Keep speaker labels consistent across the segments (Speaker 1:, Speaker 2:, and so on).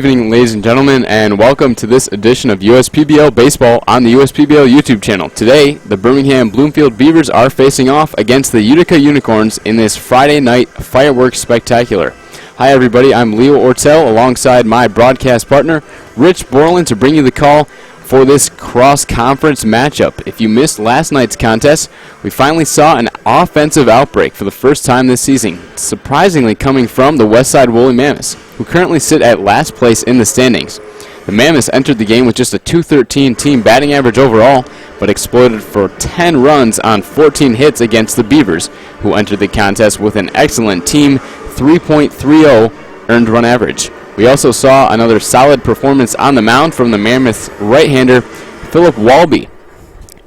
Speaker 1: evening, ladies and gentlemen, and welcome to this edition of USPBL Baseball on the USPBL YouTube channel. Today, the Birmingham-Bloomfield Beavers are facing off against the Utica Unicorns in this Friday night fireworks spectacular. Hi everybody, I'm Leo Ortel alongside my broadcast partner, Rich Borland, to bring you the call for this cross-conference matchup. If you missed last night's contest, we finally saw an offensive outbreak for the first time this season, surprisingly coming from the Westside Woolly Mammoths, who currently sit at last place in the standings. The Mammoths entered the game with just a .213 team batting average overall, but exploded for 10 runs on 14 hits against the Beavers, who entered the contest with an excellent team 3.30 earned run average. We also saw another solid performance on the mound from the Mammoth right-hander Philip Walby,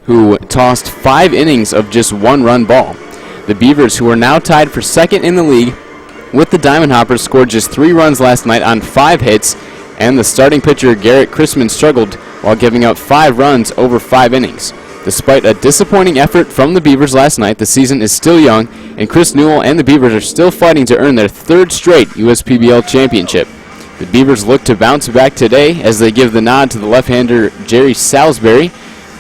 Speaker 1: who tossed 5 innings of just 1-run ball. The Beavers, who are now tied for second in the league with the Diamond Hoppers, scored just 3 runs last night on 5 hits, and the starting pitcher Garrett Chrisman struggled while giving up 5 runs over 5 innings. Despite a disappointing effort from the Beavers last night, the season is still young, and Chris Newell and the Beavers are still fighting to earn their 3rd straight USPBL championship. The Beavers look to bounce back today as they give the nod to the left-hander Jerry Salsbury,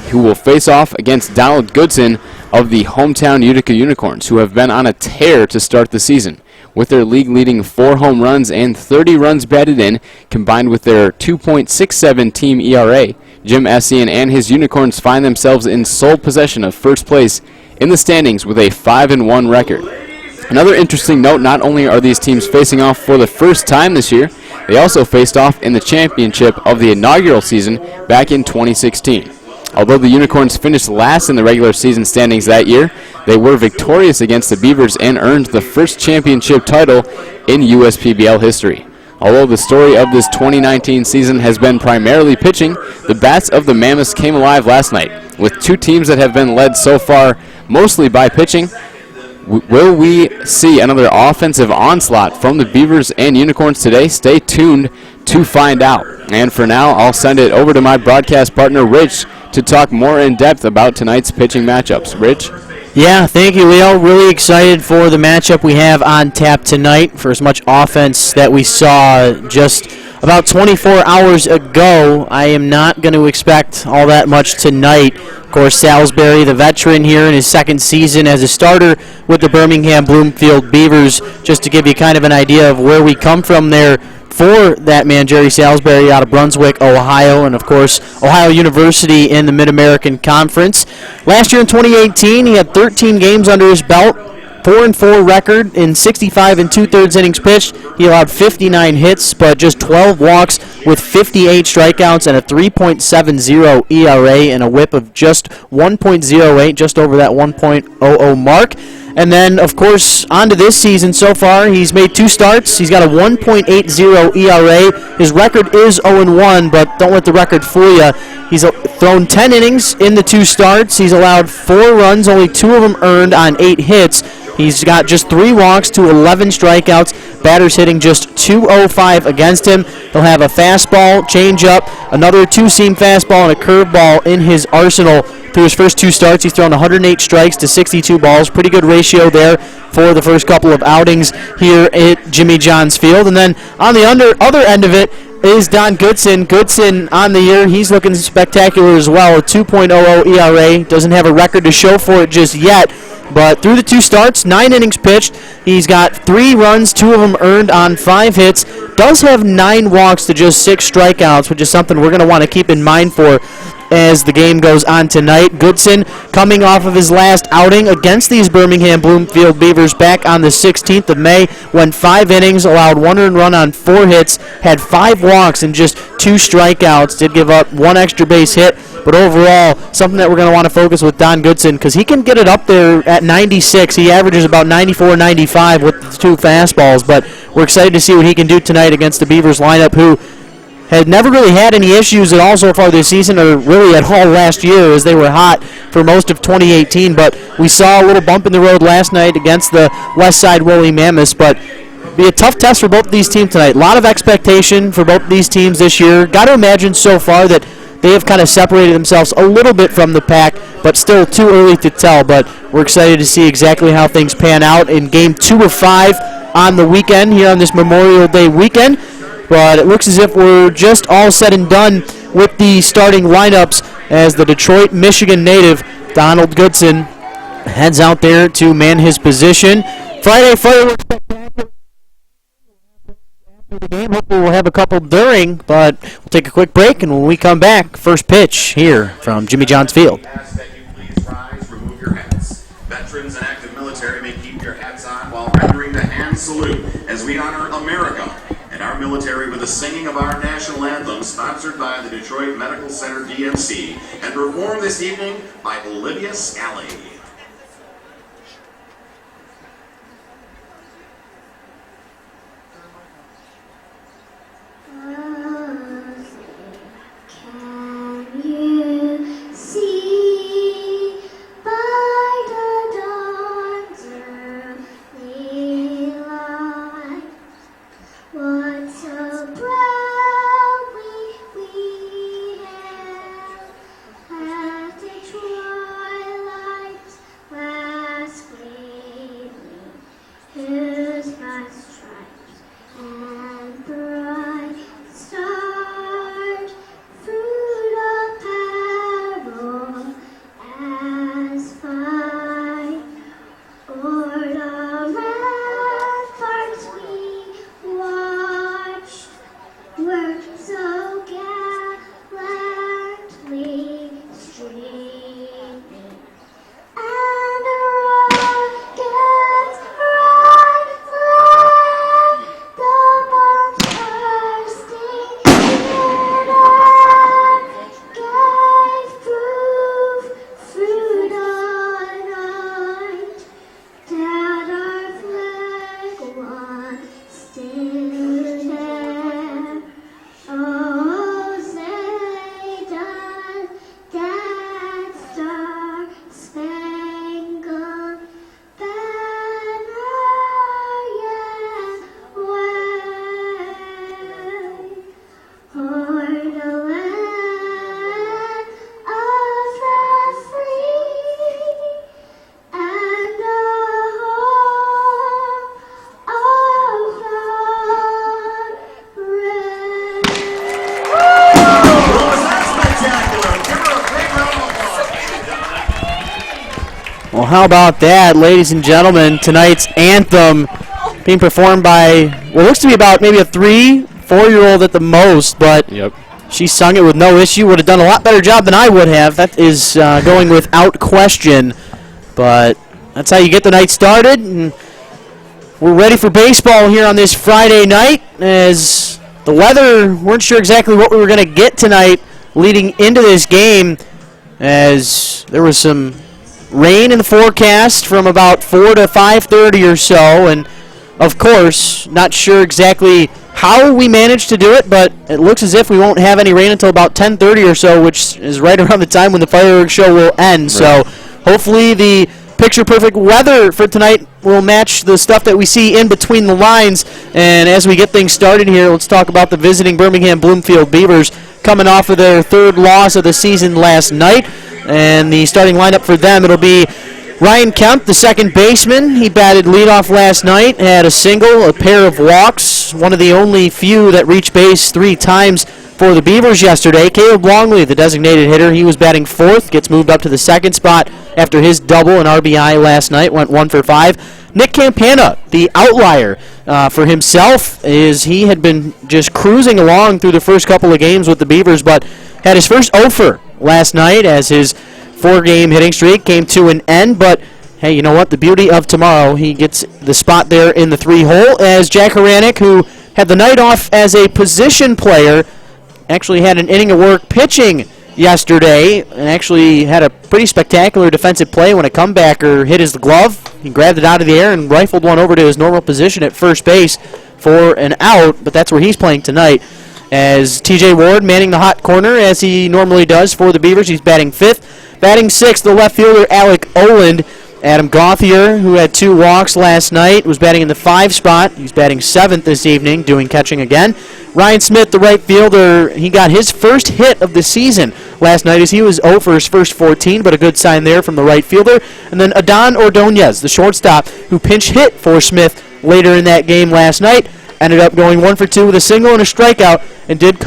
Speaker 1: who will face off against Donald Goodson of the hometown Utica Unicorns, who have been on a tear to start the season. With their league-leading 4 home runs and 30 runs batted in, combined with their 2.67 team ERA, Jim Essien and his Unicorns find themselves in sole possession of first place in the standings with a 5-1 record. Another interesting note, not only are these teams facing off for the first time this year, they also faced off in the championship of the inaugural season back in 2016. Although the Unicorns finished last in the regular season standings that year, they were victorious against the Beavers and earned the first championship title in USPBL history. Although the story of this 2019 season has been primarily pitching, the bats of the Mammoths came alive last night. With 2 teams that have been led so far mostly by pitching, will we see another offensive onslaught from the Beavers and Unicorns today? Stay tuned to find out. And for now, I'll send it over to my broadcast partner, Rich, to talk more in depth about tonight's pitching matchups. Rich?
Speaker 2: Yeah, thank you, Leo. Really excited for the matchup we have on tap tonight. For as much offense that we saw just about 24 hours ago, I am not going to expect all that much tonight. Of course, Salsbury, the veteran here in his 2nd season as a starter with the Birmingham-Bloomfield Beavers, just to give you kind of an idea of where we come from there. For that man, Jerry Salsbury, out of Brunswick, Ohio, and of course, Ohio University in the Mid-American Conference. Last year in 2018, he had 13 games under his belt, 4-4 record in 65 2/3 innings pitched. He allowed 59 hits, but just 12 walks with 58 strikeouts and a 3.70 ERA and a whip of just 1.08, just over that 1.00 mark. And then, of course, on to this season so far. He's made 2 starts. He's got a 1.80 ERA. His record is 0-1, but don't let the record fool you. He's thrown 10 innings in the 2 starts. He's allowed 4 runs, only 2 of them earned on 8 hits. He's got just 3 walks to 11 strikeouts. Batters hitting just .205 against him. He'll have a fastball, changeup, another 2-seam fastball, and a curveball in his arsenal. Through his first 2 starts, he's thrown 108 strikes to 62 balls. Pretty good ratio there for the first couple of outings here at Jimmy John's Field. And then on the other end of it is Don Goodson. Goodson on the year, he's looking spectacular as well. A 2.00 ERA. Doesn't have a record to show for it just yet. But through the 2 starts, 9 innings pitched, he's got 3 runs, 2 of them earned on 5 hits. Does have 9 walks to just 6 strikeouts, which is something we're going to want to keep in mind for as the game goes on tonight. Goodson coming off of his last outing against these Birmingham-Bloomfield Beavers back on the 16th of May, went 5 innings, allowed 1 earned run on 4 hits, had 5 walks and just 2 strikeouts, did give up 1 extra base hit, but overall, something that we're going to want to focus with Don Goodson, because he can get it up there at 96. He averages about 94, 95 with the 2 fastballs, but we're excited to see what he can do tonight against the Beavers lineup, who had never really had any issues at all so far this season, or really at all last year, as they were hot for most of 2018. But we saw a little bump in the road last night against the Westside Woolly Mammoths. But be a tough test for both of these teams tonight. A lot of expectation for both of these teams this year. Got to imagine so far that they have kind of separated themselves a little bit from the pack, but still too early to tell. But we're excited to see exactly how things pan out in Game 2 of 5 on the weekend here on this Memorial Day weekend. but it looks as if we're just all said and done with the starting lineups as the Detroit, Michigan native Donald Goodson heads out there to man his position. Friday fireworks spectacular after the game. Hopefully we'll have a couple during, but we'll take a quick break, and when we come back, first pitch here from Jimmy John's Field.
Speaker 3: Remove your hats. Veterans and active military may keep your hats on while rendering the hand salute as we honor America and our military with the singing of our national anthem, sponsored by the Detroit Medical Center DMC, and performed this evening by Olivia Scally.
Speaker 2: Well, how about that, ladies and gentlemen? Tonight's anthem being performed by, well, looks to be about maybe a 3-4-year-old at the most, but she sung it with no issue. Would have done a lot better job than I would have. That is going without question. But that's how you get the night started. And we're ready for baseball here on this Friday night. As the weather, weren't sure exactly what we were going to get tonight leading into this game, as there was some rain in the forecast from about 4 to 5:30 or so, and of course, not sure exactly how we managed to do it, but it looks as if we won't have any rain until about 10:30 or so, which is right around the time when the fireworks show will end. Right. So hopefully the picture-perfect weather for tonight will match the stuff that we see in between the lines. And as we get things started here, let's talk about the visiting Birmingham-Bloomfield Beavers coming off of their third loss of the season last night. And the starting lineup for them, it'll be Ryan Kemp, the second baseman. He batted leadoff last night, had a single, a pair of walks, one of the only few that reached base 3 times for the Beavers yesterday. Caleb Longley, the designated hitter, he was batting fourth, gets moved up to the second spot after his double and RBI last night, went 1 for 5. Nick Campana, the outlier for himself, is he had been just cruising along through the first couple of games with the Beavers, but had his first offer last night as his 4-game hitting streak came to an end. But hey, you know what? The beauty of tomorrow, he gets the spot there in the 3-hole, as Jack Haranek, who had the night off as a position player, actually had an inning of work pitching yesterday and actually had a pretty spectacular defensive play when a comebacker hit his glove. He grabbed it out of the air and rifled one over to his normal position at first base for an out, but that's where he's playing tonight. As TJ Ward manning the hot corner as he normally does for the Beavers. He's batting 5th. Batting 6th, the left fielder Alec Oland. Adam Gauthier, who had 2 walks last night, was batting in the 5 spot. He's batting 7th this evening, doing catching again. Ryan Smith, the right fielder, he got his first hit of the season last night as he was 0 for his first 14, but a good sign there from the right fielder. And then Adon Ordonez, the shortstop, who pinch hit for Smith later in that game last night. ended up going 1 for 2 with a single and a strikeout and did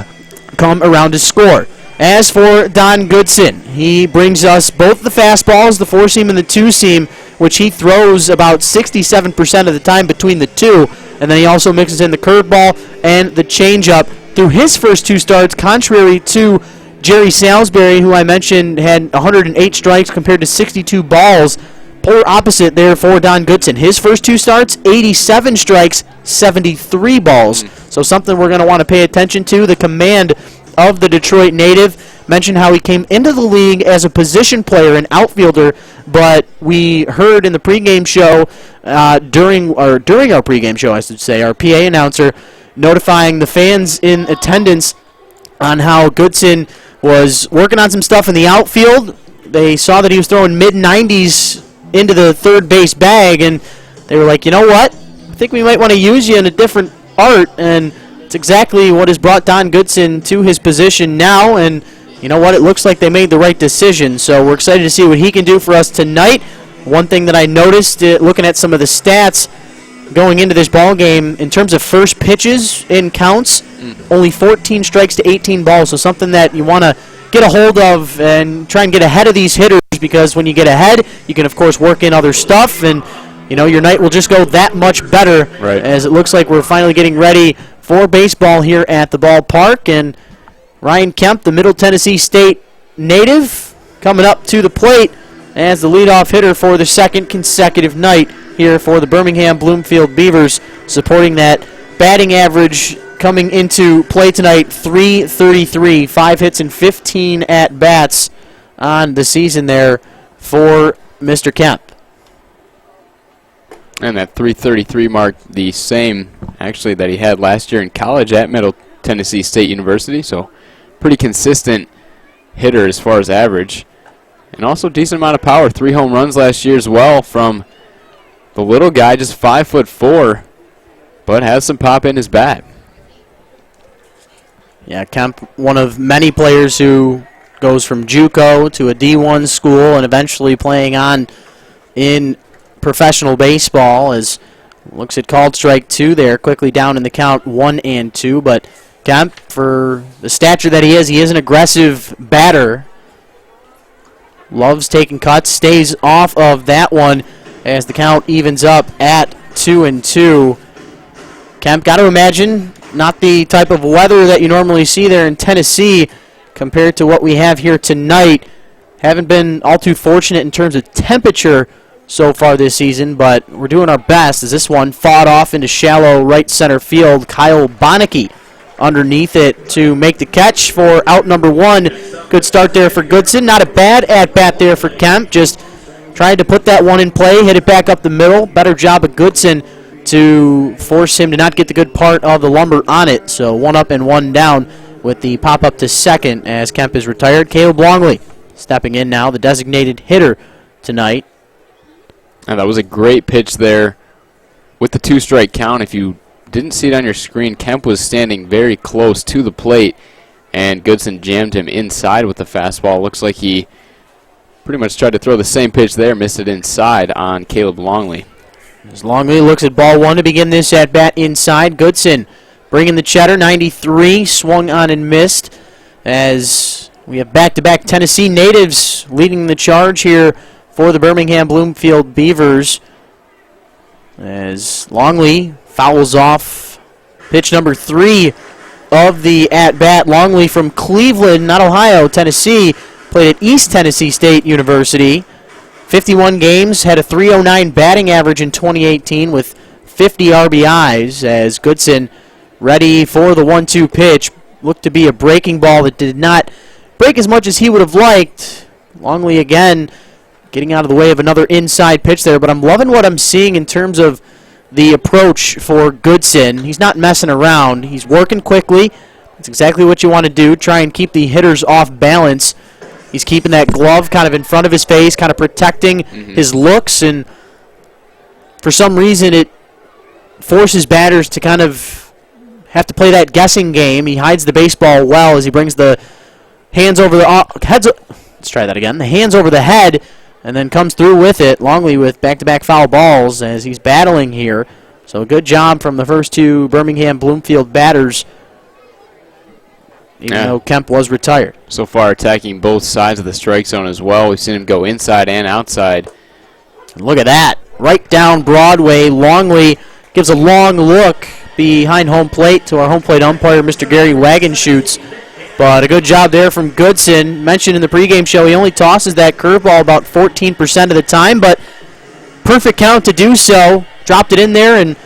Speaker 2: come around to score. As for Don Goodson, he brings us both the fastballs, the 4-seam and the 2-seam, which he throws about 67% of the time between the two. And then he also mixes in the curveball and the changeup. Through his first 2 starts, contrary to Jerry Salsbury, who I mentioned had 108 strikes compared to 62 balls, polar opposite there for Don Goodson. His first 2 starts, 87 strikes, 73 balls. So something we're going to want to pay attention to. The command of the Detroit native. Mentioned how he came into the league as a position player, an outfielder, but we heard in the pregame show, during our pregame show, I should say, our PA announcer notifying the fans in attendance on how Goodson was working on some stuff in the outfield. They saw that he was throwing mid-90s into the third base bag, and they were like, you know what? I think we might want to use you in a different art, and it's exactly what has brought Don Goodson to his position now, and you know what? It looks like they made the right decision, so we're excited to see what he can do for us tonight. One thing that I noticed looking at some of the stats going into this ball game, in terms of first pitches in counts, only 14 strikes to 18 balls, so something that you want to get a hold of and try and get ahead of these hitters, because when you get ahead, you can, of course, work in other stuff, and you know your night will just go that much better,
Speaker 1: right,
Speaker 2: as it looks like we're finally getting ready for baseball here at the ballpark. And Ryan Kemp, the Middle Tennessee State native, coming up to the plate as the leadoff hitter for the second consecutive night here for the Birmingham-Bloomfield Beavers, supporting that batting average coming into play tonight, .333, 5 hits and 15 at-bats on the season there for Mr. Kemp.
Speaker 1: And that .333 mark, the same, actually, that he had last year in college at Middle Tennessee State University, so pretty consistent hitter as far as average. And also decent amount of power. 3 home runs last year as well from the little guy, just 5'4", but has some pop in his bat.
Speaker 2: Yeah, Kemp, one of many players who goes from JUCO to a D1 school and eventually playing on in professional baseball, as looks at called strike 2 there, quickly down in the count 1-2, but Kemp, for the stature that he is an aggressive batter. Loves taking cuts, stays off of that one as the count evens up at 2-2. Kemp, got to imagine, not the type of weather that you normally see there in Tennessee compared to what we have here tonight. Haven't been all too fortunate in terms of temperature so far this season, but we're doing our best as this one fought off into shallow right center field. Kyle Bonneke underneath it to make the catch for out number 1. Good start there for Goodson. Not a bad at-bat there for Kemp. Just tried to put that one in play, hit it back up the middle. Better job of Goodson to force him to not get the good part of the lumber on it. So 1 up and 1 down with the pop-up to second as Kemp is retired. Caleb Longley stepping in now, the designated hitter tonight.
Speaker 1: And that was a great pitch there with the 2-strike count. If you didn't see it on your screen, Kemp was standing very close to the plate, and Goodson jammed him inside with the fastball. Looks like he pretty much tried to throw the same pitch there, missed it inside on Caleb Longley.
Speaker 2: As Longley looks at ball 1 to begin this at-bat inside. Goodson bringing the cheddar, 93, swung on and missed, as we have back-to-back Tennessee natives leading the charge here for the Birmingham-Bloomfield Beavers, as Longley fouls off pitch number 3 of the at-bat. Longley from Cleveland, not Ohio, Tennessee, played at East Tennessee State University. 51 games, had a .309 batting average in 2018 with 50 RBIs, as Goodson ready for the 1-2 pitch. Looked to be a breaking ball that did not break as much as he would have liked. Longley again getting out of the way of another inside pitch there, but I'm loving what I'm seeing in terms of the approach for Goodson. He's not messing around. He's working quickly. That's exactly what you want to do. Try and keep the hitters off balance. He's keeping that glove kind of in front of his face, kind of protecting his looks, and for some reason it forces batters to kind of have to play that guessing game. He hides the baseball well as he brings the hands over the let's try that again. The hands over the head, and then comes through with it. Longley with back-to-back foul balls as he's battling here. So a good job from the first two Birmingham-Bloomfield batters, even though Kemp was retired.
Speaker 1: So far attacking both sides of the strike zone as well. We've seen him go inside and outside.
Speaker 2: And look at that. Right down Broadway. Longley gives a long look behind home plate to our home plate umpire, Mr. Gary Wagenschutz. But a good job there from Goodson. Mentioned in the pregame show, he only tosses that curveball about 14% of the time, but perfect count to do so. Dropped it in there, and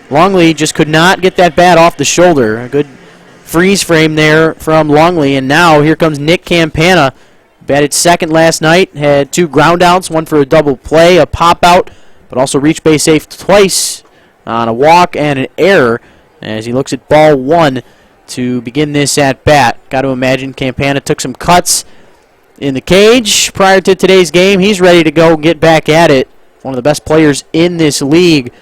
Speaker 2: Longley just could not get that bat off the shoulder. A good freeze frame there from Longley, and now here comes Nick Campana. Batted second last night, had 2 groundouts, one for a double play, a pop out, but also reached base safe twice on a walk and an error as he looks at ball 1 to begin this at bat. Got to imagine Campana took some cuts in the cage prior to today's game. He's ready to go get back at it. One of the best players in this league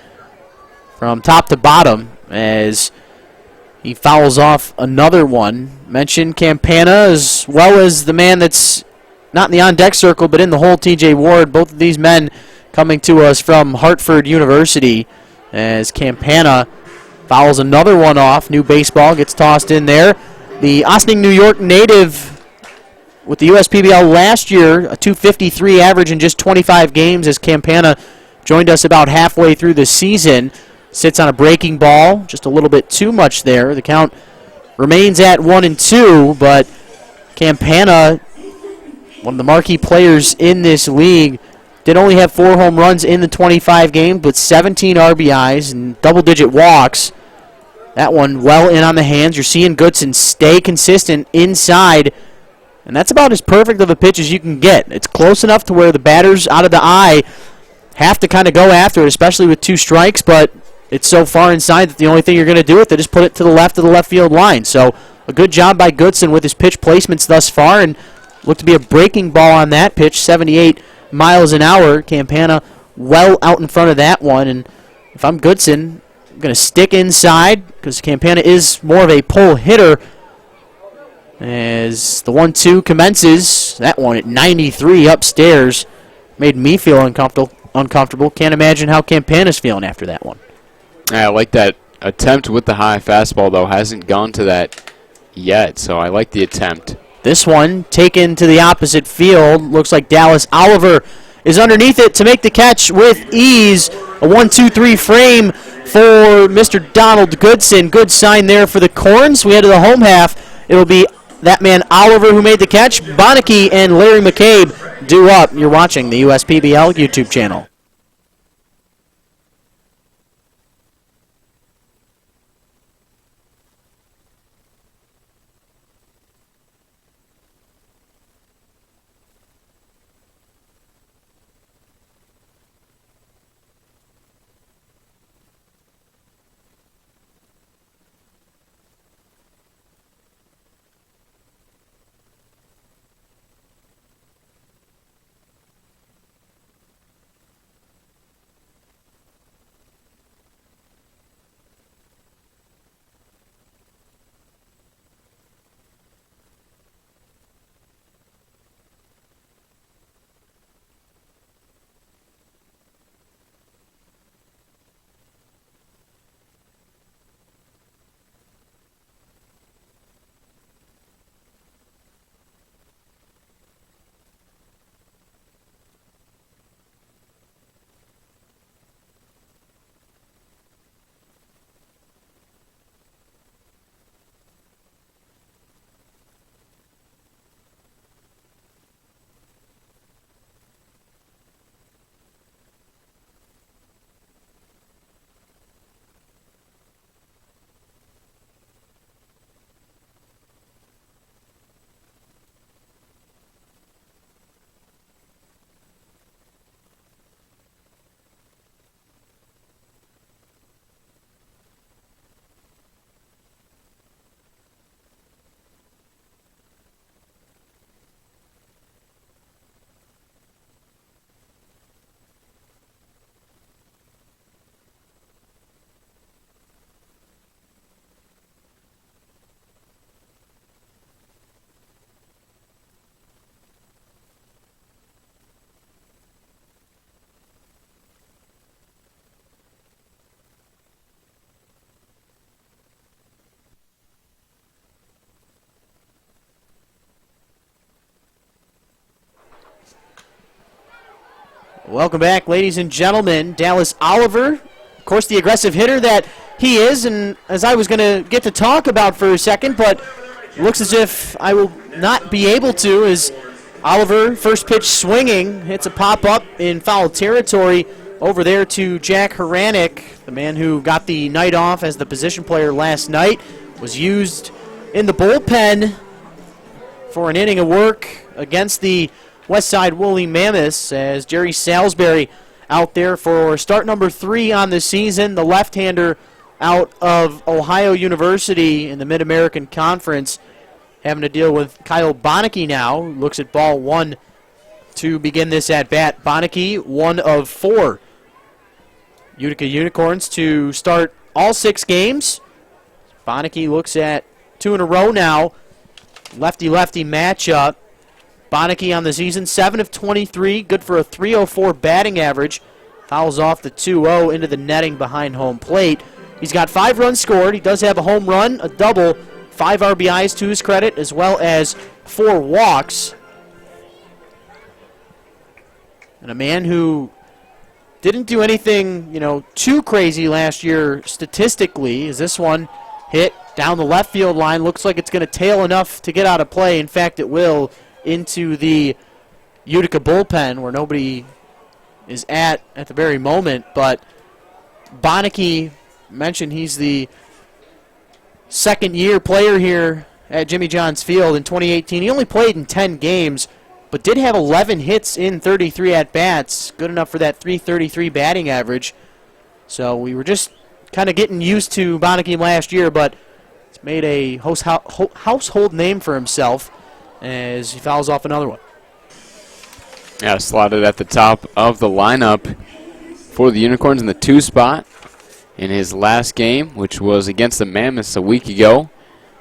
Speaker 2: from top to bottom as he fouls off another one. Mentioned Campana as well as the man that's not in the on-deck circle but in the hole, TJ Ward. Both of these men coming to us from Hartford University as Campana fouls another one off. New baseball gets tossed in there. The Ossining, New York native with the USPBL last year, a 253 average in just 25 games as Campana joined us about halfway through the season. Sits on a breaking ball, just a little bit too much there. The count remains at 1-2, but Campana, one of the marquee players in this league, did only have 4 home runs in the 25 games, but 17 RBIs and double-digit walks. That one well in on the hands. You're seeing Goodson stay consistent inside, and that's about as perfect of a pitch as you can get. It's close enough to where the batters out of the eye have to kind of go after it, especially with 2 strikes, but it's so far inside that the only thing you're going to do with it is put it to the left of the left field line. So a good job by Goodson with his pitch placements thus far, and looked to be a breaking ball on that pitch, 78 miles an hour. Campana well out in front of that one, and if I'm Goodson, I'm going to stick inside because Campana is more of a pull hitter as the 1-2 commences. That one at 93 upstairs made me feel uncomfortable. Can't imagine how Campana's feeling after that one.
Speaker 1: I like that attempt with the high fastball, though. Hasn't gone to that yet, so I like the attempt.
Speaker 2: This one taken to the opposite field. Looks like Dallas Oliver is underneath it to make the catch with ease. A 1-2-3 frame for Mr. Donald Goodson. Good sign there for the Korns. We head to the home half. It'll be that man Oliver who made the catch. Bonneke and Larry McCabe due up. You're watching the USPBL YouTube channel. Welcome back, ladies and gentlemen. Dallas Oliver, of course, the aggressive hitter that he is, and as I was going to get to talk about for a second, but looks as if I will not be able to, as Oliver, first pitch swinging, hits a pop-up in foul territory over there to Jack Haranek, the man who got the night off as the position player last night, was used in the bullpen for an inning of work against the Westside Woolly Mammoths, as Jerry Salsbury out there for start number 3 on the season, the left-hander out of Ohio University in the Mid-American Conference, having to deal with Kyle Bonneke now. Looks at ball 1 to begin this at-bat. Bonneke, 1 of 4 Utica Unicorns to start all 6 games. Bonneke looks at 2 in a row now. Lefty-lefty matchup. Bonneke on the season, 7 of 23, good for a .304 batting average. Fouls off the 2-0 into the netting behind home plate. He's got 5 runs scored. He does have a home run, a double, 5 RBIs to his credit, as well as 4 walks. And a man who didn't do anything, too crazy last year statistically, as this one hit down the left field line. Looks like it's going to tail enough to get out of play. In fact, it will, into the Utica bullpen where nobody is at the very moment. But Bonneke mentioned he's the second-year player here at Jimmy John's Field in 2018. He only played in 10 games, but did have 11 hits in 33 at-bats, good enough for that .333 batting average. So we were just kind of getting used to Bonneke last year, but it's made a household name for himself as he fouls off another one.
Speaker 1: Yeah, slotted at the top of the lineup for the Unicorns in the 2 spot in his last game, which was against the Mammoths a week ago.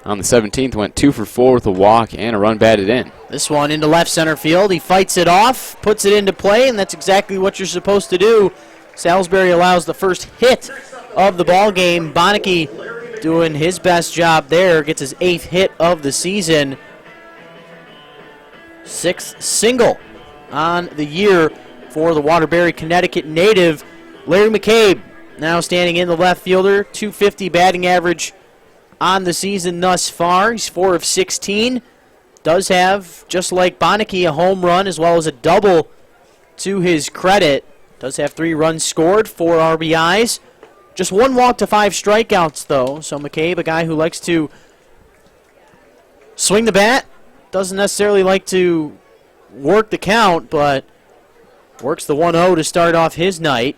Speaker 1: On the 17th, went 2 for 4 with a walk and a run batted in.
Speaker 2: This one into left center field. He fights it off, puts it into play, and that's exactly what you're supposed to do. Salsbury allows the first hit of the ball game. Bonneke doing his best job there, gets his 8th hit of the season. 6th single on the year for the Waterbury, Connecticut native. Larry McCabe now standing in the left fielder, .250 batting average on the season thus far. He's 4 of 16. Does have, just like Bonneke, a home run as well as a double to his credit. Does have 3 runs scored, 4 RBIs. Just 1 walk to 5 strikeouts, though. So McCabe, a guy who likes to swing the bat, doesn't necessarily like to work the count, but works the 1-0 to start off his night.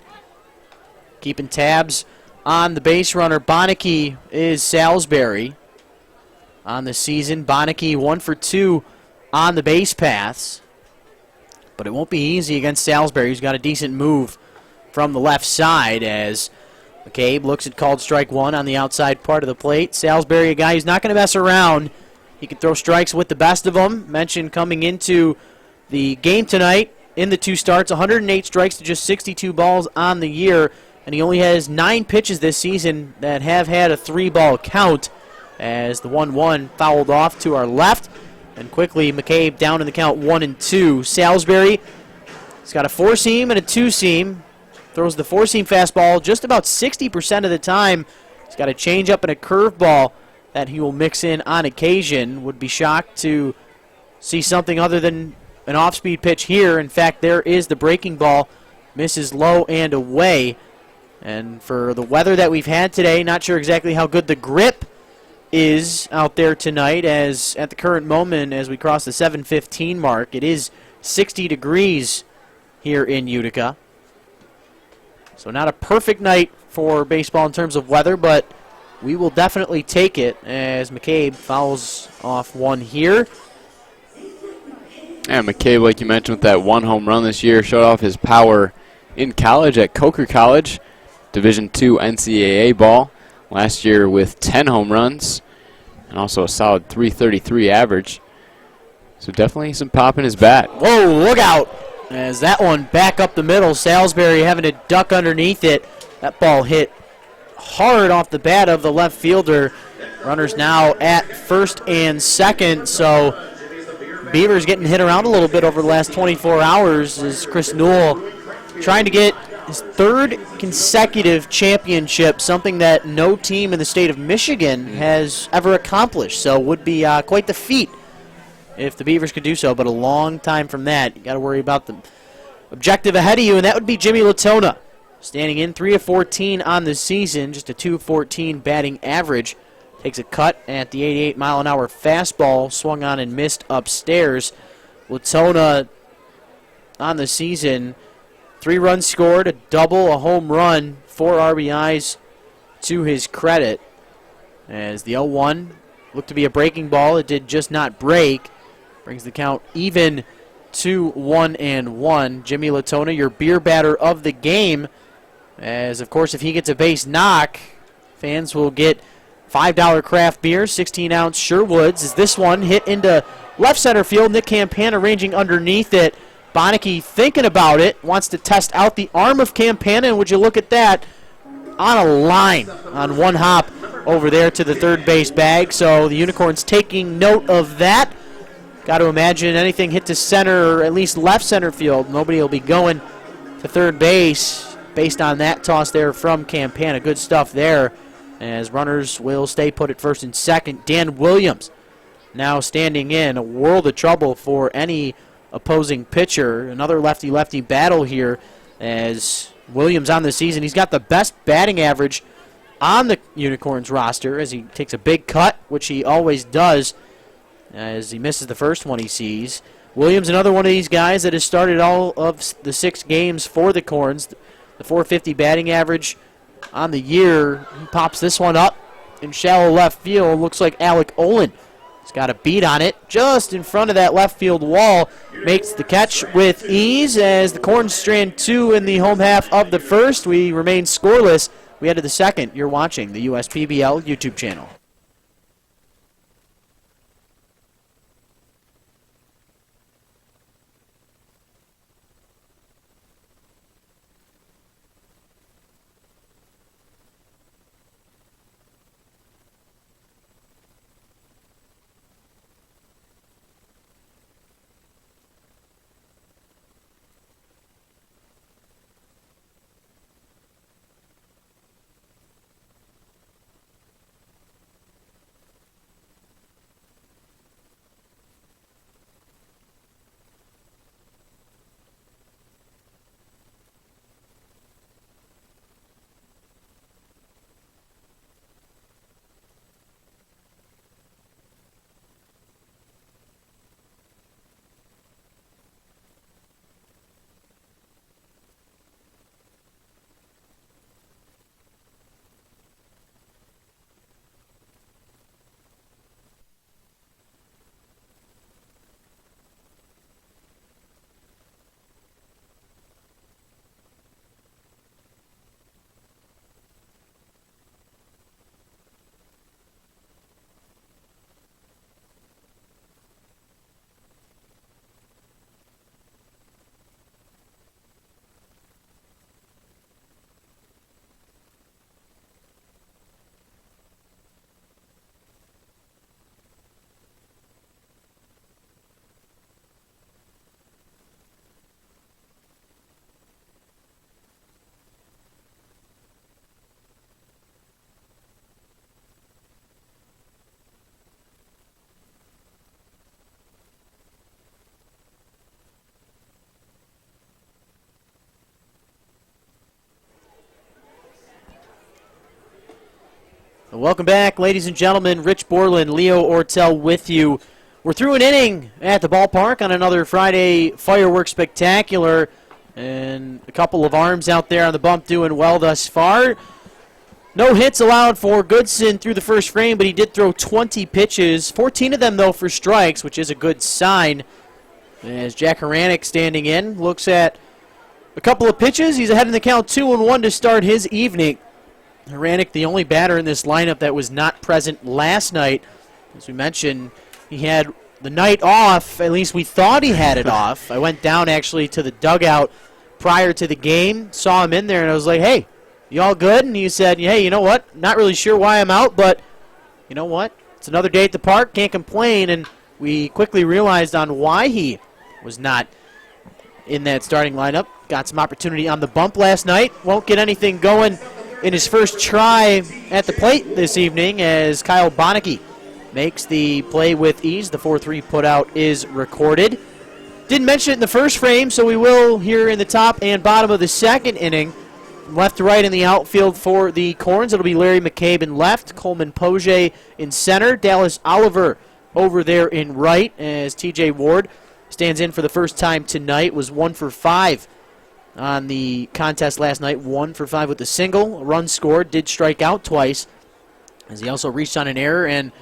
Speaker 2: Keeping tabs on the base runner, Bonneke, is Salsbury. On the season, Bonneke 1 for 2 on the base paths. But it won't be easy against Salsbury, who's got a decent move from the left side, as McCabe looks at called strike 1 on the outside part of the plate. Salsbury, a guy who's not going to mess around. He can throw strikes with the best of them. Mentioned coming into the game tonight in the 2 starts, 108 strikes to just 62 balls on the year, and he only has 9 pitches this season that have had a 3-ball count, as the 1-1 fouled off to our left. And quickly, McCabe down in the count 1-2. Salsbury, he's got a 4-seam and a 2-seam. Throws the 4-seam fastball just about 60% of the time. He's got a changeup and a curveball that he will mix in on occasion. Would be shocked to see something other than an off-speed pitch here. In fact, there is the breaking ball. Misses low and away. And for the weather that we've had today, not sure exactly how good the grip is out there tonight, as at the current moment, as we cross the 7:15 mark, it is 60 degrees here in Utica. So not a perfect night for baseball in terms of weather, but we will definitely take it, as McCabe fouls off 1 here.
Speaker 1: And McCabe, like you mentioned, with that 1 home run this year, showed off his power in college at Coker College, Division II NCAA ball. Last year with 10 home runs and also a solid .333 average. So definitely some pop in his bat.
Speaker 2: Whoa, look out. As that one back up the middle, Salsbury having to duck underneath it. That ball hit hard off the bat of the left fielder. Runners now at first and second, so Beavers getting hit around a little bit over the last 24 hours as Chris Newell trying to get his third consecutive championship, something that no team in the state of Michigan has ever accomplished. So it would be quite the feat if the Beavers could do so, but a long time from that. You got to worry about the objective ahead of you, and that would be Jimmy Latona, standing in 3 of 14 on the season, just a 214 batting average. Takes a cut at the 88-mile-an-hour fastball, swung on and missed upstairs. Latona on the season, 3 runs scored, a double, a home run, 4 RBIs to his credit. As the 0-1 looked to be a breaking ball, it did just not break. Brings the count even to 1-1. Jimmy Latona, your beer batter of the game. As, of course, if he gets a base knock, fans will get $5 craft beer, 16-ounce Sherwoods. As this one hit into left center field, Nick Campana ranging underneath it. Bonneke thinking about it, wants to test out the arm of Campana, and would you look at that, on a line on one hop over there to the third base bag. So the Unicorns taking note of that. Got to imagine anything hit to center, or at least left center field, nobody will be going to third base based on that toss there from Campana. Good stuff there, as runners will stay put at first and second. Dan Williams now standing in, a world of trouble for any opposing pitcher. Another lefty-lefty battle here, as Williams on the season, he's got the best batting average on the Unicorns roster, as he takes a big cut, which he always does, as he misses the first one he sees. Williams, another one of these guys that has started all of the 6 games for the Corns. The .450 batting average on the year. He pops this one up in shallow left field. Looks like Alec Olin has got a beat on it just in front of that left field wall. Makes the catch with ease, as the Corns strand 2 in the home half of the first. We remain scoreless. We head to the second. You're watching the USPBL YouTube channel. Welcome back, ladies and gentlemen. Rich Borland, Leo Ortel with you. We're through an inning at the ballpark on another Friday fireworks spectacular, and a couple of arms out there on the bump doing well thus far. No hits allowed for Goodson through the first frame, but he did throw 20 pitches, 14 of them, though, for strikes, which is a good sign. As Jack Haranek standing in, looks at a couple of pitches. He's ahead in the count 2-1 to start his evening. Haranek, the only batter in this lineup that was not present last night. As we mentioned, he had the night off. At least we thought he had it off. I went down actually to the dugout prior to the game, saw him in there, and I was like, hey, you all good? And he said, hey, you know what? Not really sure why I'm out, but you know what? It's another day at the park. Can't complain. And we quickly realized on why he was not in that starting lineup. Got some opportunity on the bump last night. Won't get anything going in his first try at the plate this evening as Kyle Bonneke makes the play with ease. The 4-3 putout is recorded. Didn't mention it in the first frame, so we will here in the top and bottom of the second inning. From left to right in the outfield for the Corns, it'll be Larry McCabe in left, Coleman Poche in center, Dallas Oliver over there in right as TJ Ward stands in for the first time tonight. Was 1 for 5 on the contest last night. 1 for 5 with the single. A run scored, did strike out twice as he also reached on an error and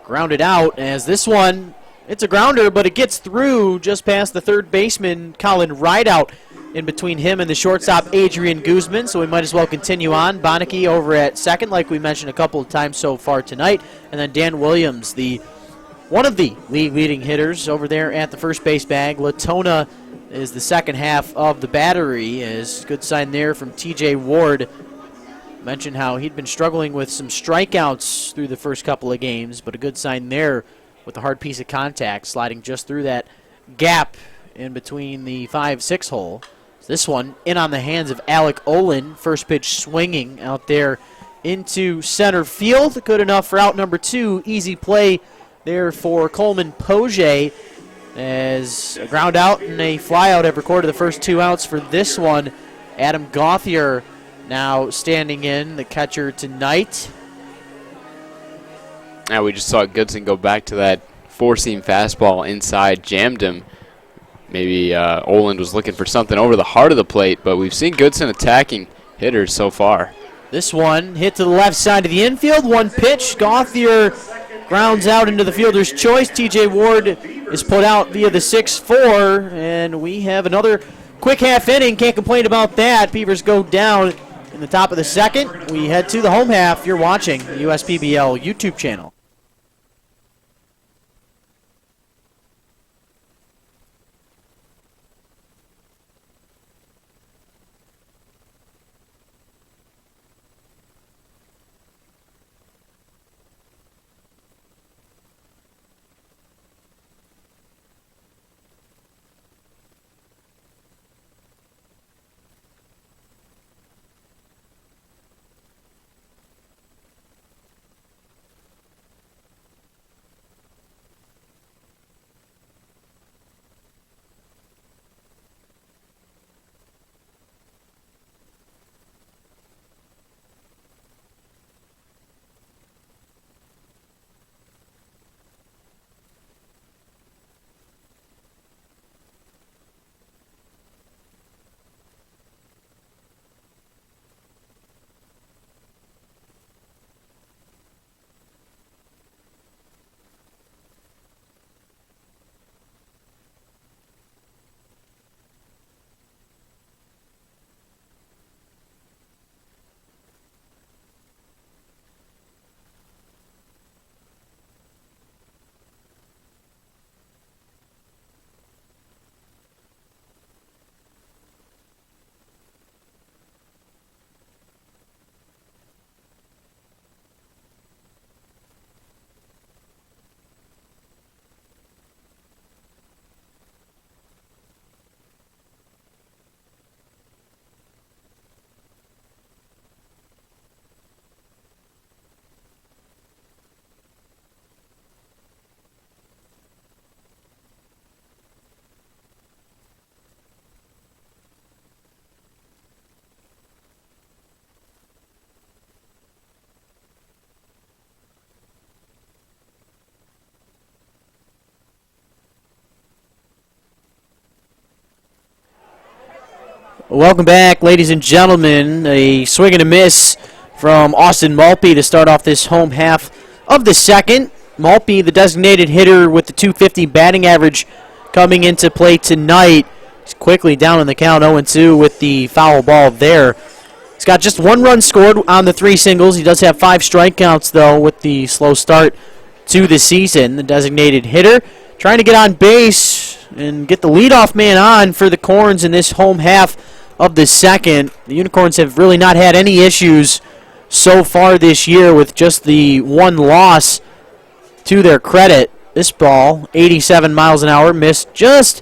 Speaker 2: grounded out. As this one, it's a grounder, but it gets through just past the third baseman, Colin Rideout, in between him and the shortstop, Adrian Guzman. So we might as well continue on. Bonneke over at second, like we mentioned a couple of times so far tonight. And then Dan Williams, one of the league leading hitters over there at the first base bag. Latona is the second half of the battery. Is good sign there from TJ Ward. Mentioned how he'd been struggling with some strikeouts through the first couple of games, but a good sign there with the hard piece of contact sliding just through that gap in between the 5-6 hole. This one in on the hands of Alec Olin. First pitch swinging out there into center field. Good enough for out number 2. Easy play there for Coleman Poche as a ground out and a fly out have recorded the first 2 outs for this one. Adam Gauthier now standing in, the catcher tonight.
Speaker 1: Now we just saw Goodson go back to that 4-seam fastball inside, jammed him. Maybe Oland was looking for something over the heart of the plate, but we've seen Goodson attacking hitters so far.
Speaker 2: This one hit to the left side of the infield. One pitch. Gauthier grounds out into the fielder's choice. TJ Ward is put out via the 6-4, and we have another quick half inning. Can't complain about that. Beavers go down in the top of the second. We head to the home half. You're watching the USPBL YouTube channel. Welcome back, ladies and gentlemen. A swing and a miss from Austin Malpe to start off this home half of the second. Malpe, the designated hitter with the .250 batting average coming into play tonight. He's quickly down in the count, 0-2 with the foul ball there. He's got just 1 run scored on the 3 singles. He does have 5 strikeouts, though, with the slow start to the season. The designated hitter trying to get on base and get the leadoff man on for the Corns in this home half of the second. The Unicorns have really not had any issues so far this year with just the 1 loss to their credit. This ball, 87 miles an hour, missed just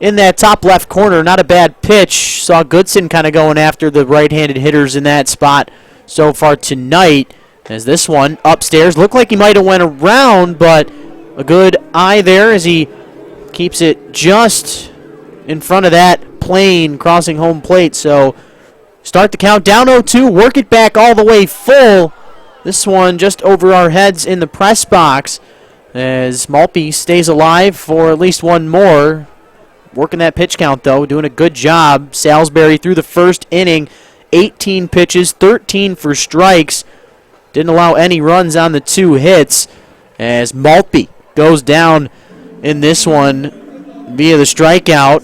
Speaker 2: in that top left corner. Not a bad pitch. Saw Goodson kind of going after the right-handed hitters in that spot so far tonight. As this one upstairs, looked like he might have went around, but a good eye there as he keeps it just in front of that plane crossing home plate. So start the count down 0-2, work it back all the way full. This one just over our heads in the press box as Maltby stays alive for at least one more. Working that pitch count, though, doing a good job. Salsbury through the first inning, 18 pitches, 13 for strikes. Didn't allow any runs on the 2 hits as Maltby goes down in this one via the strikeout.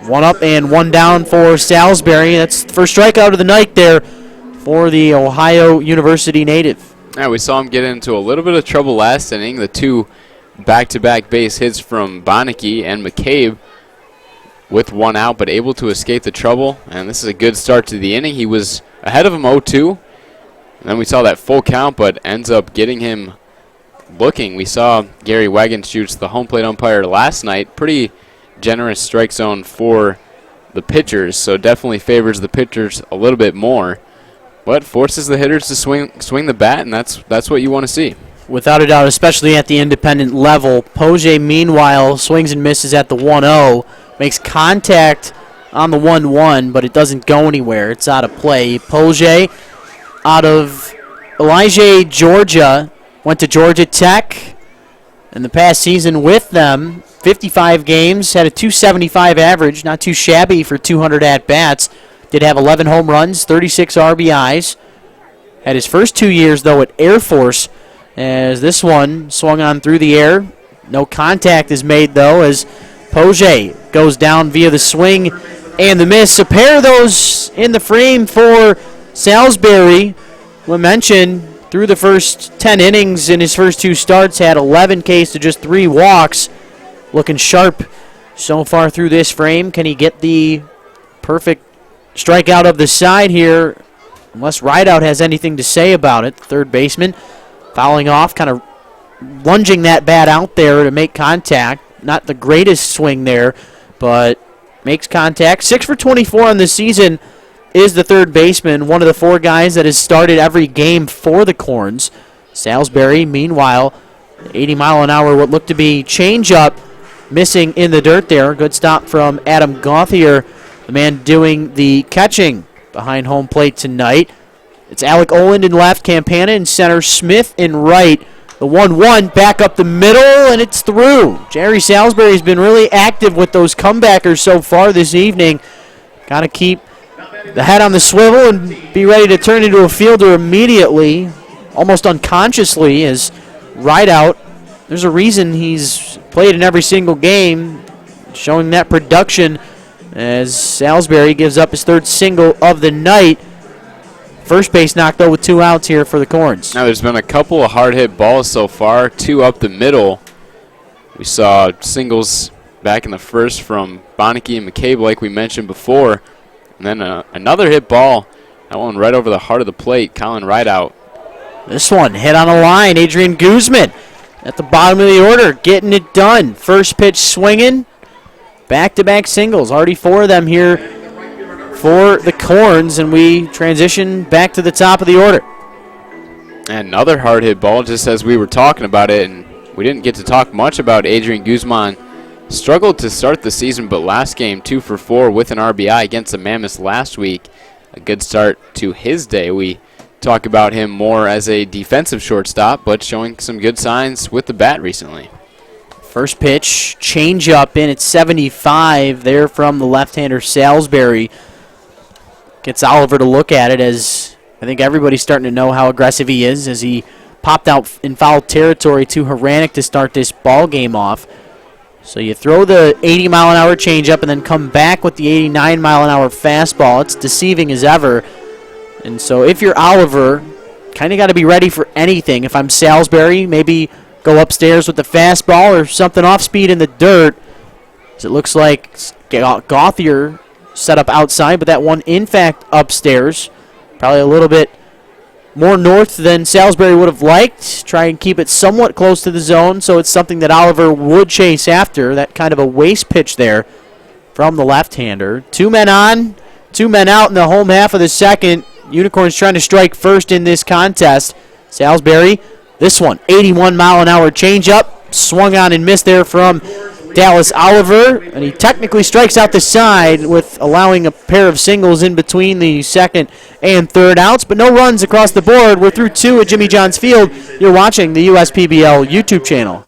Speaker 2: 1 up and 1 down for Salsbury. That's the first strikeout of the night there for the Ohio University native.
Speaker 1: Yeah, we saw him get into a little bit of trouble last inning. The 2 back-to-back base hits from Bonneke and McCabe with 1 out, but able to escape the trouble. And this is a good start to the inning. He was ahead of him 0-2. And then we saw that full count, but ends up getting him looking. We saw Gary Wagenschutz, the home plate umpire, last night. Pretty generous strike zone for the pitchers, so definitely favors the pitchers a little bit more, but forces the hitters to swing the bat, and that's what you want to see.
Speaker 2: Without a doubt, especially at the independent level. Poche, meanwhile, swings and misses at the 1-0, makes contact on the 1-1, but it doesn't go anywhere. It's out of play. Poche out of Elijah, Georgia, went to Georgia Tech in the past season with them. 55 games, had a 275 average, not too shabby for 200 at-bats. Did have 11 home runs, 36 RBIs. Had his first 2 years, though, at Air Force, as this one swung on through the air. No contact is made, though, as Poche goes down via the swing and the miss. A pair of those in the frame for Salsbury. We mentioned through the first 10 innings in his first 2 starts, had 11 Ks to just 3 walks. Looking sharp so far through this frame. Can he get the perfect strikeout of the side here? Unless Rideout has anything to say about it. Third baseman fouling off, kind of lunging that bat out there to make contact. Not the greatest swing there, but makes contact. 6 for 24 on the season is the third baseman, one of the 4 guys that has started every game for the Corns. Salsbury, meanwhile, 80-mile-an-hour, what looked to be changeup, missing in the dirt there. Good stop from Adam Gauthier, the man doing the catching behind home plate tonight. It's Alec Oland in left, Campana in center, Smith in right. The 1-1 back up the middle, and it's through. Jerry Salsbury's been really active with those comebackers so far this evening. Got to keep the head on the swivel and be ready to turn into a fielder immediately, almost unconsciously, as Rideout. There's a reason he's played in every single game, showing that production as Salsbury gives up his 3rd single of the night. First base knocked though with 2 outs here for the Corns.
Speaker 1: Now there's been a couple of hard hit balls so far, 2 up the middle. We saw singles back in the first from Bonneke and McCabe like we mentioned before. And then another hit ball, that one right over the heart of the plate, Colin Rideout.
Speaker 2: This one hit on a line, Adrian Guzman at the bottom of the order, getting it done. First pitch swinging, back-to-back singles, already 4 of them here for the Corns, and we transition back to the top of the order.
Speaker 1: And another hard hit ball, just as we were talking about it, and we didn't get to talk much about Adrian Guzman. Struggled to start the season, but last game 2 for 4 with an RBI against the Mammoths last week. A good start to his day. We talk about him more as a defensive shortstop, but showing some good signs with the bat recently.
Speaker 2: First pitch, change up in at 75 there from the left-hander Salsbury. Gets Oliver to look at it, as I think everybody's starting to know how aggressive he is, as he popped out in foul territory to Haranek to start this ball game off. So you throw the 80-mile-an-hour changeup and then come back with the 89-mile-an-hour fastball. It's deceiving as ever. And so if you're Oliver, kind of got to be ready for anything. If I'm Salsbury, maybe go upstairs with the fastball or something off speed in the dirt. As it looks like Gauthier set up outside, but that one, in fact, upstairs. Probably a little bit more north than Salsbury would have liked. Try and keep it somewhat close to the zone, so it's something that Oliver would chase after. That kind of a waste pitch there from the left-hander. 2 men on, 2 men out in the home half of the second. Unicorns trying to strike first in this contest. Salsbury, this one, 81-mile-an-hour changeup. Swung on and missed there from Dallas Oliver, and he technically strikes out the side with allowing a pair of singles in between the second and third outs, but no runs across the board. We're through 2 at Jimmy John's Field. You're watching the USPBL YouTube channel.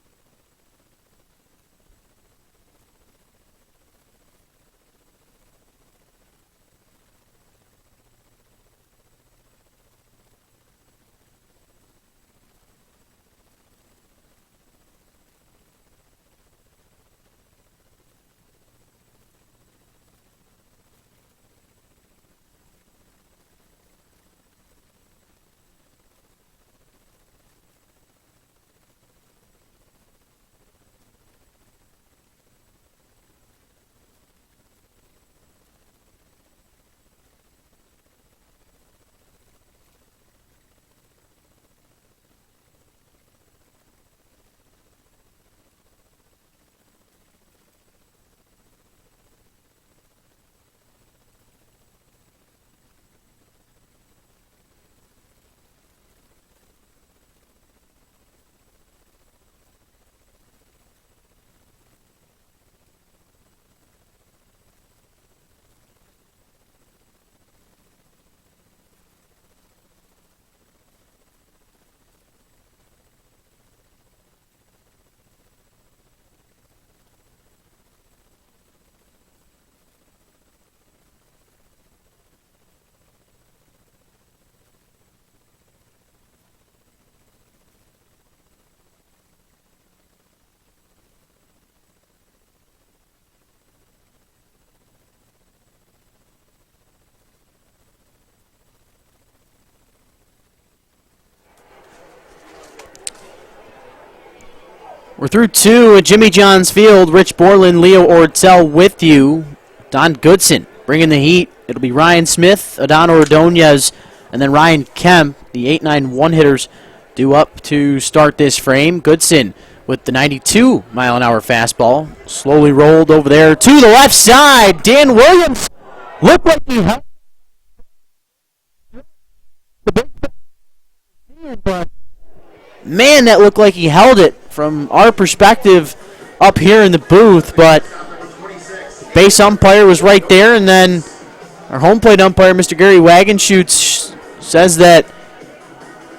Speaker 2: We're through 2 at Jimmy John's Field. Rich Borland, Leo Ortel with you. Don Goodson bringing the heat. It'll be Ryan Smith, Adon Ordonez, and then Ryan Kemp, the 8-9 one-hitters, due up to start this frame. Goodson with the 92-mile-an-hour fastball. Slowly rolled over there to the left side. Dan Williams looked like he held the big, but man, that looked like he held it from our perspective up here in the booth, but base umpire was right there, and then our home plate umpire, Mr. Gary Wagenschutz, says that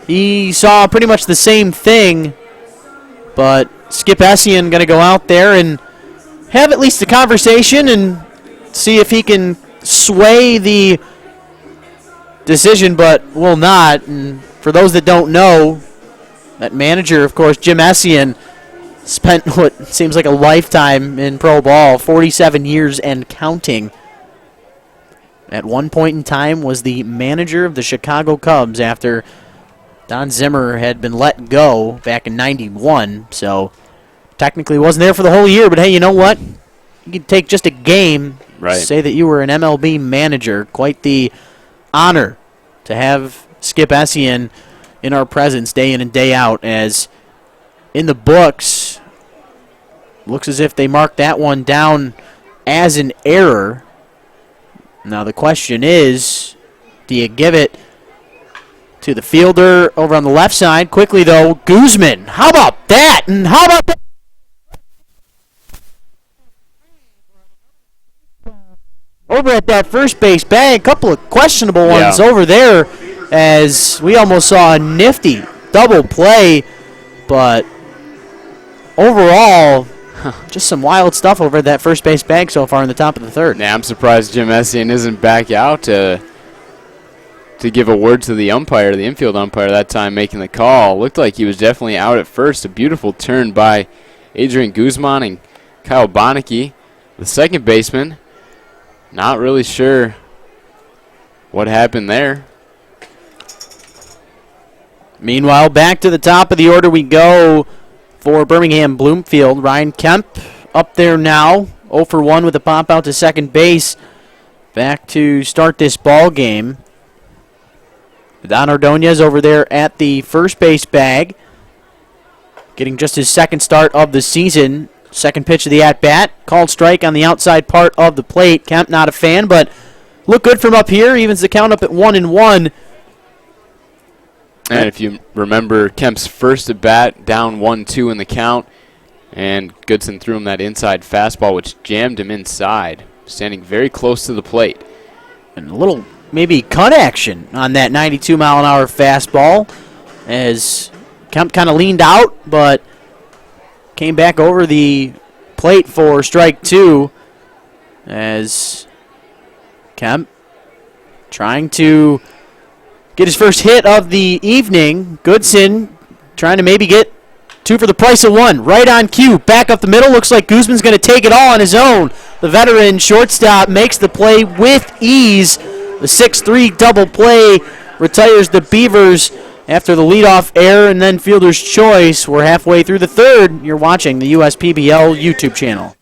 Speaker 2: he saw pretty much the same thing, but Skip Essien going to go out there and have at least a conversation and see if he can sway the decision, but will not. And for those that don't know, that manager, of course, Jim Essien, spent what seems like a lifetime in pro ball, 47 years and counting. At one point in time was the manager of the Chicago Cubs after Don Zimmer had been let go back in 91. So technically wasn't there for the whole year, but hey, you know what? You could take just a game,
Speaker 1: right,
Speaker 2: say that you were an MLB manager. Quite the honor to have Skip Essien in our presence day in and day out, as in the books, looks as if they marked that one down as an error. Now the question is, do you give it to the fielder over on the left side? Quickly though, Guzman, how about that? And how about that? Over at that first base bag, a couple of questionable ones over there, as we almost saw a nifty double play, but overall, just some wild stuff over at that first base bag so far in the top of the third.
Speaker 1: Yeah, I'm surprised Jim Essien isn't back out to give a word to the umpire, the infield umpire that time making the call. Looked like he was definitely out at first. A beautiful turn by Adrian Guzman and Kyle Bonneke, the second baseman. Not really sure what happened there.
Speaker 2: Meanwhile, back to the top of the order we go for Birmingham-Bloomfield. Ryan Kemp up there now, 0 for 1 with a pop out to second base. Back to start this ball game. Don Ordonez over there at the first base bag, getting just his second start of the season. Second pitch of the at-bat. Called strike on the outside part of the plate. Kemp not a fan, but look good from up here. Evens the count up at 1-1.
Speaker 1: And if you remember Kemp's first at-bat, down 1-2 in the count, and Goodson threw him that inside fastball, which jammed him inside, standing very close to the plate.
Speaker 2: And a little maybe cut action on that 92-mile-an-hour fastball as Kemp kind of leaned out, but came back over the plate for strike two as Kemp trying to get his first hit of the evening. Goodson trying to maybe get two for the price of one. Right on cue. Back up the middle. Looks like Guzman's going to take it all on his own. The veteran shortstop makes the play with ease. The 6-3 double play retires the Beavers after the leadoff error and then fielder's choice. We're halfway through the third. You're watching the USPBL YouTube channel.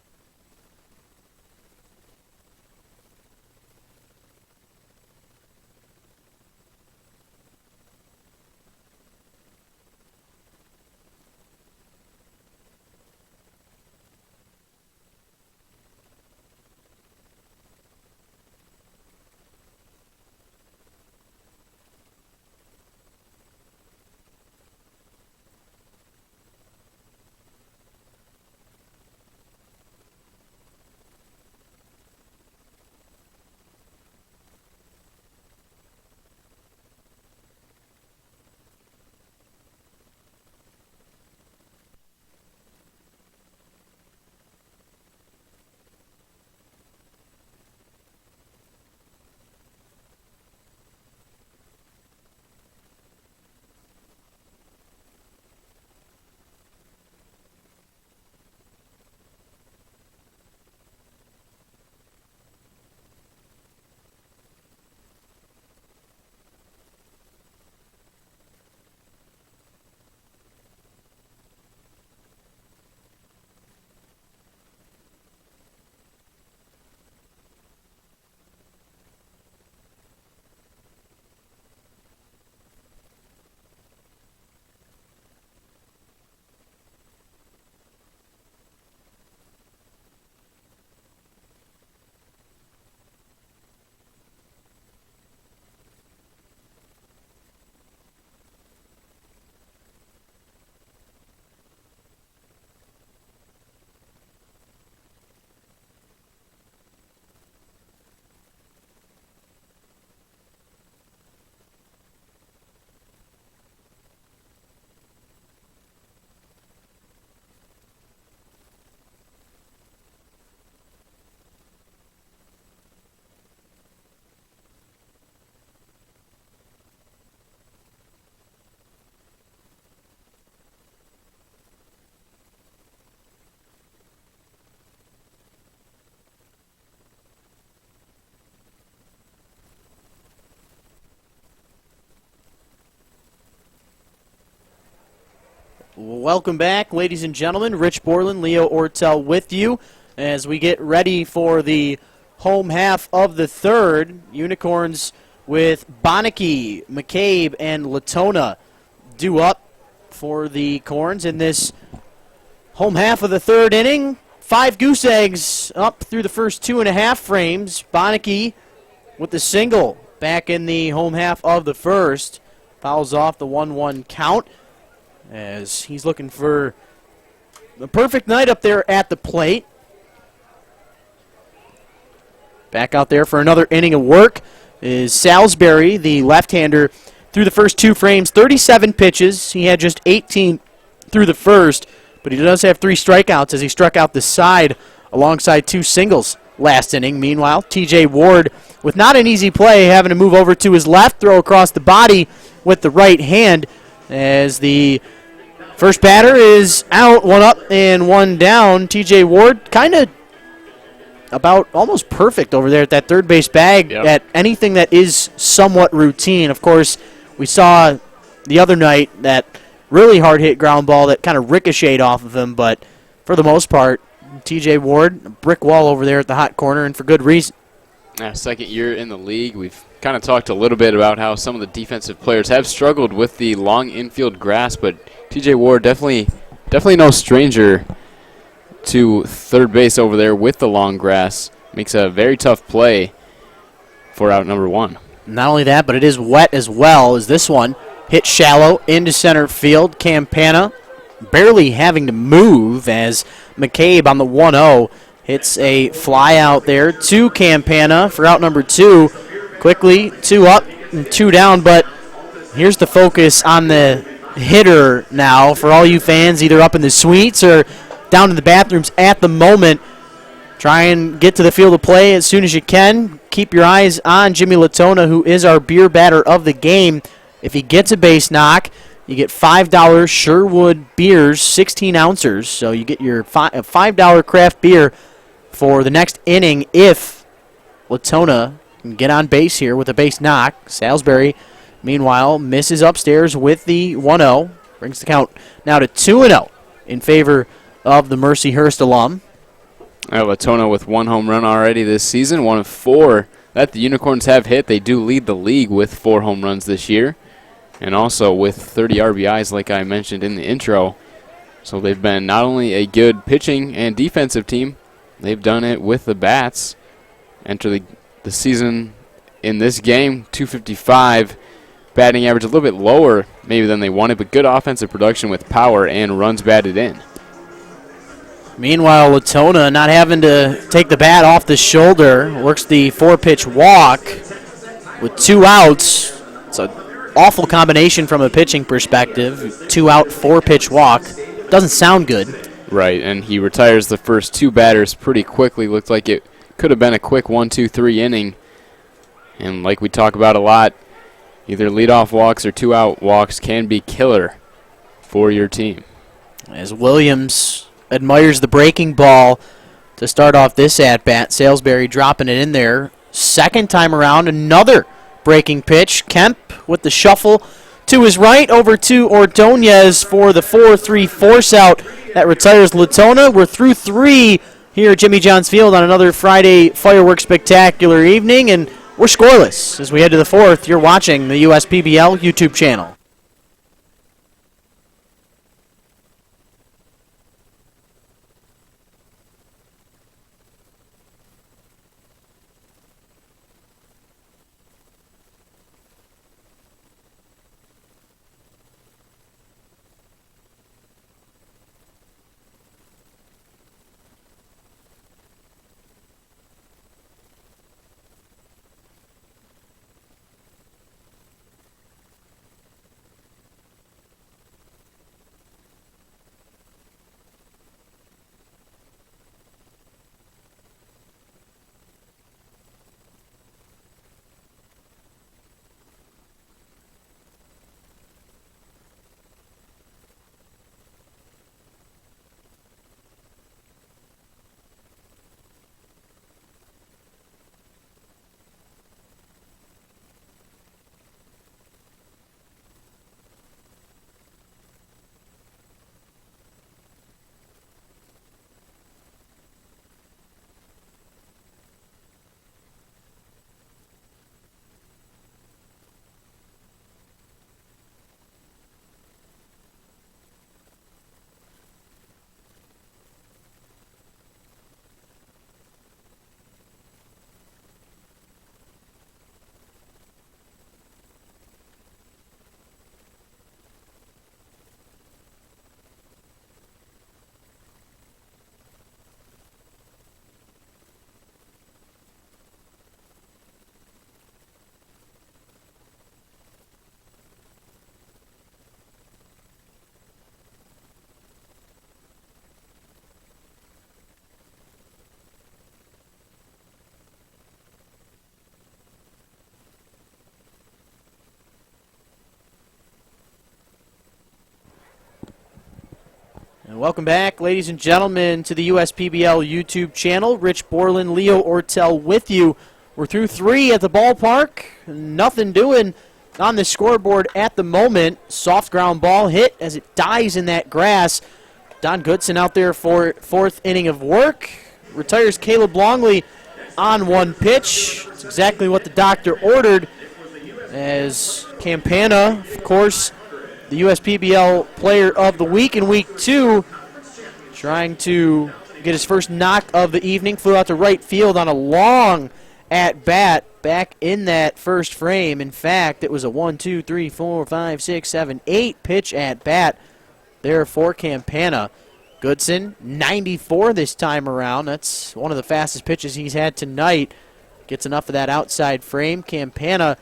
Speaker 2: Welcome back, ladies and gentlemen. Rich Borland, Leo Ortel with you as we get ready for the home half of the third. Unicorns with Bonneke, McCabe, and Latona due up for the Corns in this home half of the third inning. 5 goose eggs up through the first 2.5 frames. Bonneke with the single back in the home half of the first. Fouls off the 1-1 count as he's looking for the perfect night up there at the plate. Back out there for another inning of work is Salsbury, the left-hander, through the first 2 frames, 37 pitches. He had just 18 through the first, but he does have 3 strikeouts as he struck out the side alongside 2 singles last inning. Meanwhile, TJ Ward, with not an easy play, having to move over to his left, throw across the body with the right hand as the first batter is out, 1 up and 1 down. TJ Ward kind of about almost perfect over there at that third base bag at anything that is somewhat routine. Of course, we saw the other night that really hard hit ground ball that kind of ricocheted off of him, but for the most part, TJ Ward, a brick wall over there at the hot corner, and for good reason.
Speaker 1: Second year in the league. We've kind of talked a little bit about how some of the defensive players have struggled with the long infield grass, but TJ Ward definitely no stranger to third base over there with the long grass. Makes a very tough play for out number one.
Speaker 2: Not only that, but it is wet as well as this one. Hit shallow into center field. Campana barely having to move as McCabe on the 1-0 hits a fly out there to Campana for out number two. Quickly, 2 up and 2 down, but here's the focus on the hitter now for all you fans either up in the suites or down in the bathrooms at the moment. Try and get to the field of play as soon as you can. Keep your eyes on Jimmy Latona, who is our beer batter of the game. If he gets a base knock, you get $5 Sherwood beers, 16 ounces. So you get your $5 craft beer for the next inning if Latona can get on base here with a base knock. Salsbury, meanwhile, misses upstairs with the 1-0. Brings the count now to 2-0 in favor of the Mercyhurst alum.
Speaker 1: Latona with 1 home run already this season, 1 of 4 that the Unicorns have hit. They do lead the league with 4 home runs this year, and also with 30 RBIs like I mentioned in the intro. So they've been not only a good pitching and defensive team, they've done it with the bats. Enter the season in this game, 255, batting average a little bit lower maybe than they wanted, but good offensive production with power and runs batted in.
Speaker 2: Meanwhile, Latona not having to take the bat off the shoulder, works the 4-pitch walk with 2 outs. It's an awful combination from a pitching perspective. 2 out, 4-pitch walk. Doesn't sound good.
Speaker 1: Right, and he retires the first 2 batters pretty quickly. Looked like it could have been a quick 1-2-3 inning. And like we talk about a lot, either leadoff walks or 2-out walks can be killer for your team.
Speaker 2: As Williams admires the breaking ball to start off this at-bat. Salsbury dropping it in there. Second time around, another breaking pitch. Kemp with the shuffle to his right over to Ordonez for the 4-3 force out that retires Latona. We're through 3 here at Jimmy John's Field on another Friday fireworks spectacular evening, and we're scoreless as we head to the 4th. You're watching the USPBL YouTube channel. And welcome back, ladies and gentlemen, to the USPBL YouTube channel. Rich Borland, Leo Ortel with you. We're through 3 at the ballpark. Nothing doing on the scoreboard at the moment. Soft ground ball hit as it dies in that grass. Don Goodson out there for 4th inning of work. Retires Caleb Longley on 1 pitch. exactly what the doctor ordered, as Campana, of course, the USPBL Player of the Week in Week 2, trying to get his first knock of the evening, flew out to right field on a long at-bat back in that first frame. In fact, it was a 1, 2, 3, 4, 5, 6, 7, 8 pitch at-bat there for Campana. Goodson, 94 this time around. That's one of the fastest pitches he's had tonight. Gets enough of that outside frame. Campana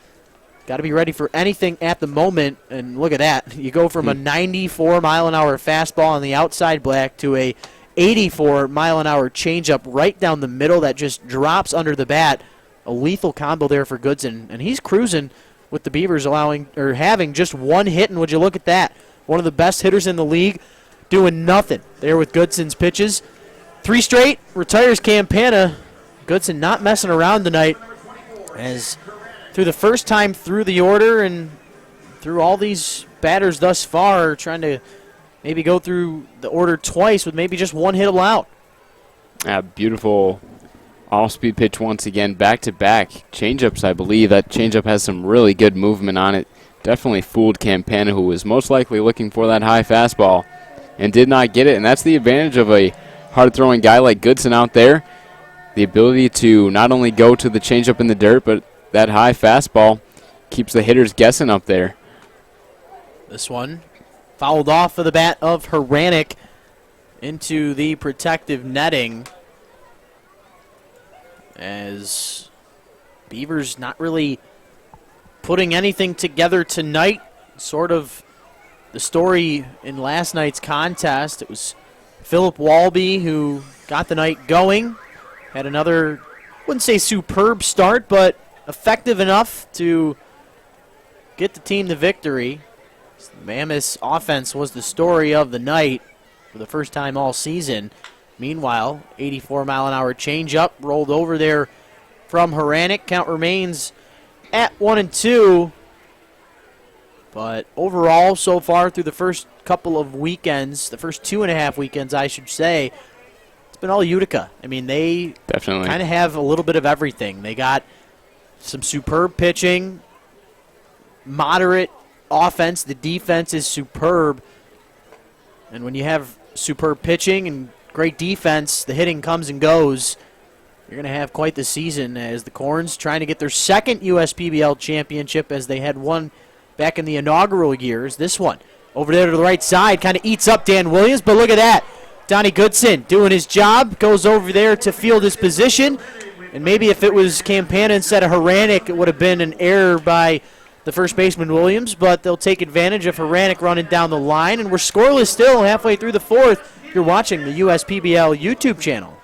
Speaker 2: got to be ready for anything at the moment, and look at that. You go from a 94-mile-an-hour fastball on the outside black to a 84-mile-an-hour changeup right down the middle that just drops under the bat. A lethal combo there for Goodson, and he's cruising with the Beavers having just one hit, and would you look at that? One of the best hitters in the league doing nothing there with Goodson's pitches. 3 straight, retires Campana. Goodson not messing around tonight, as through the first time through the order and through all these batters thus far, trying to maybe go through the order twice with maybe just one hit allowed.
Speaker 1: Beautiful off-speed pitch once again, back-to-back changeups, I believe. That changeup has some really good movement on it. Definitely fooled Campana, who was most likely looking for that high fastball and did not get it. And that's the advantage of a hard-throwing guy like Goodson out there. The ability to not only go to the changeup in the dirt, but that high fastball keeps the hitters guessing up there.
Speaker 2: This one fouled off of the bat of Haranek into the protective netting, as Beavers not really putting anything together tonight. Sort of the story in last night's contest. It was Philip Walby who got the night going. Had another, wouldn't say superb start, but effective enough to get the team the victory. The Mammoth's offense was the story of the night for the first time all season. Meanwhile, 84-mile-an-hour changeup rolled over there from Haranek. Count remains at 1-2. But overall, so far through the first couple of weekends, the first 2.5 weekends, I should say, it's been all Utica. I mean, they
Speaker 1: definitely
Speaker 2: kind of have a little bit of everything. They got some superb pitching, moderate offense. The defense is superb. And when you have superb pitching and great defense, the hitting comes and goes. You're going to have quite the season, as the Korns trying to get their second USPBL championship, as they had one back in the inaugural years. This one over there to the right side kind of eats up Dan Williams, but look at that. Donnie Goodson doing his job, goes over there to field his position, and maybe if it was Campana instead of Haranek, it would have been an error by the first baseman Williams, but they'll take advantage of Haranek running down the line, and we're scoreless still halfway through the fourth. You're watching the USPBL YouTube channel.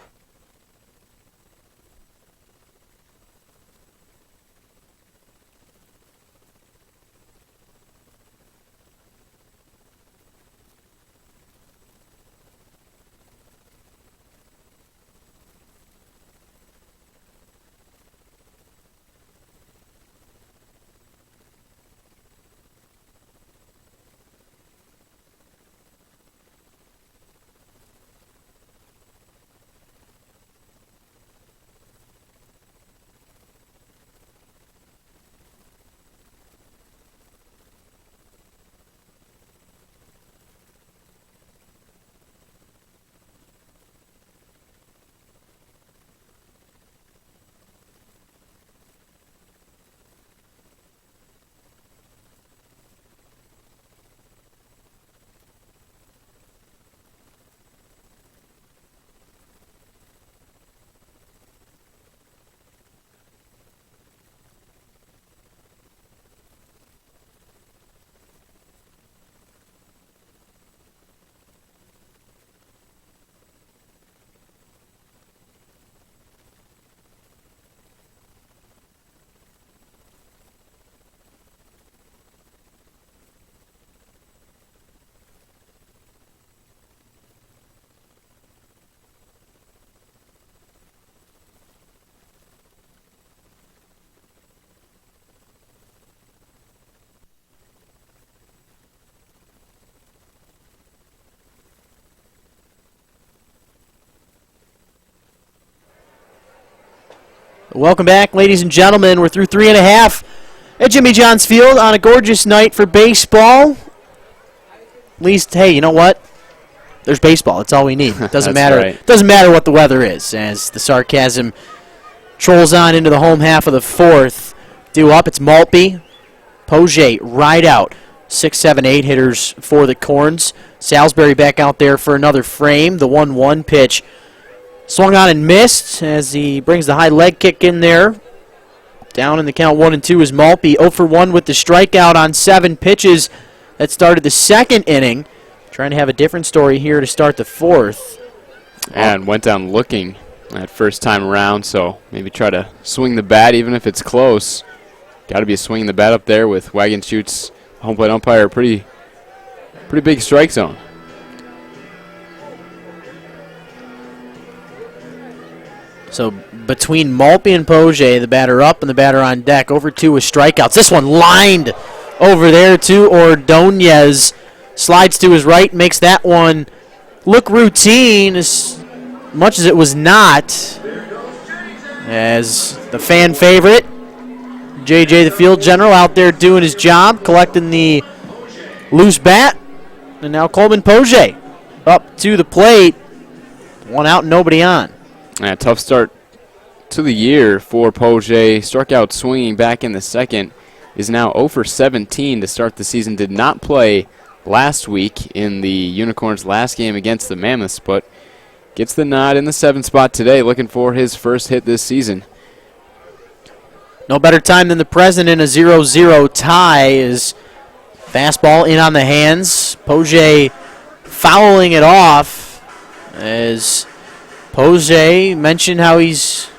Speaker 2: Welcome back, ladies and gentlemen. We're through 3.5 at Jimmy John's Field on a gorgeous night for baseball. At least, hey, you know what? There's baseball. That's all we need. It doesn't matter.
Speaker 1: Right.
Speaker 2: Doesn't matter what the weather is. As the sarcasm trolls on into the home half of the fourth. Due up, it's Maltby, Poche right out. 6, 7, 8 hitters for the Corns. Salsbury back out there for another frame. The 1-1 pitch swung on and missed as he brings the high leg kick in there. Down in the count 1-2 is Maltby. 0 for 1 with the strikeout on 7 pitches that started the second inning. Trying to have a different story here to start the fourth.
Speaker 1: And went down looking that first time around, so maybe try to swing the bat even if it's close. Got to be swinging the bat up there with Wagon Chutes, home plate umpire, pretty big strike zone.
Speaker 2: So between Maltby and Poche, the batter up and the batter on deck, 0 for 2 with strikeouts. This one lined over there to Ordonez. Slides to his right, makes that one look routine as much as it was not. As the fan favorite, JJ the field general out there doing his job, collecting the loose bat. And now Coleman Poche up to the plate. One out, nobody on.
Speaker 1: Yeah, tough start to the year for Poche. Struck out swinging back in the second. Is now 0 for 17 to start the season. Did not play last week in the Unicorns' last game against the Mammoths, but gets the nod in the 7th spot today, looking for his first hit this season.
Speaker 2: No better time than the present in a 0-0 tie. Is fastball in on the hands. Poche fouling it off as Poche mentioned how he's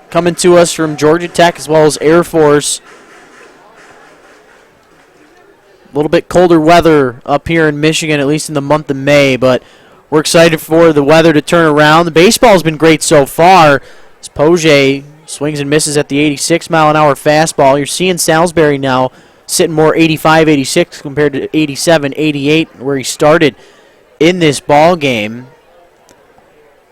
Speaker 2: coming to us from Georgia Tech as well as Air Force. A little bit colder weather up here in Michigan, at least in the month of May, but we're excited for the weather to turn around. The baseball's been great so far as Poche swings and misses at the 86-mile-an-hour fastball. You're seeing Salsbury now sitting more 85, 86 compared to 87, 88 where he started in this ball game.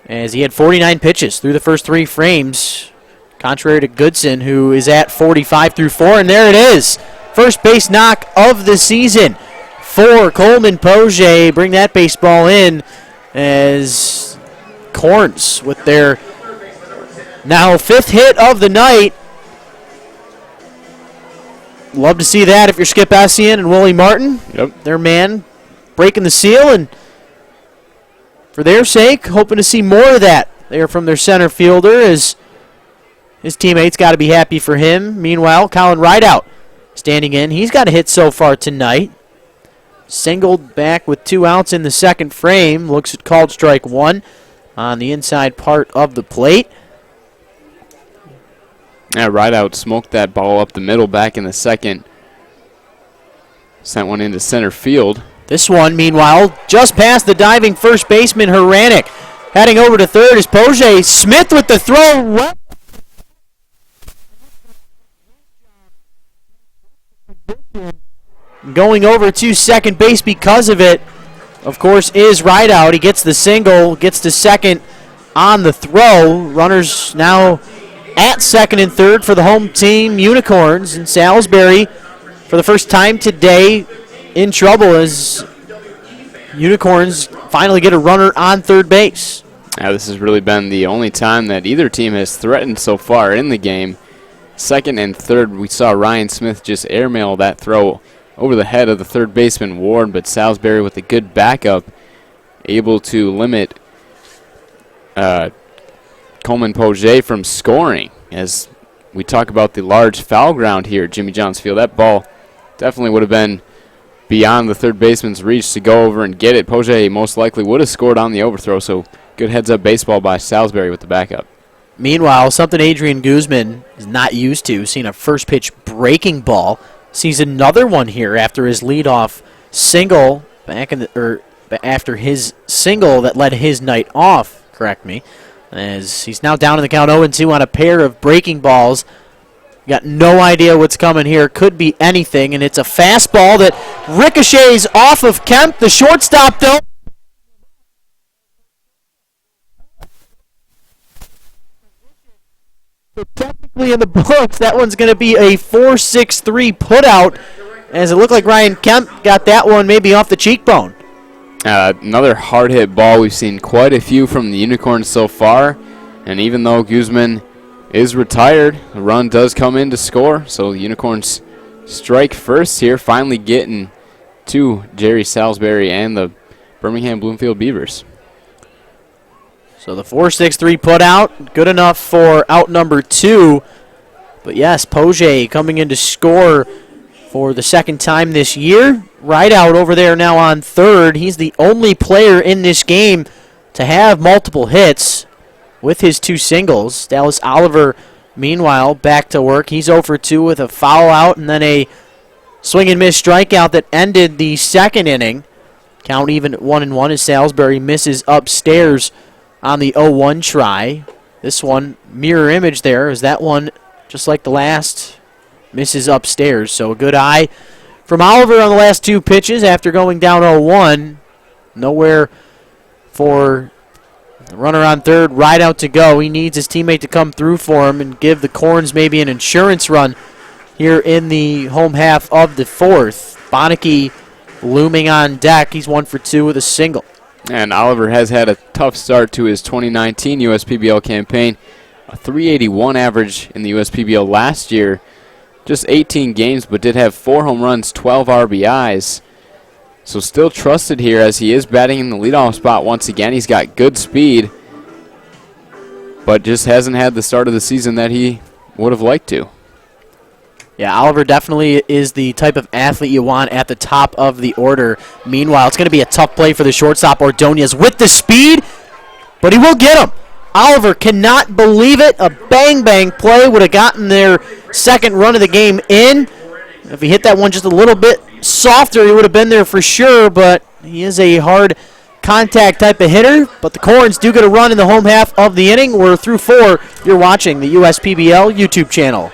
Speaker 2: As he had 49 pitches through the first 3 frames, contrary to Goodson, who is at 45 through 4. And there it is. First base knock of the season for Coleman Poche. Bring that baseball in as Corns with their now 5th hit of the night. Love to see that if you're Skip Essien and Willie Martin.
Speaker 1: Yep.
Speaker 2: Their man breaking the seal, and for their sake, hoping to see more of that there from their center fielder as his teammates got to be happy for him. Meanwhile, Colin Rideout standing in. He's got a hit so far tonight. Singled back with 2 outs in the second frame. Looks at called strike 1 on the inside part of the plate.
Speaker 1: Yeah, Rideout smoked that ball up the middle back in the second. Sent one into center field.
Speaker 2: This one, meanwhile, just past the diving first baseman, Haranek. Heading over to third is Poche. Smith with the throw. Going over to second base because of it, of course, is Rideout. He gets the single, gets to second on the throw. Runners now at second and third for the home team, Unicorns. And Salsbury, for the first time today, in trouble as Unicorns finally get a runner on third base.
Speaker 1: Yeah, this has really been the only time that either team has threatened so far in the game. Second and third, we saw Ryan Smith just airmail that throw over the head of the third baseman Ward, but Salsbury with a good backup, able to limit Coleman Poche from scoring. As we talk about the large foul ground here at Jimmy John's Field, that ball definitely would have been beyond the third baseman's reach to go over and get it. Poche most likely would have scored on the overthrow, so good heads-up baseball by Salsbury with the backup.
Speaker 2: Meanwhile, something Adrian Guzman is not used to, seeing a first pitch breaking ball, sees another one here after his leadoff single after his single that led his night off. Correct me, as he's now down in the count 0-2 on a pair of breaking balls. Got no idea what's coming here. Could be anything, and it's a fastball that ricochets off of Kemp, the shortstop, though. So technically in the books, that one's going to be a 4-6-3 putout, as it looked like Ryan Kemp got that one maybe off the cheekbone.
Speaker 1: Another hard-hit ball. We've seen quite a few from the Unicorns so far, and even though Guzman is retired, the run does come in to score, so the Unicorns strike first here, finally getting to Jerry Salsbury and the Birmingham-Bloomfield Beavers.
Speaker 2: So the 4-6-3 put out, good enough for out number 2. But yes, Poche coming in to score for the second time this year. Right out over there now on third. He's the only player in this game to have multiple hits with his 2 singles. Dallas Oliver, meanwhile, back to work. He's 0 for 2 with a foul out and then a swing and miss strikeout that ended the second inning. Count even at 1-1 as Salsbury misses upstairs on the 0-1 try. This one, mirror image there, as that one, just like the last, misses upstairs. So a good eye from Oliver on the last 2 pitches after going down 0-1. Nowhere for the runner on third, right out to go. He needs his teammate to come through for him and give the Korns maybe an insurance run here in the home half of the 4th. Bonneke looming on deck. He's 1 for 2 with a single.
Speaker 1: And Oliver has had a tough start to his 2019 USPBL campaign. A .381 average in the USPBL last year. Just 18 games, but did have 4 home runs, 12 RBIs. So still trusted here as he is batting in the leadoff spot once again. He's got good speed, but just hasn't had the start of the season that he would have liked to.
Speaker 2: Yeah, Oliver definitely is the type of athlete you want at the top of the order. Meanwhile, it's going to be a tough play for the shortstop, Ordonez, with the speed, but he will get him. Oliver cannot believe it. A bang-bang play would have gotten their second run of the game in. If he hit that one just a little bit softer, he would have been there for sure, but he is a hard contact type of hitter. But the Korns do get a run in the home half of the inning. We're through 4. You're watching the USPBL YouTube channel.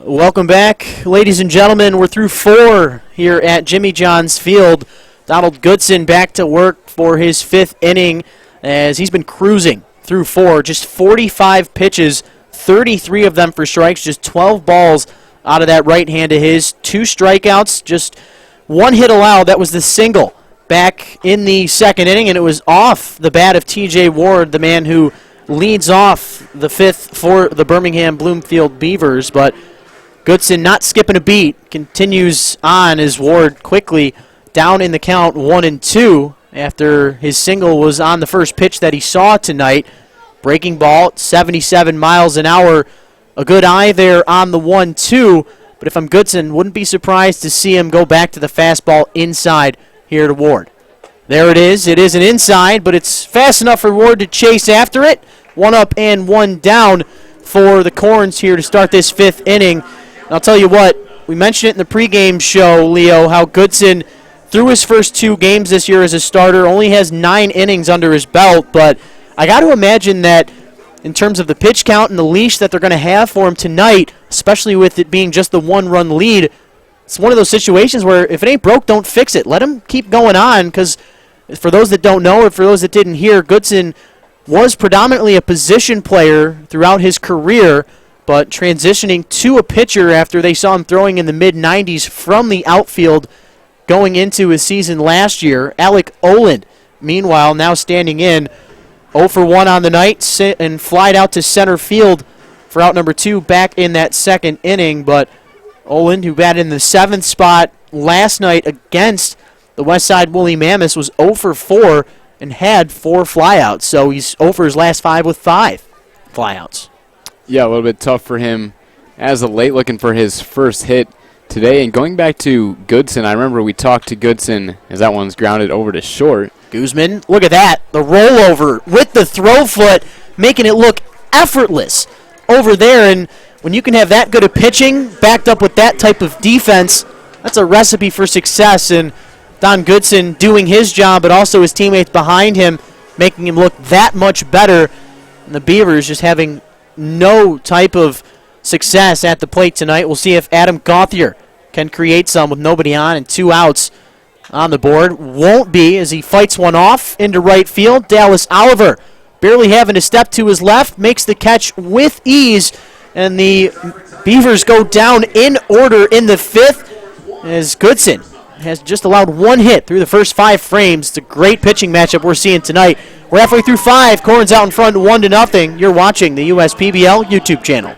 Speaker 2: Welcome back, ladies and gentlemen. We're through 4 here at Jimmy John's Field. Donald Goodson back to work for his 5th inning as he's been cruising through 4. Just 45 pitches, 33 of them for strikes, just 12 balls out of that right hand of his. 2 strikeouts, just 1 hit allowed. That was the single back in the 2nd inning, and it was off the bat of T.J. Ward, the man who leads off the 5th for the Birmingham-Bloomfield Beavers. But Goodson not skipping a beat, continues on as Ward quickly down in the count 1-2 after his single was on the first pitch that he saw tonight. Breaking ball, 77 miles an hour. A good eye there on the 1-2, but if I'm Goodson, wouldn't be surprised to see him go back to the fastball inside here to Ward. There it is. It is an inside, but it's fast enough for Ward to chase after it. 1 up and 1 down for the Korns here to start this 5th inning. I'll tell you what, we mentioned it in the pregame show, Leo, how Goodson, through his first 2 games this year as a starter, only has 9 innings under his belt. But I got to imagine that in terms of the pitch count and the leash that they're going to have for him tonight, especially with it being just the one-run lead. It's one of those situations where if it ain't broke, don't fix it. Let him keep going on, because for those that don't know, or for those that didn't hear, Goodson was predominantly a position player throughout his career, but transitioning to a pitcher after they saw him throwing in the mid-90s from the outfield going into his season last year. Alec Oland, meanwhile, now standing in 0 for 1 on the night and flied out to center field for out number 2 back in that second inning. But Oland, who batted in the 7th spot last night against the Westside Woolly Mammoths, was 0 for 4 and had 4 flyouts. So he's 0 for his last 5 with 5 flyouts.
Speaker 1: Yeah, a little bit tough for him as of late, looking for his first hit today. And going back to Goodson, I remember we talked to Goodson as that one's grounded over to short.
Speaker 2: Guzman, look at that. The rollover with the throw foot, making it look effortless over there. And when you can have that good of pitching backed up with that type of defense, that's a recipe for success. And Don Goodson doing his job, but also his teammates behind him, making him look that much better. And the Beavers just having no type of success at the plate tonight. We'll see if Adam Gauthier can create some with nobody on and 2 outs on the board. Won't be, as he fights one off into right field. Dallas Oliver, barely having to step to his left, makes the catch with ease, and the Beavers go down in order in the 5th as Goodson has just allowed 1 hit through the first 5 frames. It's a great pitching matchup we're seeing tonight. We're halfway through 5. Korn's out in front 1-0. You're watching the USPBL YouTube channel.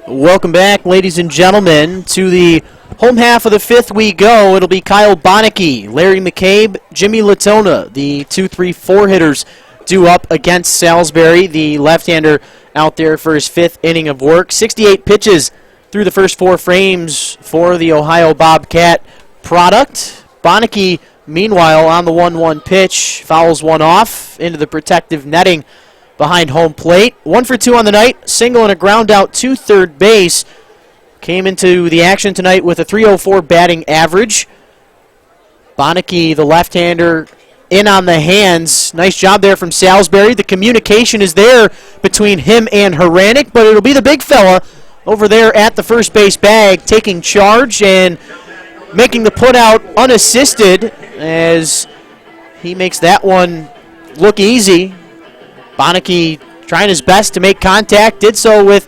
Speaker 2: Welcome back, ladies and gentlemen, to the home half of the 5th we go. It'll be Kyle Bonneke, Larry McCabe, Jimmy Latona, the 2-3-4 hitters due up against Salsbury, the left-hander out there for his 5th inning of work. 68 pitches through the first 4 frames for the Ohio Bobcat product. Bonneke, meanwhile, on the 1-1 pitch, fouls one off into the protective netting behind home plate. 1 for 2 on the night, single and a ground out to third base. Came into the action tonight with a .304 batting average. Bonneke, the left-hander, in on the hands. Nice job there from Salsbury. The communication is there between him and Haranek, but it'll be the big fella over there at the first base bag taking charge and making the put-out unassisted as he makes that one look easy. Bonneke trying his best to make contact, did so with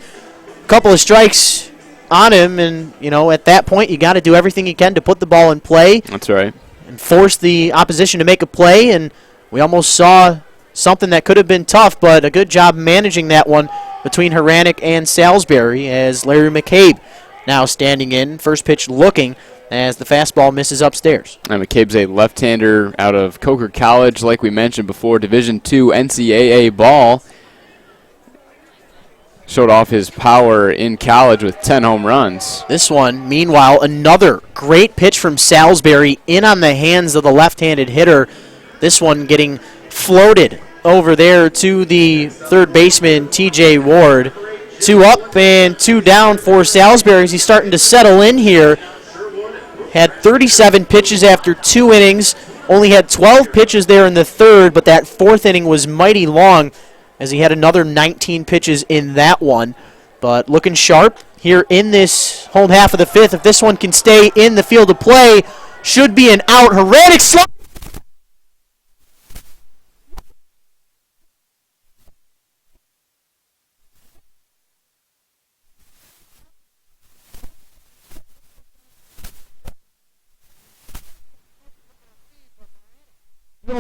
Speaker 2: a couple of strikes on him, and, you know, at that point you got to do everything you can to put the ball in play.
Speaker 1: That's right.
Speaker 2: and forced the opposition to make a play, and we almost saw something that could have been tough, but a good job managing that one between Haranek and Salsbury as Larry McCabe now standing in, first pitch looking as the fastball misses upstairs.
Speaker 1: And McCabe's a left-hander out of Coker College, like we mentioned before, Division II NCAA ball. Showed off his power in college with 10 home runs.
Speaker 2: This one, meanwhile, another great pitch from Salsbury in on the hands of the left-handed hitter. This one getting floated over there to the third baseman, T.J. Ward. 2 up and 2 down for Salsbury as he's starting to settle in here. Had 37 pitches after 2 innings. Only had 12 pitches there in the third, but that fourth inning was mighty long as he had another 19 pitches in that one. But looking sharp here in this home half of the fifth. If this one can stay in the field of play, should be an out. Haranek slide.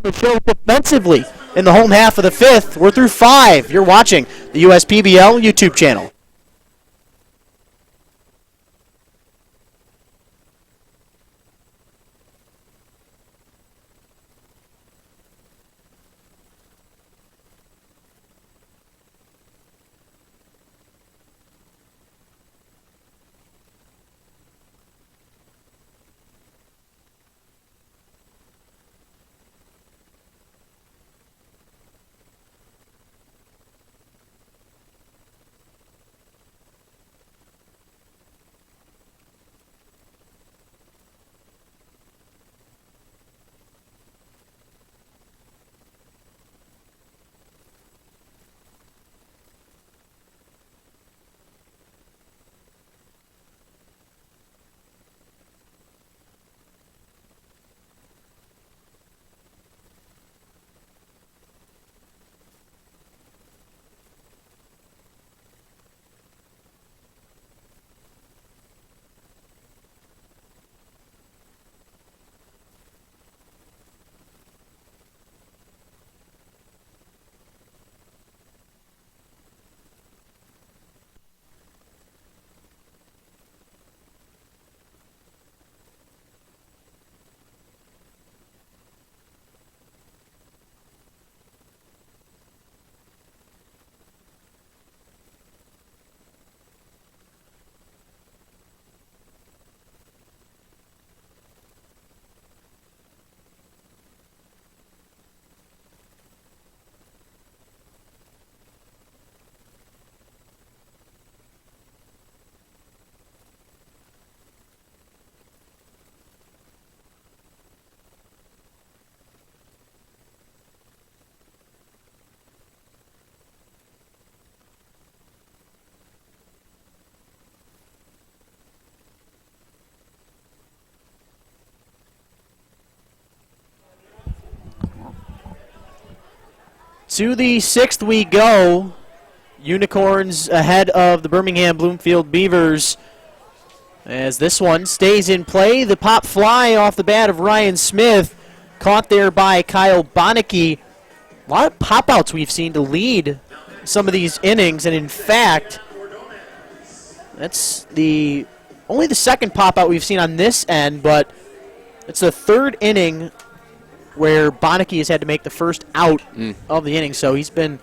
Speaker 2: The show defensively in the home half of the fifth. We're through 5. You're watching the USPBL YouTube channel. To the 6th we go. Unicorns ahead of the Birmingham-Bloomfield Beavers as this one stays in play. The pop fly off the bat of Ryan Smith, caught there by Kyle Bonneke. A lot of pop-outs we've seen to lead some of these innings, and in fact, that's only the second pop-out we've seen on this end, but it's the third inning where Bonneke has had to make the first out of the inning. So he's been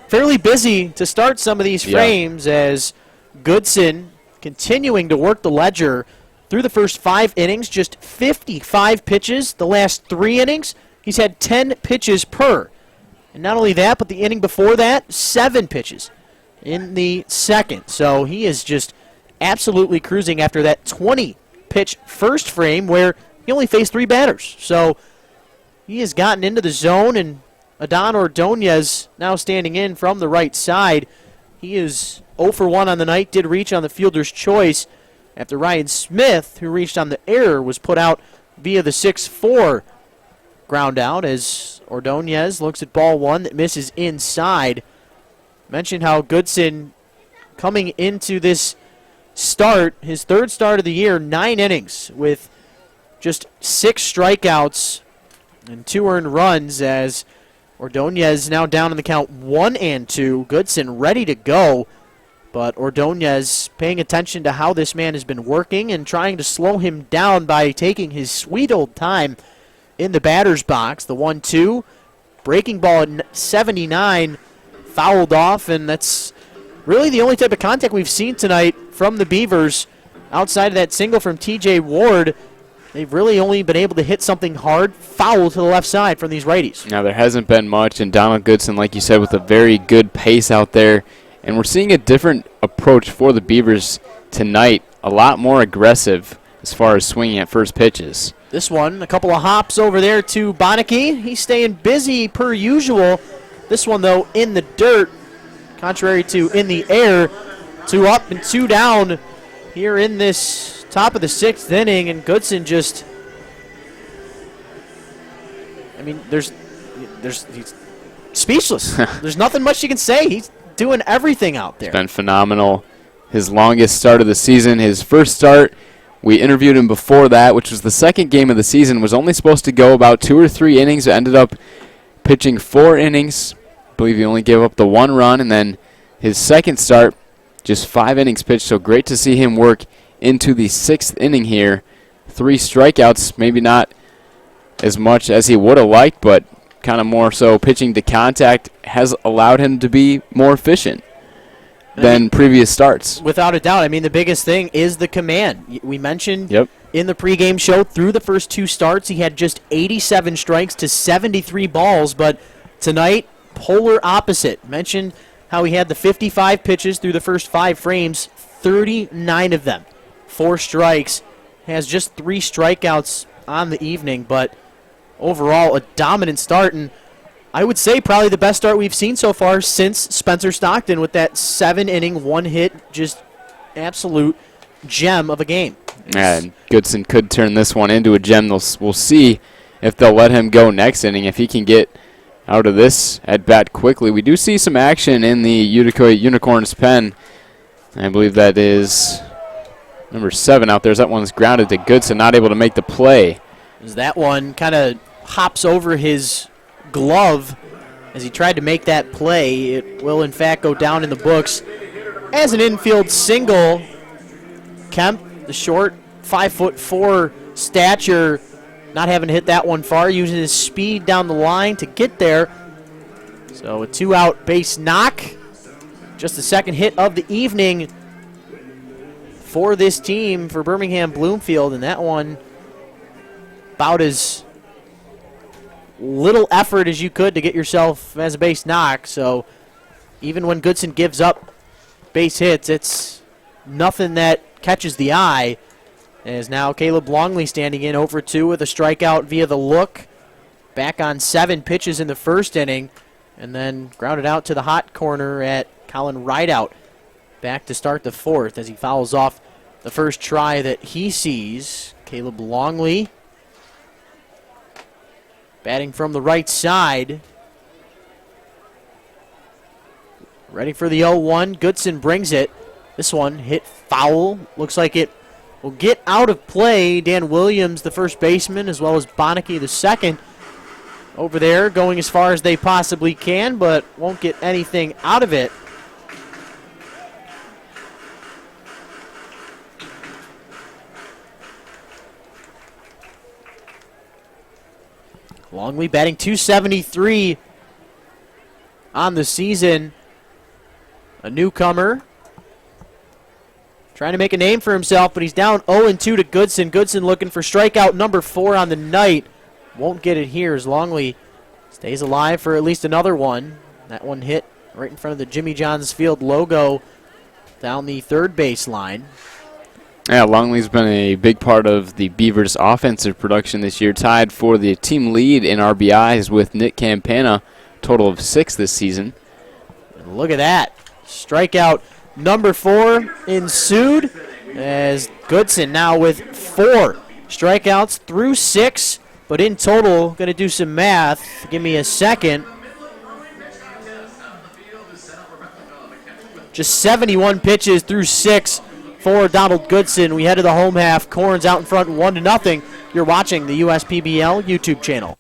Speaker 2: fairly busy to start some of these frames as Goodson continuing to work the ledger through the first 5 innings, just 55 pitches. The last 3 innings, he's had 10 pitches per. And not only that, but the inning before that, 7 pitches in the second. So he is just absolutely cruising after that 20-pitch first frame where he only faced 3 batters. So he has gotten into the zone, and Adon Ordonez now standing in from the right side. He is 0 for 1 on the night, did reach on the fielder's choice after Ryan Smith, who reached on the error, was put out via the 6-4 ground out as Ordonez looks at ball 1 that misses inside. Mentioned how Goodson coming into this start, his 3rd start of the year, 9 innings with just 6 strikeouts and 2 earned runs as Ordonez now down in the count 1-2. Goodson ready to go, but Ordonez paying attention to how this man has been working and trying to slow him down by taking his sweet old time in the batter's box. The 1-2, breaking ball at 79, fouled off, and that's really the only type of contact we've seen tonight from the Beavers. Outside of that single from TJ Ward, they've really only been able to hit something hard, foul to the left side from these righties.
Speaker 1: Now, there hasn't been much, and Donald Goodson, like you said, with a very good pace out there. And we're seeing a different approach for the Beavers tonight, a lot more aggressive as far as swinging at first pitches.
Speaker 2: This one, a couple of hops over there to Bonneke. He's staying busy per usual. This one, though, in the dirt, contrary to in the air. 2 up and 2 down here in this top of the 6th inning, and Goodson just, I mean, he's speechless. There's nothing much you can say. He's doing everything out there.
Speaker 1: It's been phenomenal. His longest start of the season, his first start, we interviewed him before that, which was the second game of the season, was only supposed to go about 2 or 3 innings, ended up pitching 4 innings. I believe he only gave up the 1 run, and then his second start, just 5 innings pitched, so great to see him work into the 6th inning here. 3 strikeouts, maybe not as much as he would have liked, but kind of more so pitching to contact has allowed him to be more efficient than previous starts.
Speaker 2: Without a doubt. I mean, the biggest thing is the command. We mentioned in the pregame show through the first 2 starts, he had just 87 strikes to 73 balls, but tonight, polar opposite. Mentioned how he had the 55 pitches through the first 5 frames, 39 of them, 4 strikes, has just 3 strikeouts on the evening, but overall a dominant start, and I would say probably the best start we've seen so far since Spencer Stockton with that 7-inning, 1-hit, just absolute gem of a game.
Speaker 1: And Goodson could turn this one into a gem. We'll see if they'll let him go next inning, if he can get out of this at bat quickly. We do see some action in the Utica Unicorns pen. I believe that is number 7 out there. That one's grounded to Goodson, not able to make the play.
Speaker 2: As that one kind of hops over his glove as he tried to make that play. It will, in fact, go down in the books as an infield single. Kemp, the short 5'4" stature, not having hit that one far, using his speed down the line to get there. So a 2-out base knock. Just the second hit of the evening for this team, for Birmingham-Bloomfield, and that one about as little effort as you could to get yourself as a base knock. So even when Goodson gives up base hits, it's nothing that catches the eye. As now Caleb Longley standing in 0-2 with a strikeout via the look. Back on 7 pitches in the first inning, and then grounded out to the hot corner at Colin Rideout. Back to start the 4th as he fouls off the first try that he sees. Caleb Longley batting from the right side. Ready for the 0-1. Goodson brings it. This one hit foul. Looks like it will get out of play. Dan Williams, the first baseman, as well as Bonneke, the second, over there going as far as they possibly can, but won't get anything out of it. Longley batting .273 on the season. A newcomer. Trying to make a name for himself, but he's down 0-2 to Goodson. Goodson looking for strikeout number 4 on the night. Won't get it here as Longley stays alive for at least another one. That one hit right in front of the Jimmy John's Field logo down the third base line.
Speaker 1: Yeah, Longley's been a big part of the Beavers' offensive production this year, tied for the team lead in RBIs with Nick Campana, total of 6 this season.
Speaker 2: And look at that. Strikeout number 4 ensued as Goodson now with 4 strikeouts through 6, but in total, going to do some math. Give me a second. Just 71 pitches through 6 for Donald Goodson. We head to the home half. Korn's out in front 1-0. You're watching the USPBL YouTube channel.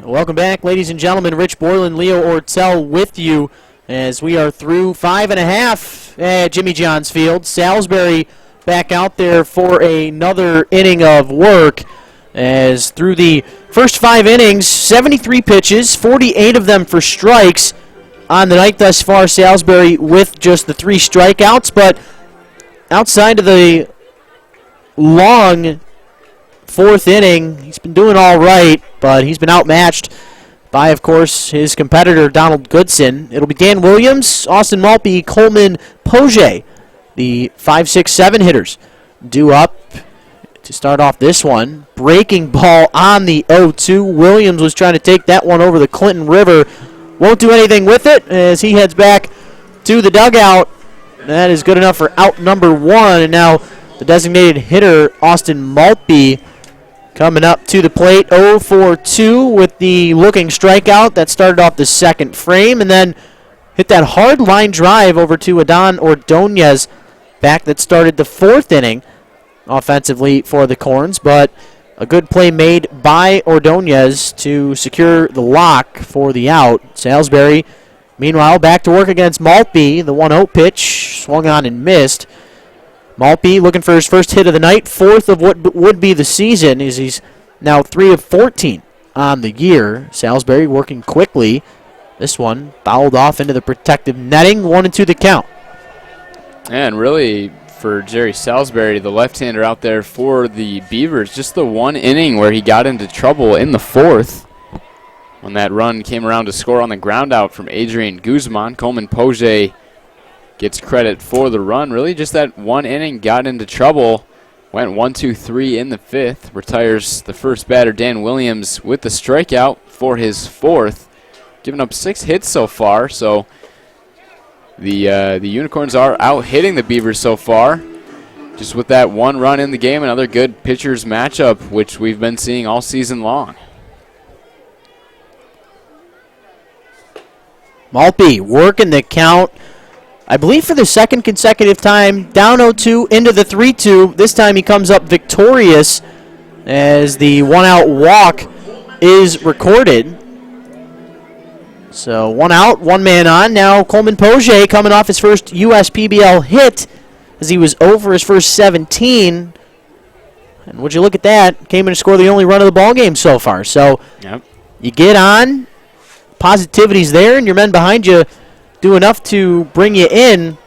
Speaker 2: Welcome back, ladies and gentlemen. Rich Borland, Leo Ortel with you as we are through 5.5 at Jimmy John's Field. Salsbury back out there for another inning of work as through the first 5 innings, 73 pitches, 48 of them for strikes on the night thus far. Salsbury with just the 3 strikeouts, but outside of the long 4th inning, he's been doing all right, but he's been outmatched by, of course, his competitor, Donald Goodson. It'll be Dan Williams, Austin Maltby, Coleman, Poche, the 5, 6, 7 hitters, due up to start off this one. Breaking ball on the 0-2. Williams was trying to take that one over the Clinton River. Won't do anything with it as he heads back to the dugout. That is good enough for out number 1, and now the designated hitter, Austin Maltby, coming up to the plate, 0-4-2 with the looking strikeout that started off the second frame, and then hit that hard line drive over to Adon Ordonez back that started the 4th inning offensively for the Corns, but a good play made by Ordonez to secure the lock for the out. Salsbury, meanwhile, back to work against Maltby. The 1-0 pitch swung on and missed. Maltby looking for his first hit of the night, 4th of what would be the season, as he's now 3 of 14 on the year. Salsbury working quickly. This one fouled off into the protective netting, 1-2 the count.
Speaker 1: And really, for Jerry Salsbury, the left-hander out there for the Beavers, just the 1 inning where he got into trouble in the 4th when that run came around to score on the ground out from Adrian Guzman. Coleman Poche gets credit for the run. Really just that 1 inning, got into trouble, went 1-2-3 in the 5th, retires the first batter, Dan Williams, with the strikeout for his 4th, giving up 6 hits so far. So the Unicorns are out hitting the Beavers so far. Just with that 1 run in the game, another good pitchers matchup, which we've been seeing all season long.
Speaker 2: Maltby working the count, I believe for the 2nd consecutive time, down 0-2 into the 3-2. This time he comes up victorious as the 1-out walk is recorded. So 1 out, 1 man on. Now Coleman Poche coming off his first USPBL hit as he was over his first 17. And would you look at that? Came in to score the only run of the ball game so far. So
Speaker 1: Yep.
Speaker 2: You get on, positivity's there, and your men behind you do enough to bring you in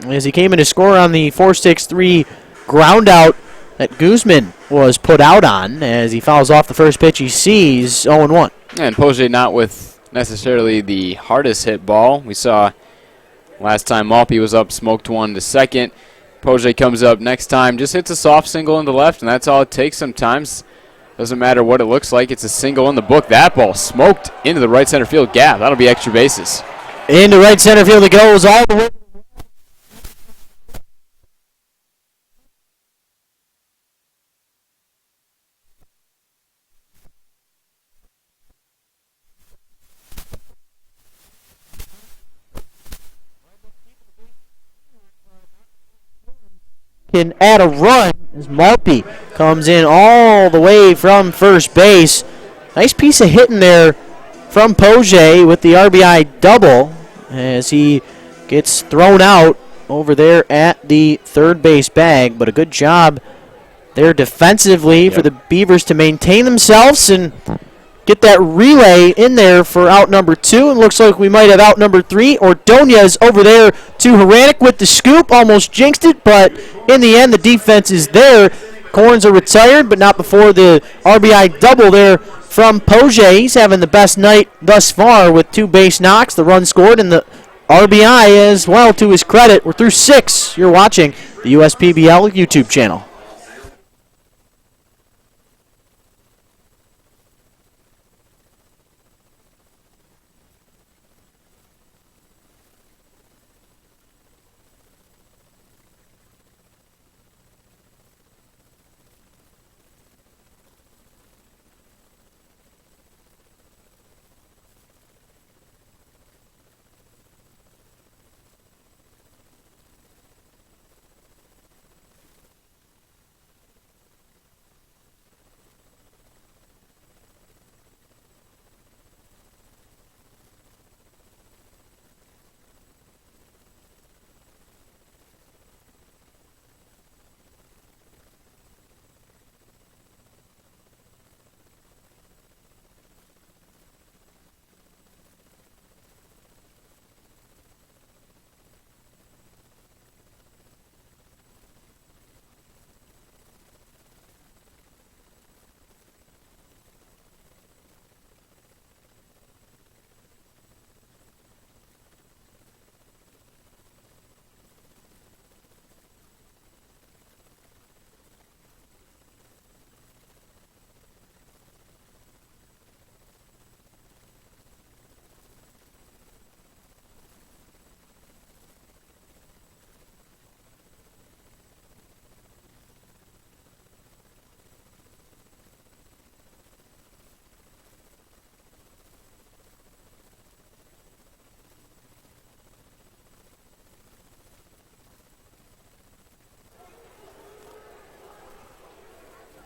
Speaker 2: as he came in to score on the 4-6-3 ground out that Guzman was put out on as he fouls off the first pitch he sees, 0-1.
Speaker 1: And Poche not with necessarily the hardest hit ball. We saw last time Maltby was up, smoked one to second. Poche comes up next time, just hits a soft single into left, and that's all it takes sometimes. Doesn't matter what it looks like, it's a single in the book. That ball smoked into the right center field gap. That'll be extra bases.
Speaker 2: Into right center field it goes all the way. Can add a run as Marpy comes in all the way from first base. Nice piece of hitting there from Poche with the RBI double as he gets thrown out over there at the third base bag. But a good job there defensively for the Beavers to maintain themselves and get that relay in there for out number 2. And looks like we might have out number 3. Ordonez over there to Haranek with the scoop. Almost jinxed it, but in the end the defense is there. Korns are retired, but not before the RBI double there from Poche. He's having the best night thus far with 2 base knocks, the run scored, and the RBI as well to his credit. We're through 6. You're watching the USPBL YouTube channel.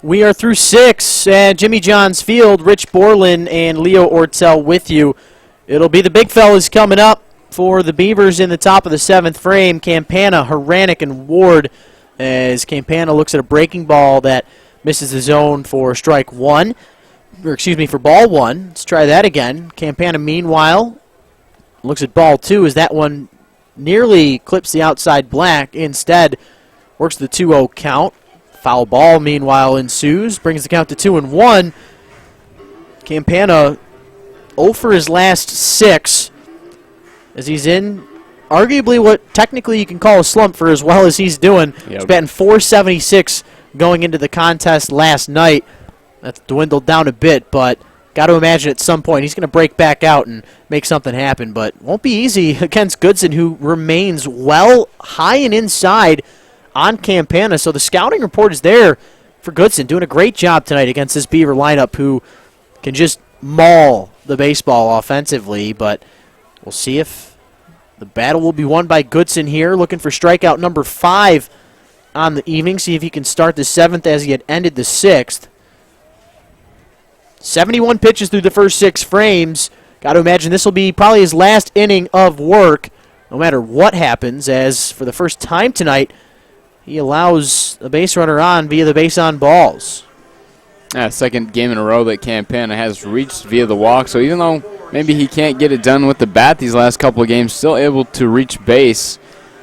Speaker 2: We are through 6 at Jimmy John's Field. Rich Borland and Leo Ortel with you. It'll be the big fellas coming up for the Beavers in the top of the 7th frame. Campana, Haranek, and Ward as Campana looks at a breaking ball that misses the zone for strike 1. Or excuse me, for ball 1. Let's try that again. Campana, meanwhile, looks at ball 2 as that one nearly clips the outside black. Instead, works the 2-0 count. Foul ball, meanwhile, ensues. Brings the count to 2-1. Campana 0 for his last 6 as he's in arguably what technically you can call a slump for as well as he's doing. Yep. He's batting .476 going into the contest last night. That's dwindled down a bit, but got to imagine at some point he's going to break back out and make something happen. But won't be easy against Goodson, who remains well high and inside on Campana. So the scouting report is there for Goodson, doing a great job tonight against this Beaver lineup who can just maul the baseball offensively. But we'll see if the battle will be won by Goodson here, looking for strikeout number 5 on the evening. See if he can start the 7th as he had ended the 6th. 71 pitches through the first 6 frames. Got to imagine this will be probably his last inning of work, no matter what happens, as for the first time tonight, he allows a base runner on via the base on balls.
Speaker 1: Second game in a row that Campana has reached via the walk. So even though maybe he can't get it done with the bat these last couple of games, still able to reach base.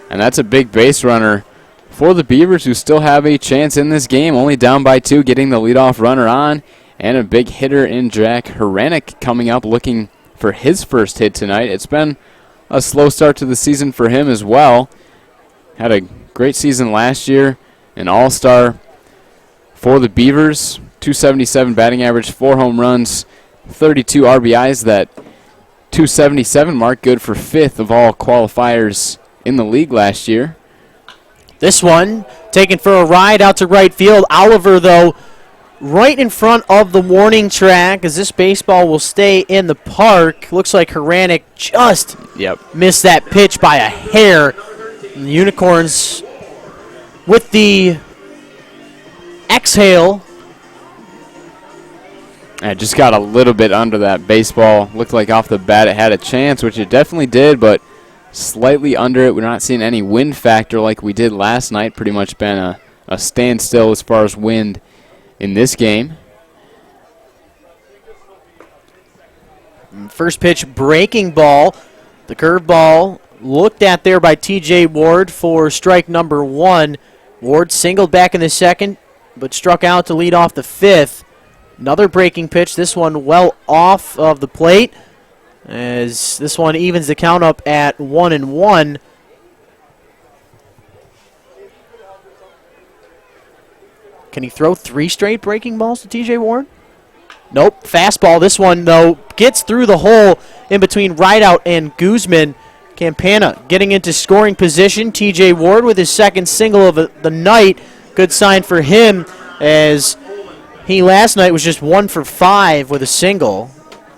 Speaker 1: And that's a big base runner for the Beavers, who still have a chance in this game, only down by 2, getting the leadoff runner on. And a big hitter in Jack Haranek coming up looking for his first hit tonight. It's been a slow start to the season for him as well. Had a great season last year, an all-star for the Beavers. .277 batting average, 4 home runs, 32 RBIs that .277 mark, good for 5th of all qualifiers in the league last year.
Speaker 2: This one taken for a ride out to right field. Oliver, though, right in front of the warning track as this baseball will stay in the park. Looks like Haranek just missed that pitch by a hair. And the Unicorns with the exhale.
Speaker 1: I just got a little bit under that baseball. Looked like off the bat it had a chance, which it definitely did, but slightly under it. We're not seeing any wind factor like we did last night. Pretty much been a standstill as far as wind in this game.
Speaker 2: First pitch, breaking ball. The curveball looked at there by T.J. Ward for strike number 1. Ward singled back in the second, but struck out to lead off the 5th. Another breaking pitch, this one well off of the plate, as this one evens the count up at 1-1. Can he throw 3 straight breaking balls to T.J. Ward? Nope. Fastball. This one, though, gets through the hole in between Rideout and Guzman. Campana getting into scoring position. T.J. Ward with his second single of the night. Good sign for him, as he last night was just 1 for 5 with a single.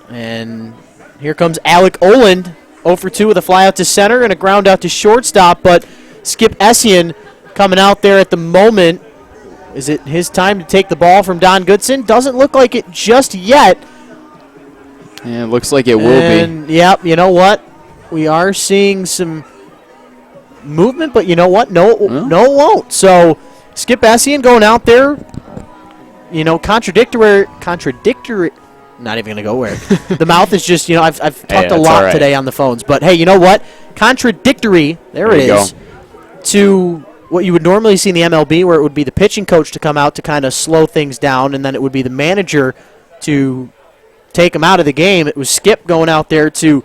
Speaker 2: And here comes Alec Oland, 0 for 2 with a fly out to center and a ground out to shortstop. But Skip Essien coming out there at the moment. Is it his time to take the ball from Don Goodson? Doesn't look like it just yet.
Speaker 1: Yeah, it looks like it will be.
Speaker 2: Yep, you know what? We are seeing some movement, but you know what? No, it won't. So Skip Essien going out there, contradictory. Not even going to go where. The mouth is just, I've talked a lot today on the phones. But, hey, you know what? Contradictory, there it is, to what you would normally see in the MLB, where it would be the pitching coach to come out to kind of slow things down, and then it would be the manager to take him out of the game. It was Skip going out there to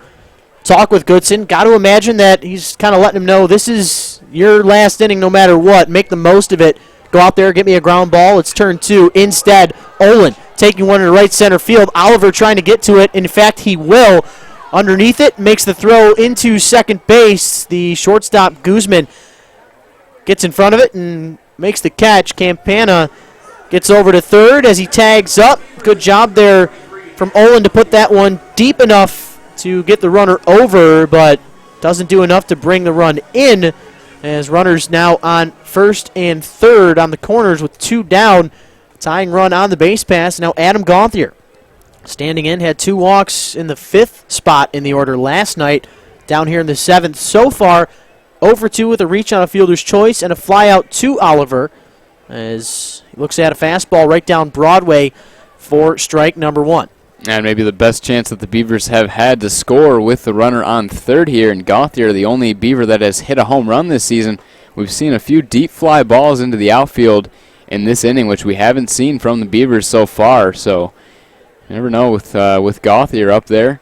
Speaker 2: talk with Goodson. Got to imagine that he's kind of letting him know this is your last inning no matter what. Make the most of it. Go out there, get me a ground ball. It's turn 2. Instead, Olin taking one to right center field. Oliver trying to get to it. In fact, he will. Underneath it, makes the throw into second base. The shortstop, Guzman, gets in front of it and makes the catch. Campana gets over to third as he tags up. Good job there from Olin to put that one deep enough to get the runner over, but doesn't do enough to bring the run in, as runners now on first and third on the corners with 2 down. Tying run on the base pass. Now Adam Gauthier standing in, had 2 walks in the 5th spot in the order last night. Down here in the 7th so far. 0 for 2 with a reach on a fielder's choice and a fly out to Oliver, as he looks at a fastball right down Broadway for strike number 1.
Speaker 1: And maybe the best chance that the Beavers have had to score with the runner on third here. And Gauthier, the only Beaver that has hit a home run this season. We've seen a few deep fly balls into the outfield in this inning, which we haven't seen from the Beavers so far. So you never know with Gauthier up there.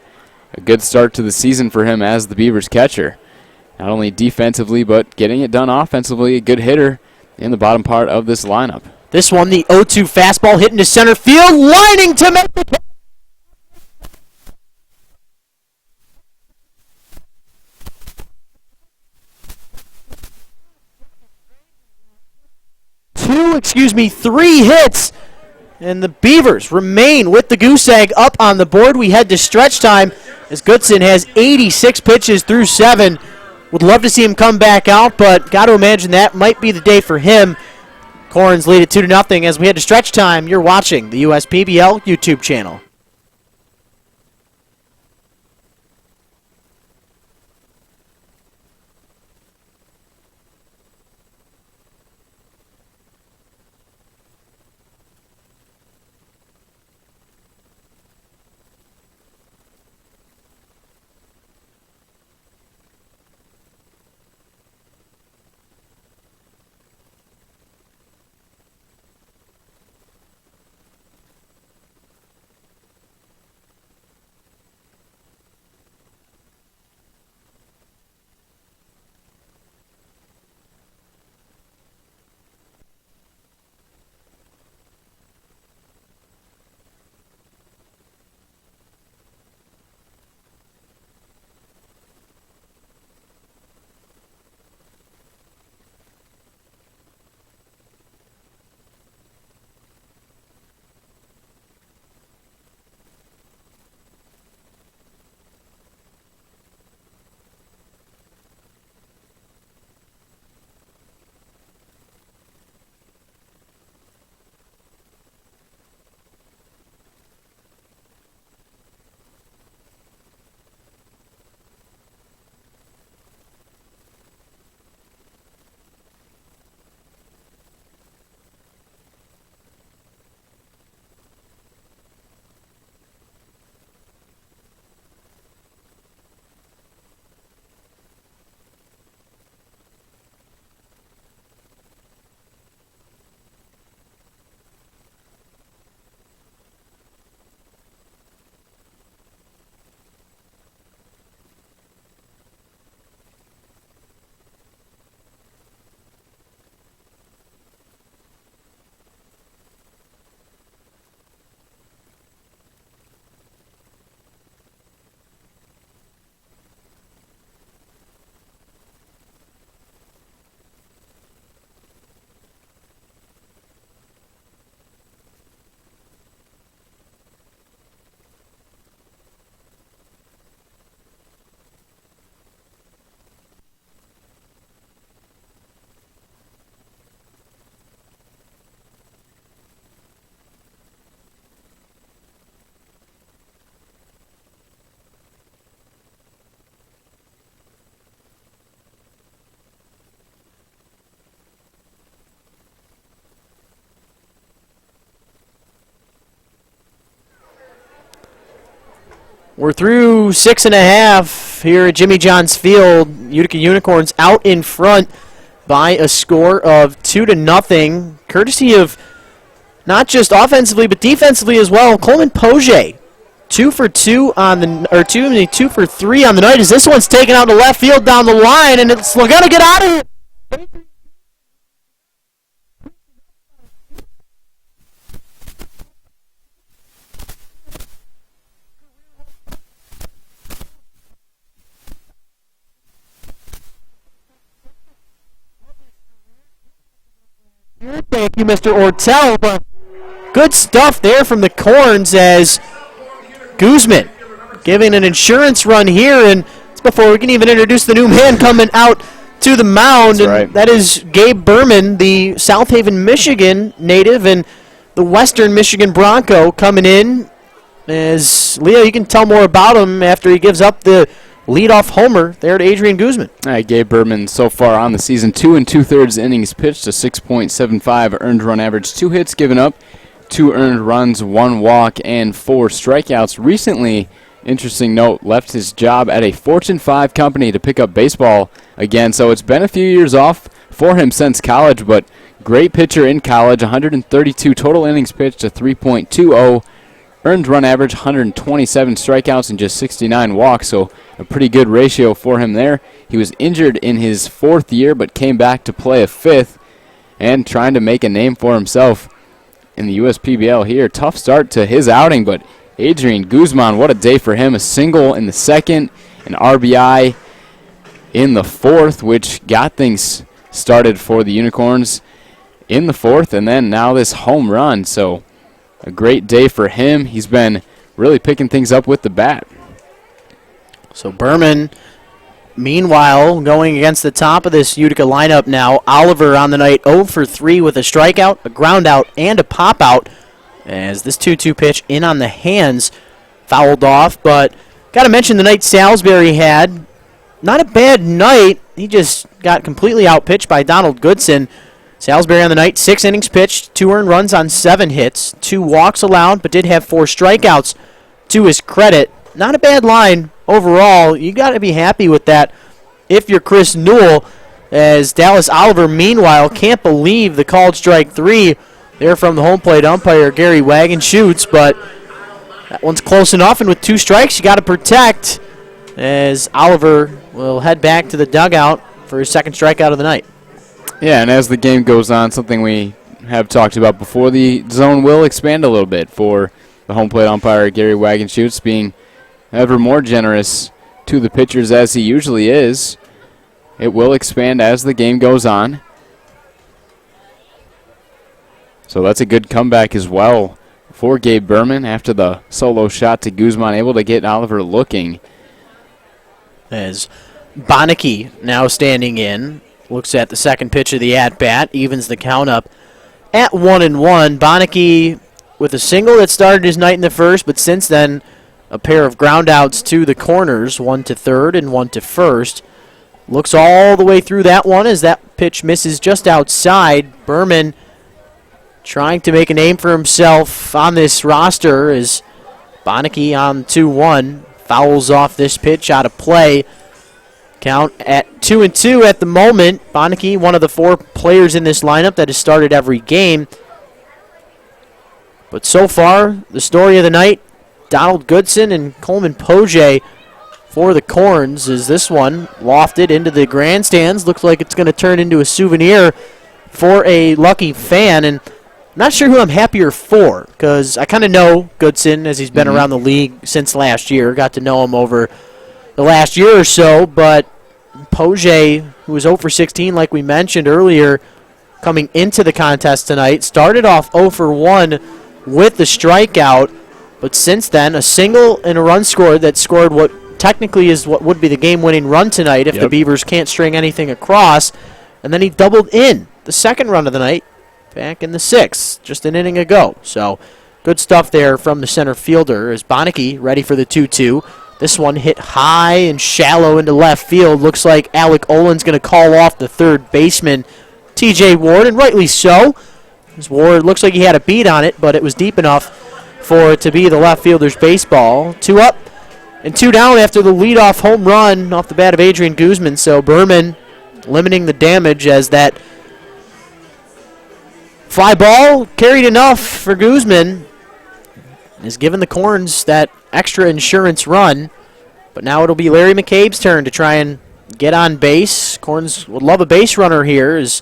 Speaker 1: A good start to the season for him as the Beavers catcher. Not only defensively, but getting it done offensively. A good hitter in the bottom part of this lineup.
Speaker 2: This one, the 0-2 fastball hitting to center field, lining to make the catch. Three hits, and the Beavers remain with the goose egg up on the board. We head to stretch time as Goodson has 86 pitches through 7. Would love to see him come back out, but got to imagine that might be the day for him. Korn's lead at 2-0 as we head to stretch time. You're watching the USPBL YouTube channel. We're through 6.5 here at Jimmy John's Field. Utica Unicorns out in front by a score of 2-0, courtesy of not just offensively but defensively as well. Coleman Poche, 2 for 3 on the night. As this one's taken out to left field down the line, and it's going to get out of here. Thank you, Mr. Ortel. But good stuff there from the Korns as Guzman giving an insurance run here, and it's before we can even introduce the new man coming out to the mound.
Speaker 1: That's right.
Speaker 2: That is Gabe Berman, the South Haven, Michigan native, and the Western Michigan Bronco coming in. As Leo, you can tell more about him after he gives up the leadoff homer there to Adrian Guzman.
Speaker 1: All right, Gabe Berman so far on the season, 2 2/3 innings pitched, a 6.75 earned run average, 2 hits given up, 2 earned runs, 1 walk, and 4 strikeouts. Recently, interesting note, left his job at a Fortune 5 company to pick up baseball again, so it's been a few years off for him since college, but great pitcher in college, 132 total innings pitched, a 3.20 earned run average, 127 strikeouts, and just 69 walks, so a pretty good ratio for him there. He was injured in his 4th year, but came back to play a 5th and trying to make a name for himself in the USPBL here. Tough start to his outing, but Adrian Guzman, what a day for him. A single in the 2nd, an RBI in the 4th, which got things started for the Unicorns in the 4th, and then now this home run. So a great day for him. He's been really picking things up with the bat.
Speaker 2: So Berman, meanwhile, going against the top of this Utica lineup now. Oliver on the night, 0 for 3 with a strikeout, a ground out, and a pop out. As this 2-2 pitch in on the hands, fouled off. But got to mention the night Salsbury had. Not a bad night. He just got completely outpitched by Donald Goodson. Salsbury on the night, 6 innings pitched, 2 earned runs on 7 hits, 2 walks allowed, but did have 4 strikeouts to his credit. Not a bad line overall. You got to be happy with that if you're Chris Newell, as Dallas Oliver, meanwhile, can't believe the called strike 3 there from the home plate umpire, Gary Wagon shoots, but that one's close enough, and with 2 strikes, you got to protect, as Oliver will head back to the dugout for his 2nd strikeout of the night.
Speaker 1: Yeah, and as the game goes on, something we have talked about before, the zone will expand a little bit for the home plate umpire, Gary Wagenschutz, being ever more generous to the pitchers as he usually is. It will expand as the game goes on. So that's a good comeback as well for Gabe Berman after the solo shot to Guzman, able to get Oliver looking.
Speaker 2: As Bonneke now standing in, looks at the 2nd pitch of the at-bat, evens the count up at 1-1. Bonneke with a single that started his night in the 1st, but since then a pair of ground outs to the corners, 1 to 3rd and 1 to 1st. Looks all the way through that one as that pitch misses just outside. Berman trying to make a name for himself on this roster as Bonneke on 2-1 fouls off this pitch out of play. Count at 2-2 at the moment. Bonneke, one of the 4 players in this lineup that has started every game. But so far, the story of the night, Donald Goodson and Coleman Poche for the Korns, is this one lofted into the grandstands. Looks like it's going to turn into a souvenir for a lucky fan. And not sure who I'm happier for, because I kind of know Goodson as he's been around the league since last year. Got to know him over the last year or so, but Poche, who was 0 for 16 like we mentioned earlier, coming into the contest tonight, started off 0 for 1 with the strikeout, but since then a single and a run scored that scored what technically is what would be the game-winning run tonight if the Beavers can't string anything across, and then he doubled in the 2nd run of the night back in the 6th, just an inning ago. So good stuff there from the center fielder as Bonneke ready for the 2-2. This one hit high and shallow into left field. Looks like Alec Olin's going to call off the 3rd baseman, TJ Ward, and rightly so. As Ward looks like he had a beat on it, but it was deep enough for it to be the left fielder's baseball. 2 up and 2 down after the leadoff home run off the bat of Adrian Guzman. So Berman limiting the damage as that fly ball carried enough for Guzman. Has given the Korns that extra insurance run. But now it'll be Larry McCabe's turn to try and get on base. Korns would love a base runner here as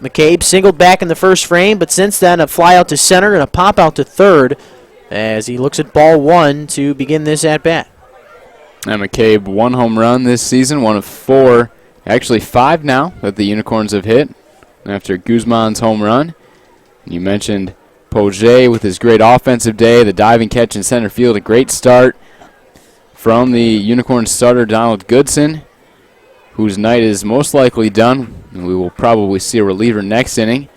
Speaker 2: McCabe singled back in the first frame, but since then a fly out to center and a pop out to third as he looks at ball 1 to begin this at-bat.
Speaker 1: And McCabe, 1 home run this season, 1 of 4, actually 5 now that the Unicorns have hit after Guzman's home run. You mentioned Poche with his great offensive day, the diving catch in center field, a great start from the Unicorn starter Donald Goodson, whose night is most likely done. And we will probably see a reliever next inning.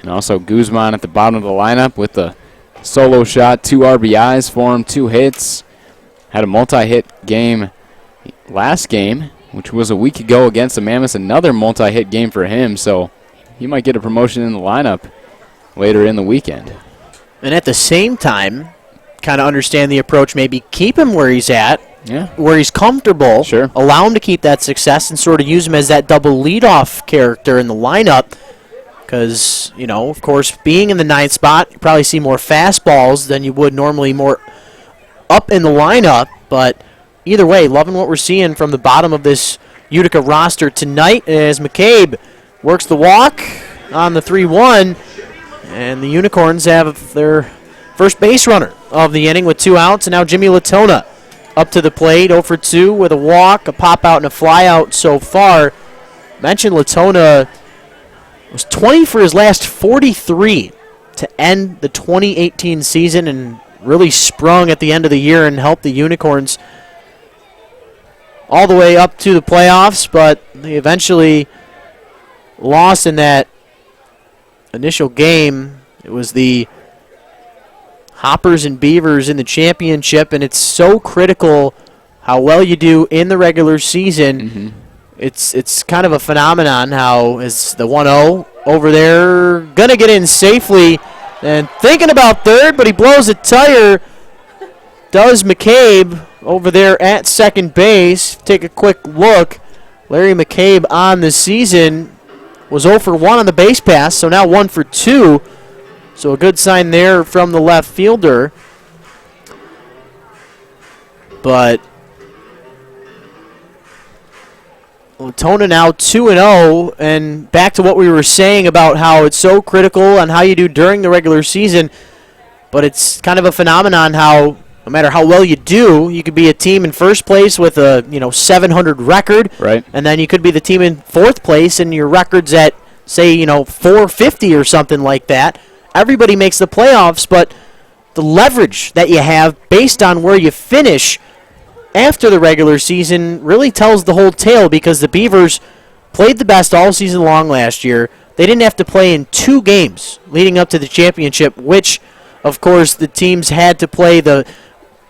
Speaker 1: And also Guzman at the bottom of the lineup with the solo shot, 2 RBIs for him, 2 hits. Had a multi-hit game last game, which was a week ago against the Mammoths, another multi-hit game for him. So he might get a promotion in the lineup later in the weekend.
Speaker 2: And at the same time, kind of understand the approach, maybe keep him where he's at, where he's comfortable,
Speaker 1: sure.
Speaker 2: Allow him to keep that success and sort of use him as that double leadoff character in the lineup because, you know, of course, being in the 9th spot, you probably see more fastballs than you would normally more up in the lineup, but either way, loving what we're seeing from the bottom of this Utica roster tonight as McCabe works the walk on the 3-1, and the Unicorns have their first base runner of the inning with 2 outs, and now Jimmy Latona up to the plate, 0 for 2 with a walk, a pop out, and a fly out so far. Mentioned Latona was 20 for his last 43 to end the 2018 season and really sprung at the end of the year and helped the Unicorns all the way up to the playoffs, but they eventually lost in that initial game. It was the Hoppers and Beavers in the championship, and it's so critical how well you do in the regular season.
Speaker 1: Mm-hmm.
Speaker 2: It's kind of a phenomenon how is the 1-0 over there going to get in safely and thinking about third, but he blows a tire. Does McCabe over there at second base. Take a quick look. Larry McCabe on the season was 0 for 1 on the base pass, so now 1 for 2. So a good sign there from the left fielder. But Latona now 2-0, and back to what we were saying about how it's so critical on how you do during the regular season. But it's kind of a phenomenon how no matter how well you do, you could be a team in first place with a 700 record,
Speaker 1: right?
Speaker 2: And then you could be the team in 4th place, and your record's at say 450 or something like that. Everybody makes the playoffs, but the leverage that you have based on where you finish after the regular season really tells the whole tale because the Beavers played the best all season long last year. They didn't have to play in 2 games leading up to the championship, which, of course, the teams had to play. The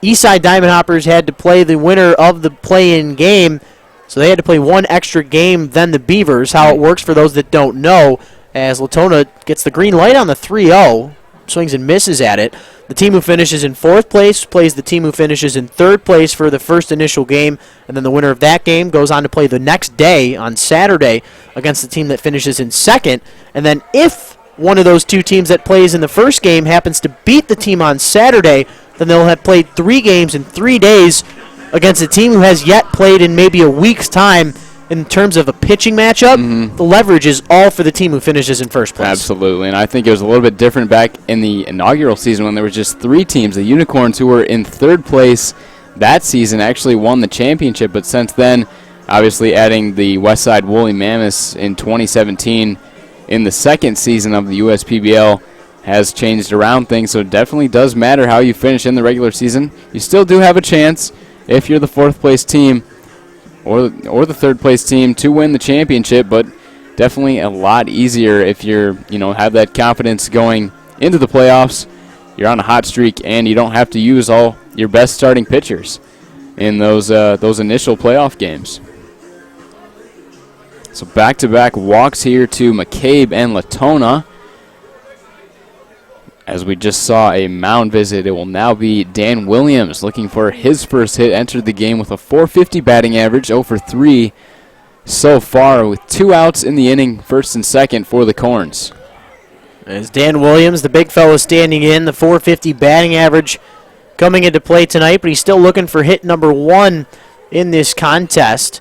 Speaker 2: Eastside Diamond Hoppers had to play the winner of the play-in game, so they had to play 1 extra game than the Beavers. How it works for those that don't know, as Latona gets the green light on the 3-0, swings and misses at it. The team who finishes in 4th place plays the team who finishes in 3rd place for the first initial game, and then the winner of that game goes on to play the next day on Saturday against the team that finishes in 2nd. And then if one of those 2 teams that plays in the first game happens to beat the team on Saturday, then they'll have played 3 games in 3 days against a team who has yet played in maybe a week's time. In terms of a pitching matchup, the leverage is all for the team who finishes in first place.
Speaker 1: Absolutely, and I think it was a little bit different back in the inaugural season when there were just 3 teams. The Unicorns, who were in 3rd place that season, actually won the championship, but since then, obviously adding the Westside Woolly Mammoths in 2017 in the 2nd season of the USPBL has changed around things, so it definitely does matter how you finish in the regular season. You still do have a chance if you're the 4th place team or the 3rd place team to win the championship, but definitely a lot easier if you're, have that confidence going into the playoffs. You're on a hot streak, and you don't have to use all your best starting pitchers in those initial playoff games. So back-to-back walks here to McCabe and Latona. As we just saw a mound visit, it will now be Dan Williams looking for his first hit. Entered the game with a .450 batting average, 0 for 3 so far, with 2 outs in the inning, first and second for the Korns.
Speaker 2: As Dan Williams, the big fellow standing in, the .450 batting average coming into play tonight, but he's still looking for hit number 1 in this contest.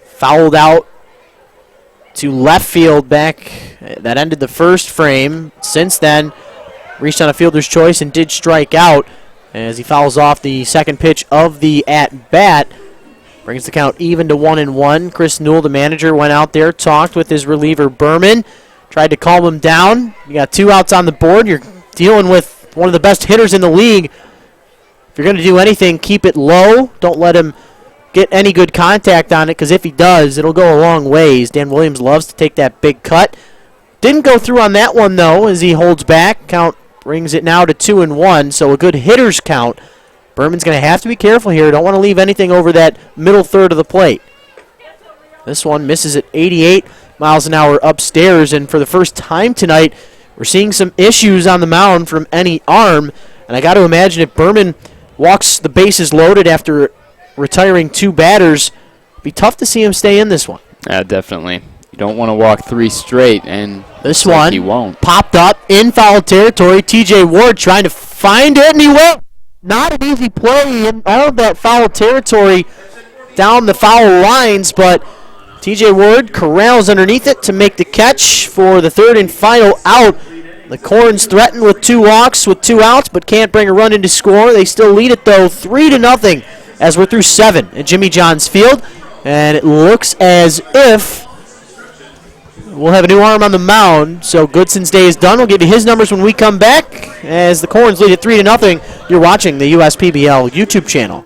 Speaker 2: Fouled out to left field back. That ended the first frame. Since then, reached on a fielder's choice and did strike out as he fouls off the second pitch of the at-bat. Brings the count even to 1-1. Chris Newell, the manager, went out there, talked with his reliever Berman, tried to calm him down. You got 2 outs on the board. You're dealing with one of the best hitters in the league. If you're going to do anything, keep it low. Don't let him get any good contact on it, because if he does, it'll go a long ways. Dan Williams loves to take that big cut. Didn't go through on that one, though, as he holds back. Count brings it now to 2-1, so a good hitter's count. Berman's going to have to be careful here. Don't want to leave anything over that middle third of the plate. This one misses at 88 miles an hour upstairs, and for the first time tonight, we're seeing some issues on the mound from any arm, and I got to imagine if Berman walks the bases loaded after retiring 2 batters, it'd be tough to see him stay in this one.
Speaker 1: Yeah, definitely. You don't want to walk 3 straight, and
Speaker 2: this one
Speaker 1: he won't.
Speaker 2: Popped up in foul territory. TJ Ward trying to find it, and he will. Not an easy play in all of that foul territory down the foul lines, but TJ Ward corrals underneath it to make the catch for the third and final out. The Korns threaten with 2 walks with 2 outs, but can't bring a run into score. They still lead it, though, 3-0 as we're through 7 at Jimmy John's Field. And it looks as if we'll have a new arm on the mound. So Goodson's day is done. We'll give you his numbers when we come back. As the Korns lead it 3-0, you're watching the USPBL YouTube channel.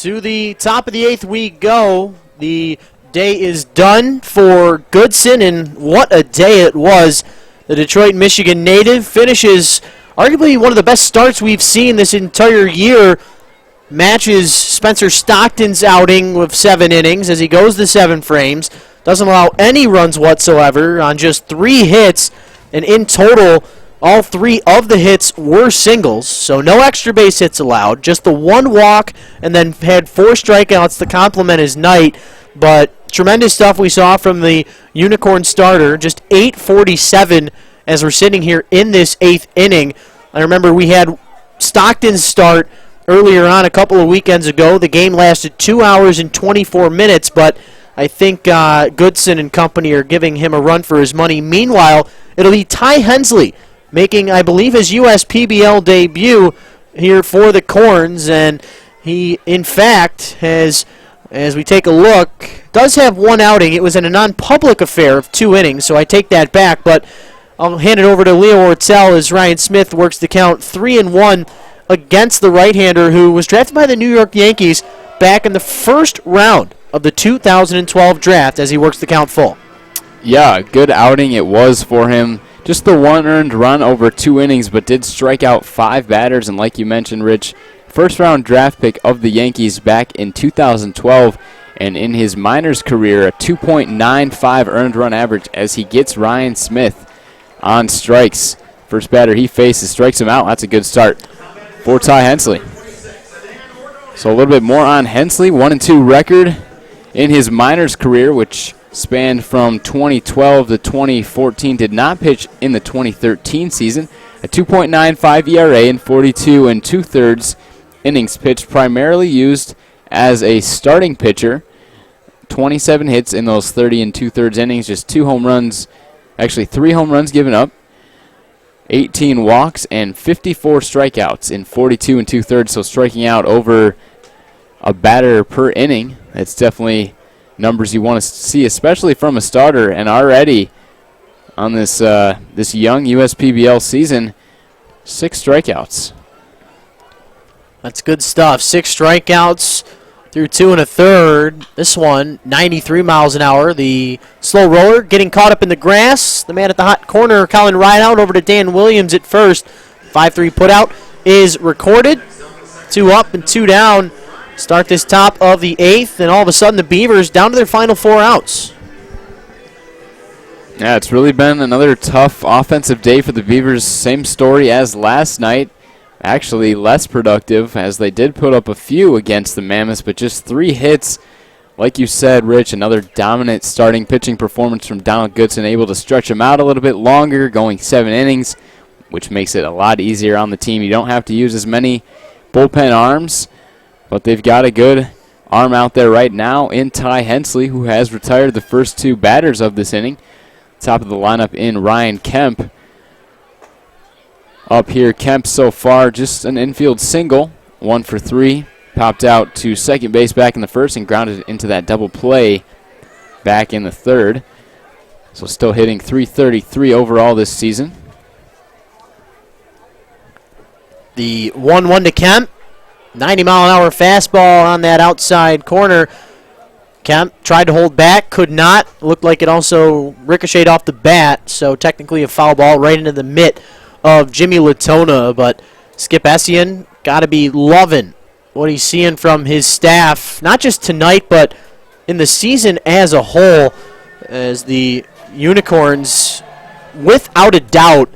Speaker 2: To the top of the 8th we go. The day is done for Goodson, and what a day it was. The Detroit, Michigan native finishes arguably one of the best starts we've seen this entire year. Matches Spencer Stockton's outing with 7 innings as he goes the 7 frames. doesn't allow any runs whatsoever on just 3 hits, and in total, all 3 of the hits were singles, so no extra base hits allowed, just the 1 walk, and then had 4 strikeouts to complement his night. But tremendous stuff we saw from the Unicorn starter, just 8:47 as we're sitting here in this 8th inning. I remember we had Stockton's start earlier on a couple of weekends ago. The game lasted 2 hours and 24 minutes, but I think Goodson and company are giving him a run for his money. Meanwhile, it'll be Ty Hensley making, I believe, his USPBL debut here for the Korns, and he, in fact, has, as we take a look, does have 1 outing. It was in a non-public affair of 2 innings, so I take that back, but I'll hand it over to Leo Ortel as Ryan Smith works the count 3-1 against the right-hander who was drafted by the New York Yankees back in the first round of the 2012 draft as he works the count full.
Speaker 1: Yeah, good outing it was for him. Just the 1 earned run over 2 innings, but did strike out 5 batters. And like you mentioned, Rich, first-round draft pick of the Yankees back in 2012. And in his minors career, a 2.95 earned run average as he gets Ryan Smith on strikes. First batter he faces strikes him out. That's a good start for Ty Hensley. So a little bit more on Hensley. 1-2 record in his minors career, which spanned from 2012 to 2014. Did not pitch in the 2013 season. A 2.95 ERA in 42 2/3 innings pitched. Primarily used as a starting pitcher. 27 hits in those 30 2/3 innings. Just 2 home runs. Actually, 3 home runs given up. 18 walks and 54 strikeouts in 42 2/3. So striking out over a batter per inning. That's definitely numbers you want to see, especially from a starter. And already on this this young USPBL season, 6 strikeouts.
Speaker 2: That's good stuff. 6 strikeouts through 2 1/3. This one, 93 miles an hour. The slow roller getting caught up in the grass. The man at the hot corner, Colin Rideout over to Dan Williams at first. 5-3 putout is recorded. 2 up and 2 down. Start this top of the 8th, and all of a sudden the Beavers down to their final 4 outs.
Speaker 1: Yeah, it's really been another tough offensive day for the Beavers. Same story as last night. Actually less productive, as they did put up a few against the Mammoths, but just 3 hits. Like you said, Rich, another dominant starting pitching performance from Donald Goodson, able to stretch him out a little bit longer, going 7 innings, which makes it a lot easier on the team. You don't have to use as many bullpen arms, but they've got a good arm out there right now in Ty Hensley, who has retired the first 2 batters of this inning. Top of the lineup in Ryan Kemp. Up here, Kemp so far just an infield single, 1 for 3. Popped out to second base back in the first and grounded into that double play back in the third. So still hitting .333 overall this season.
Speaker 2: The 1-1 to Kemp. 90-mile-an-hour fastball on that outside corner. Kemp tried to hold back, could not. Looked like it also ricocheted off the bat, so technically a foul ball right into the mitt of Jimmy Latona. But Skip Essien got to be loving what he's seeing from his staff, not just tonight, but in the season as a whole, as the Unicorns, without a doubt,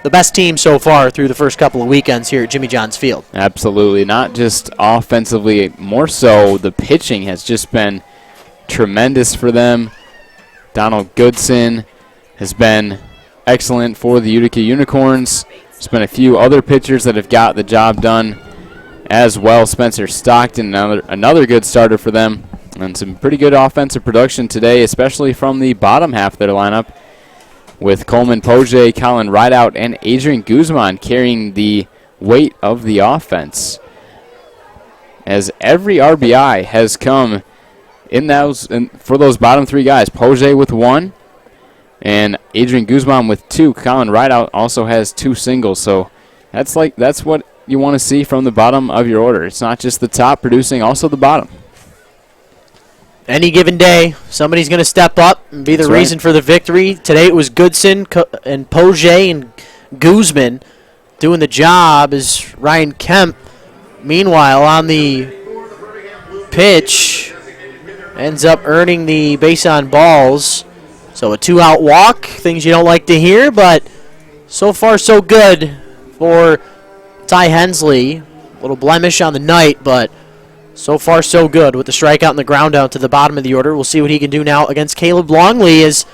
Speaker 2: the best team so far through the first couple of weekends here at Jimmy John's Field.
Speaker 1: Absolutely. Not just offensively, more so the pitching has just been tremendous for them. Donald Goodson has been excellent for the Utica Unicorns. There's been a few other pitchers that have got the job done as well. Spencer Stockton, another good starter for them. And some pretty good offensive production today, especially from the bottom half of their lineup, with Coleman, Poche, Colin Rideout, and Adrian Guzman carrying the weight of the offense. As every RBI has come in those for those bottom 3 guys. Poche with 1, and Adrian Guzman with 2. Colin Rideout also has 2 singles. So that's what you want to see from the bottom of your order. It's not just the top producing, also the bottom.
Speaker 2: Any given day, somebody's going to step up and be the reason for the victory. Today it was Goodson and Poche and Guzman doing the job as Ryan Kemp, meanwhile, on the pitch ends up earning the base on balls. So a 2-out walk, things you don't like to hear, but so far so good for Ty Hensley. A little blemish on the night, but so far so good with the strikeout and the ground out to the bottom of the order. We'll see what he can do now against Caleb Longley as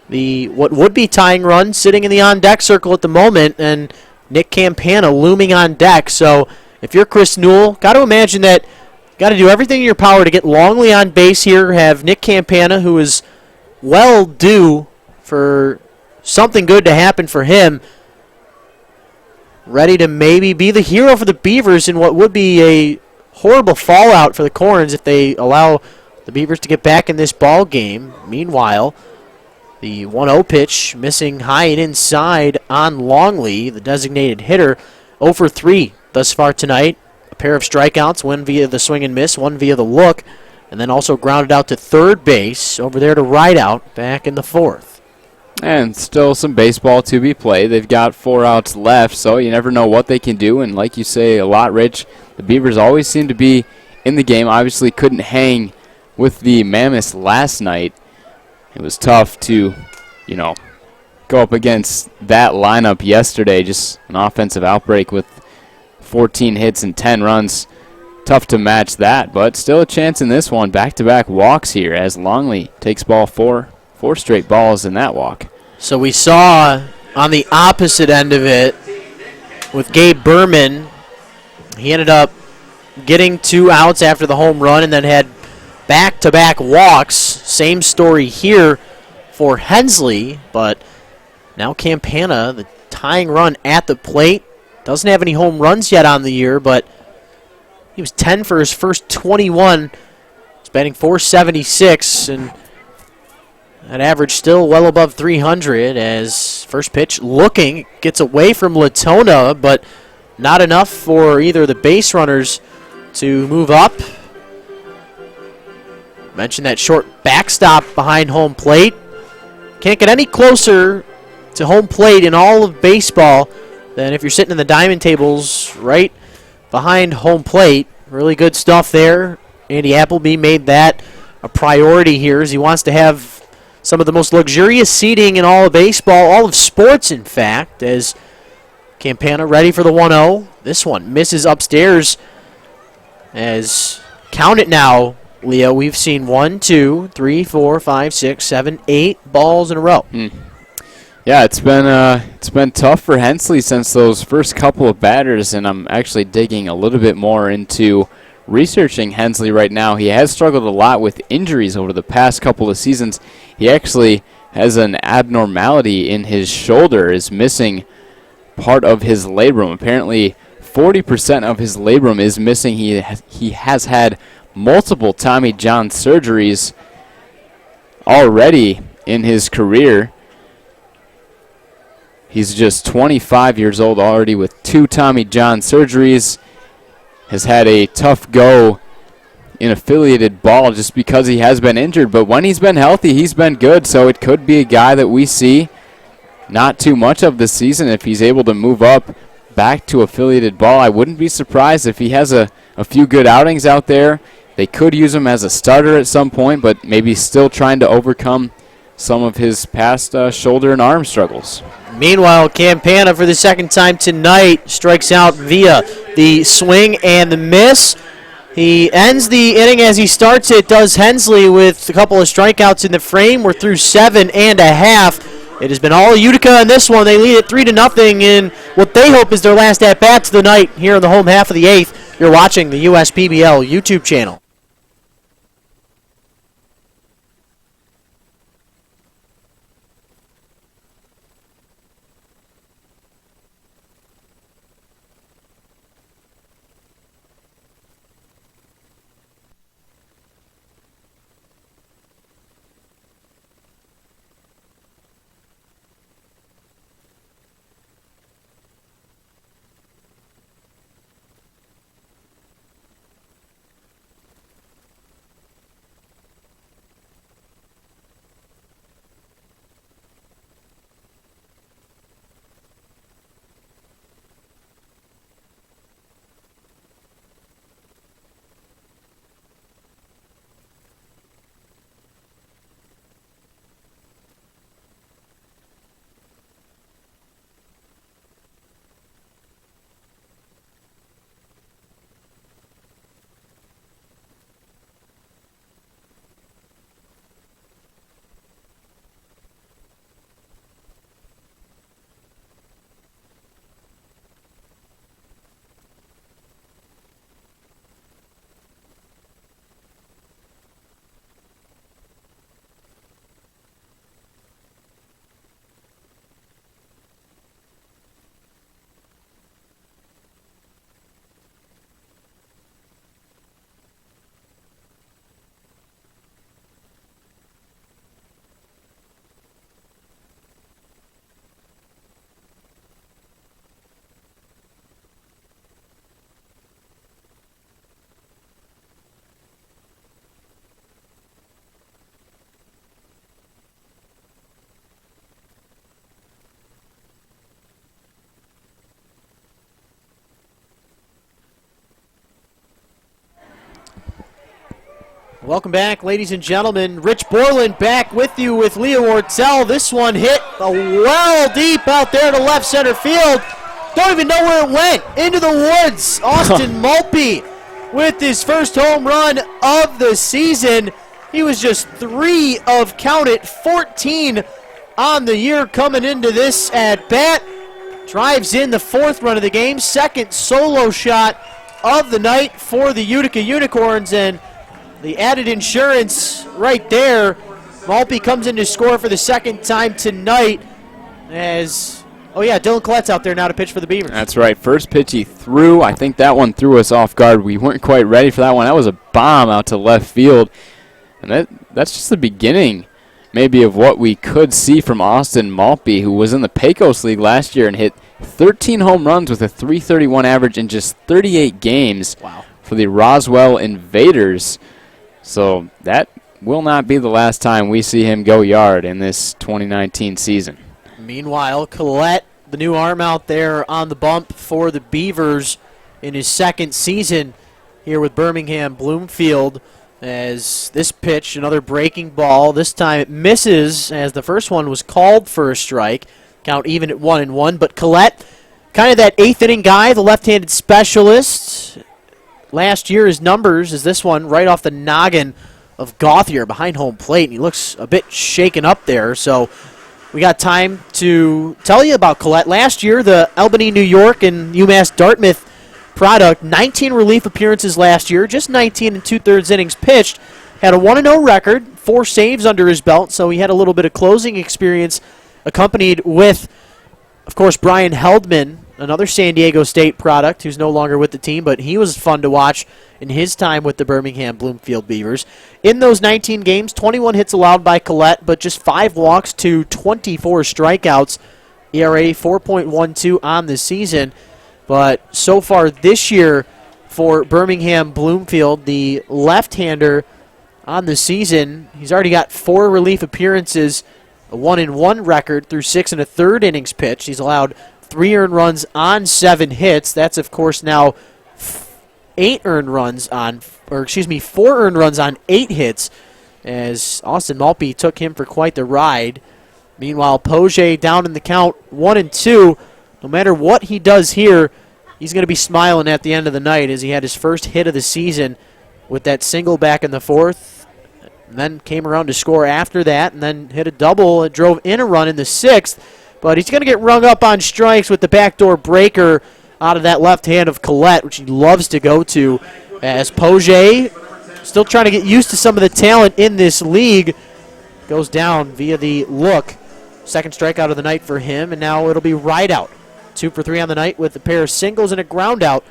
Speaker 2: the what would be tying run sitting in the on-deck circle at the moment, and Nick Campana looming on deck. So if you're Chris Newell, got to imagine that got to do everything in your power to get Longley on base here, have Nick Campana, who is well due for something good to happen for him, ready to maybe be the hero for the Beavers in what would be a horrible fallout for the Korns if they allow the Beavers to get back in this ball game. Meanwhile, the 1-0 pitch missing high and inside on Longley, the designated hitter, 0 for 3 thus far tonight. A pair of strikeouts, one via the swing and miss, one via the look, and then also grounded out to third base, over there to right out, back in the fourth.
Speaker 1: And still some baseball to be played. They've got 4 outs left, so you never know what they can do. And like you say a lot, Rich, the Beavers always seem to be in the game. Obviously couldn't hang with the Mammoths last night. It was tough to, go up against that lineup yesterday. Just an offensive outbreak with 14 hits and 10 runs. Tough to match that, but still a chance in this one. Back-to-back walks here as Longley takes ball 4 straight balls in that walk.
Speaker 2: So we saw on the opposite end of it with Gabe Berman, he ended up getting 2 outs after the home run and then had back-to-back walks. Same story here for Hensley, but now Campana, the tying run at the plate, doesn't have any home runs yet on the year, but he was 10 for his first 21. He's batting .476, and that average still well above 300 as first pitch looking, gets away from Latona, but not enough for either of the base runners to move up. Mentioned that short backstop behind home plate. Can't get any closer to home plate in all of baseball than if you're sitting in the diamond tables right behind home plate. Really good stuff there. Andy Appleby made that a priority here as he wants to have some of the most luxurious seating in all of baseball, all of sports, in fact, as Campana ready for the 1-0. This one misses upstairs as, count it now, Leo, we've seen 1, 2, 3, 4, 5, 6, 7, 8 balls in a row.
Speaker 1: Yeah, it's been tough for Hensley since those first couple of batters, and I'm actually digging a little bit more into researching Hensley right now. He has struggled a lot with injuries over the past couple of seasons. He actually has an abnormality in his shoulder, is missing part of his labrum. Apparently 40% of his labrum is missing. He has had multiple Tommy John surgeries already in his career. He's just 25 years old already with 2 Tommy John surgeries. Has had a tough go in affiliated ball just because he has been injured. But when he's been healthy, he's been good. So it could be a guy that we see not too much of this season if he's able to move up back to affiliated ball. I wouldn't be surprised if he has a few good outings out there. They could use him as a starter at some point, but maybe still trying to overcome some of his past shoulder and arm struggles.
Speaker 2: Meanwhile, Campana for the second time tonight strikes out via the swing and the miss. He ends the inning as he starts it, does Hensley, with a couple of strikeouts in the frame. We're through 7 1/2. It has been all Utica in this one. They lead it 3-0 in what they hope is their last at-bats of the night here in the home half of the 8th. You're watching the USPBL YouTube channel. Welcome back, ladies and gentlemen. Rich Borland back with you with Leo Ortel. This one hit well deep out there to left center field. Don't even know where it went. Into the woods. Austin Maltby with his first home run of the season. He was just 3 of, count it, 14 on the year coming into this at bat. Drives in the 4th run of the game. Second solo shot of the night for the Utica Unicorns, and the added insurance right there. Maltby comes in to score for the 2nd time tonight as, oh yeah, Dylan Collette's out there now to pitch for the Beavers.
Speaker 1: That's right. First pitch he threw. I think that one threw us off guard. We weren't quite ready for that one. That was a bomb out to left field. And that's just the beginning, maybe, of what we could see from Austin Maltby, who was in the Pecos League last year and hit 13 home runs with a .331 average in just 38 games.
Speaker 2: Wow. For
Speaker 1: the Roswell Invaders. So that will not be the last time we see him go yard in this 2019 season.
Speaker 2: Meanwhile, Collette, the new arm out there on the bump for the Beavers in his 2nd season here with Birmingham-Bloomfield, as this pitch, another breaking ball. This time it misses, as the first one was called for a strike. Count even at 1-1. But Collette, kind of that 8th inning guy, the left-handed specialist. Last year his numbers is this one right off the noggin of Gauthier behind home plate, and he looks a bit shaken up there. So we got time to tell you about Collette. Last year, the Albany, New York, and UMass Dartmouth product, 19 relief appearances last year, just 19 and 2/3 innings pitched, had a 1-0 record, 4 saves under his belt, so he had a little bit of closing experience, accompanied with, of course, Brian Heldman, another San Diego State product who's no longer with the team, but he was fun to watch in his time with the Birmingham-Bloomfield Beavers. In those 19 games, 21 hits allowed by Collette, but just 5 walks to 24 strikeouts, ERA 4.12 on the season. But so far this year for Birmingham-Bloomfield, the left-hander on the season, he's already got 4 relief appearances, a 1-1 record through 6 1/3 innings pitched. He's allowed 3 earned runs on 7 hits. That's, of course, now 4 earned runs on 8 hits, as Austin Maltby took him for quite the ride. Meanwhile, Poche down in the count, 1-2. No matter what he does here, he's going to be smiling at the end of the night, as he had his first hit of the season with that single back in the 4th, and then came around to score after that, and then hit a double. It drove in a run in the 6th, but he's going to get rung up on strikes with the backdoor breaker out of that left hand of Collette, which he loves to go to, as Poche, still trying to get used to some of the talent in this league, goes down via the look. 2nd strikeout of the night for him, and now it'll be right out. 2 for 3 on the night with a pair of singles and a ground out,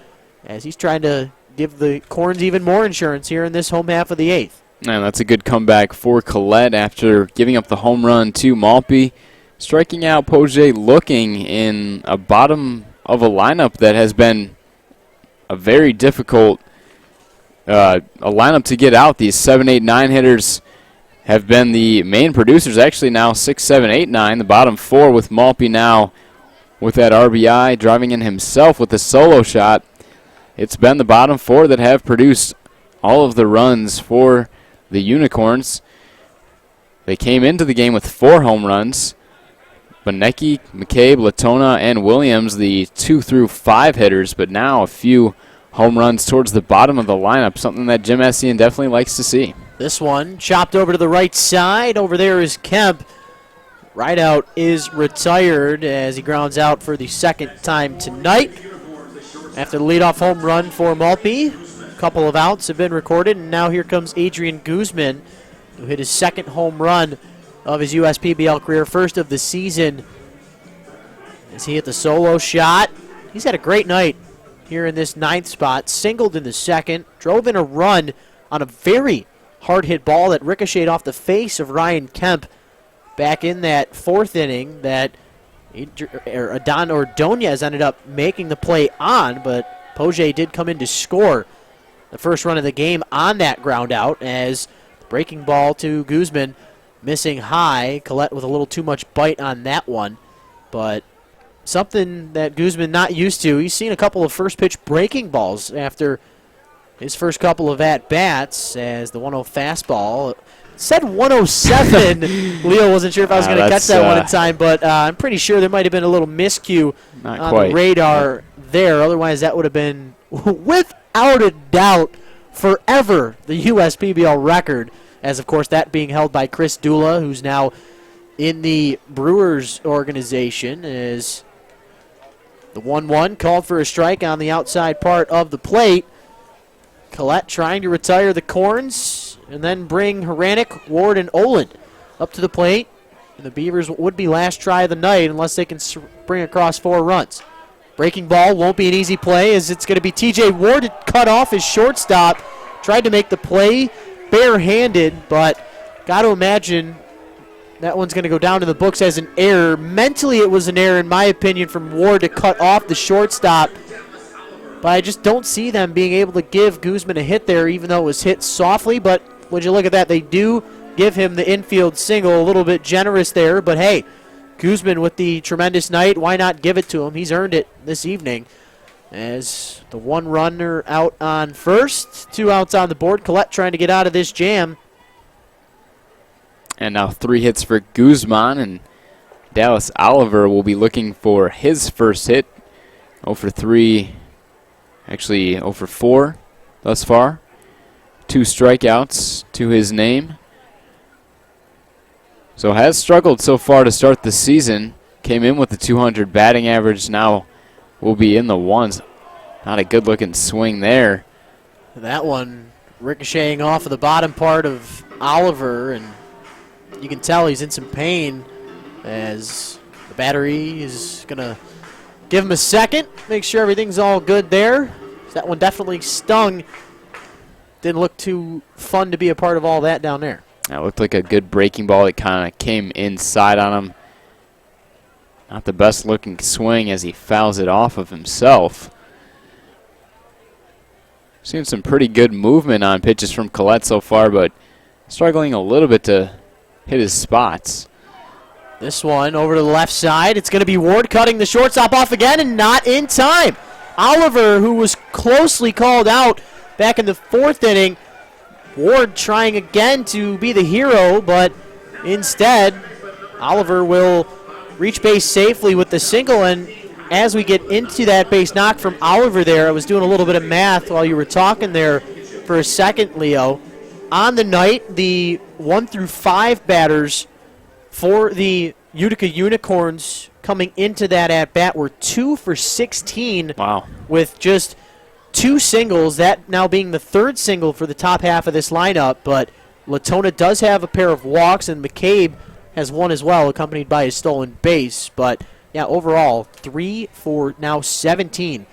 Speaker 2: as he's trying to give the Korns even more insurance here in this home half of the 8th.
Speaker 1: And that's a good comeback for Collette after giving up the home run to Maltby. Striking out Poche, looking in a bottom of a lineup that has been a very difficult a lineup to get out. These 7, 8, 9 hitters have been the main producers. Actually now 6, 7, 8, 9, the bottom 4, with Maltby now with that RBI, driving in himself with a solo shot. It's been the bottom 4 that have produced all of the runs for the Unicorns. They came into the game with 4 home runs. Benecki, McCabe, Latona, and Williams, the 2 through 5 hitters, but now a few home runs towards the bottom of the lineup, something that Jim Essien definitely likes to see.
Speaker 2: This one chopped over to the right side. Over there is Kemp. Rideout is retired as he grounds out for the 2nd time tonight. After the leadoff home run for Maltby, a couple of outs have been recorded, and now here comes Adrian Guzman, who hit his 2nd home run of his USPBL career, 1st of the season, as he hit the solo shot. He's had a great night here in this 9th spot, singled in the 2nd, drove in a run on a very hard-hit ball that ricocheted off the face of Ryan Kemp back in that 4th inning that Adon Ordonez ended up making the play on, but Poche did come in to score the first run of the game on that ground out, as the breaking ball to Guzman missing high. Collette with a little too much bite on that one, but something that Guzman not used to. He's seen a couple of first pitch breaking balls after his first couple of at-bats as the 1-0 fastball. Said 107. Leo wasn't sure if I was going to catch that one in time, but I'm pretty sure there might have been a little miscue on the radar there. Otherwise, that would have been, without a doubt, forever the USPBL record, as, of course, that being held by Chris Dula, who's now in the Brewers organization, is the 1-1 called for a strike on the outside part of the plate. Collette trying to retire the Korns and then bring Haranek, Ward, and Olin up to the plate. And the Beavers would be last try of the night unless they can bring across 4 runs. Breaking ball won't be an easy play as it's going to be TJ Ward to cut off his shortstop. Tried to make the play barehanded, but got to imagine that one's going to go down in the books as an error. Mentally, it was an error, in my opinion, from Ward to cut off the shortstop. But I just don't see them being able to give Guzman a hit there, even though it was hit softly. But would you look at that, they do give him the infield single, a little bit generous there. But, hey, Guzman with the tremendous night, why not give it to him? He's earned it this evening. As the 1 runner out on first, 2 outs on the board. Collette trying to get out of this jam.
Speaker 1: And now 3 hits for Guzman, and Dallas Oliver will be looking for his first hit. 0 for 3, actually 0 for 4 thus far. 2 strikeouts to his name. So has struggled so far to start the season. Came in with the 200 batting average, now will be in the ones. Not a good looking swing there.
Speaker 2: That one ricocheting off of the bottom part of Oliver, and you can tell he's in some pain as the battery is going to give him a second, make sure everything's all good there. That one definitely stung. Didn't look too fun to be a part of all that down there.
Speaker 1: That looked like a good breaking ball. It kind of came inside on him. Not the best looking swing as he fouls it off of himself. Seen some pretty good movement on pitches from Collette so far, but struggling a little bit to hit his spots.
Speaker 2: This one over to the left side. It's going to be Ward cutting the shortstop off again and not in time. Oliver, who was closely called out back in the 4th inning. Ward trying again to be the hero, but instead Oliver will reach base safely with the single. And as we get into that base knock from Oliver there, I was doing a little bit of math while you were talking there for a second, Leo. On the night, the 1 through 5 batters for the Utica Unicorns coming into that at-bat were 2 for 16.
Speaker 1: Wow. With
Speaker 2: just 2 singles, that now being the 3rd single for the top half of this lineup. But Latona does have a pair of walks, and McCabe has one as well, accompanied by his stolen base. But, yeah, overall, 3 for now 17.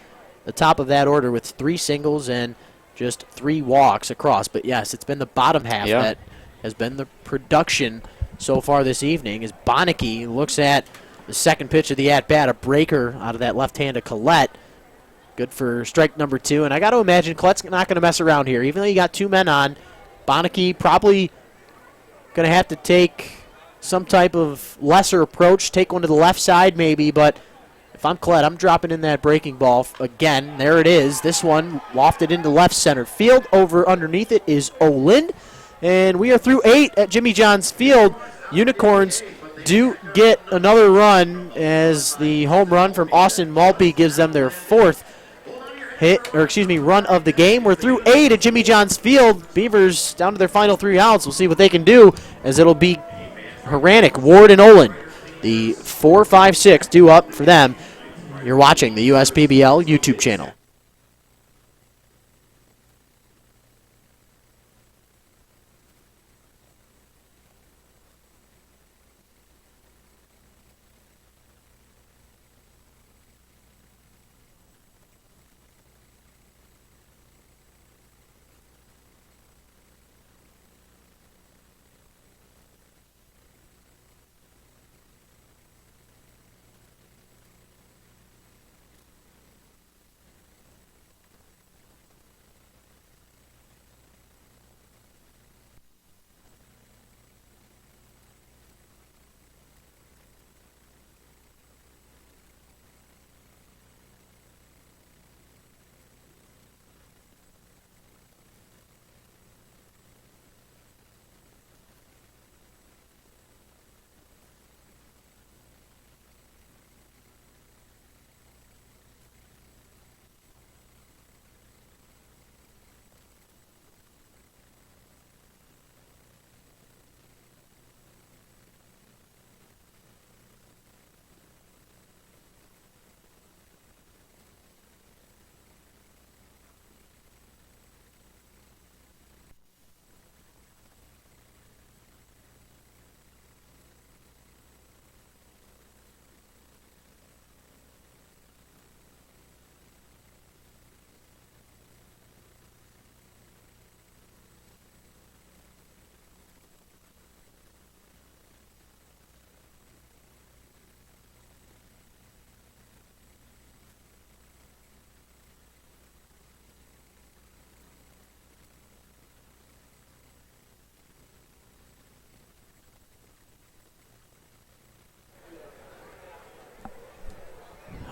Speaker 2: The top of that order with 3 singles and just 3 walks across. But, yes, it's been the bottom half that has been the production so far this evening as Bonneke looks at the second pitch of the at-bat, a breaker out of that left hand of Collette. Good for strike number 2. And I got to imagine Colette's not going to mess around here. Even though you got 2 men on, Bonneke probably going to have to take some type of lesser approach, take one to the left side maybe. But if I'm Collette, I'm dropping in that breaking ball again. There it is. This one wafted into left center field. Over underneath it is Olin. And we are through 8 at Jimmy John's Field. Unicorns do get another run as the home run from Austin Maltby gives them their 4th run of the game. We're through 8 at Jimmy John's Field. Beavers down to their final 3 outs. We'll see what they can do as it'll be Haranek, Ward, and Olin. The 4, 5, 6 due up for them. You're watching the USPBL YouTube channel.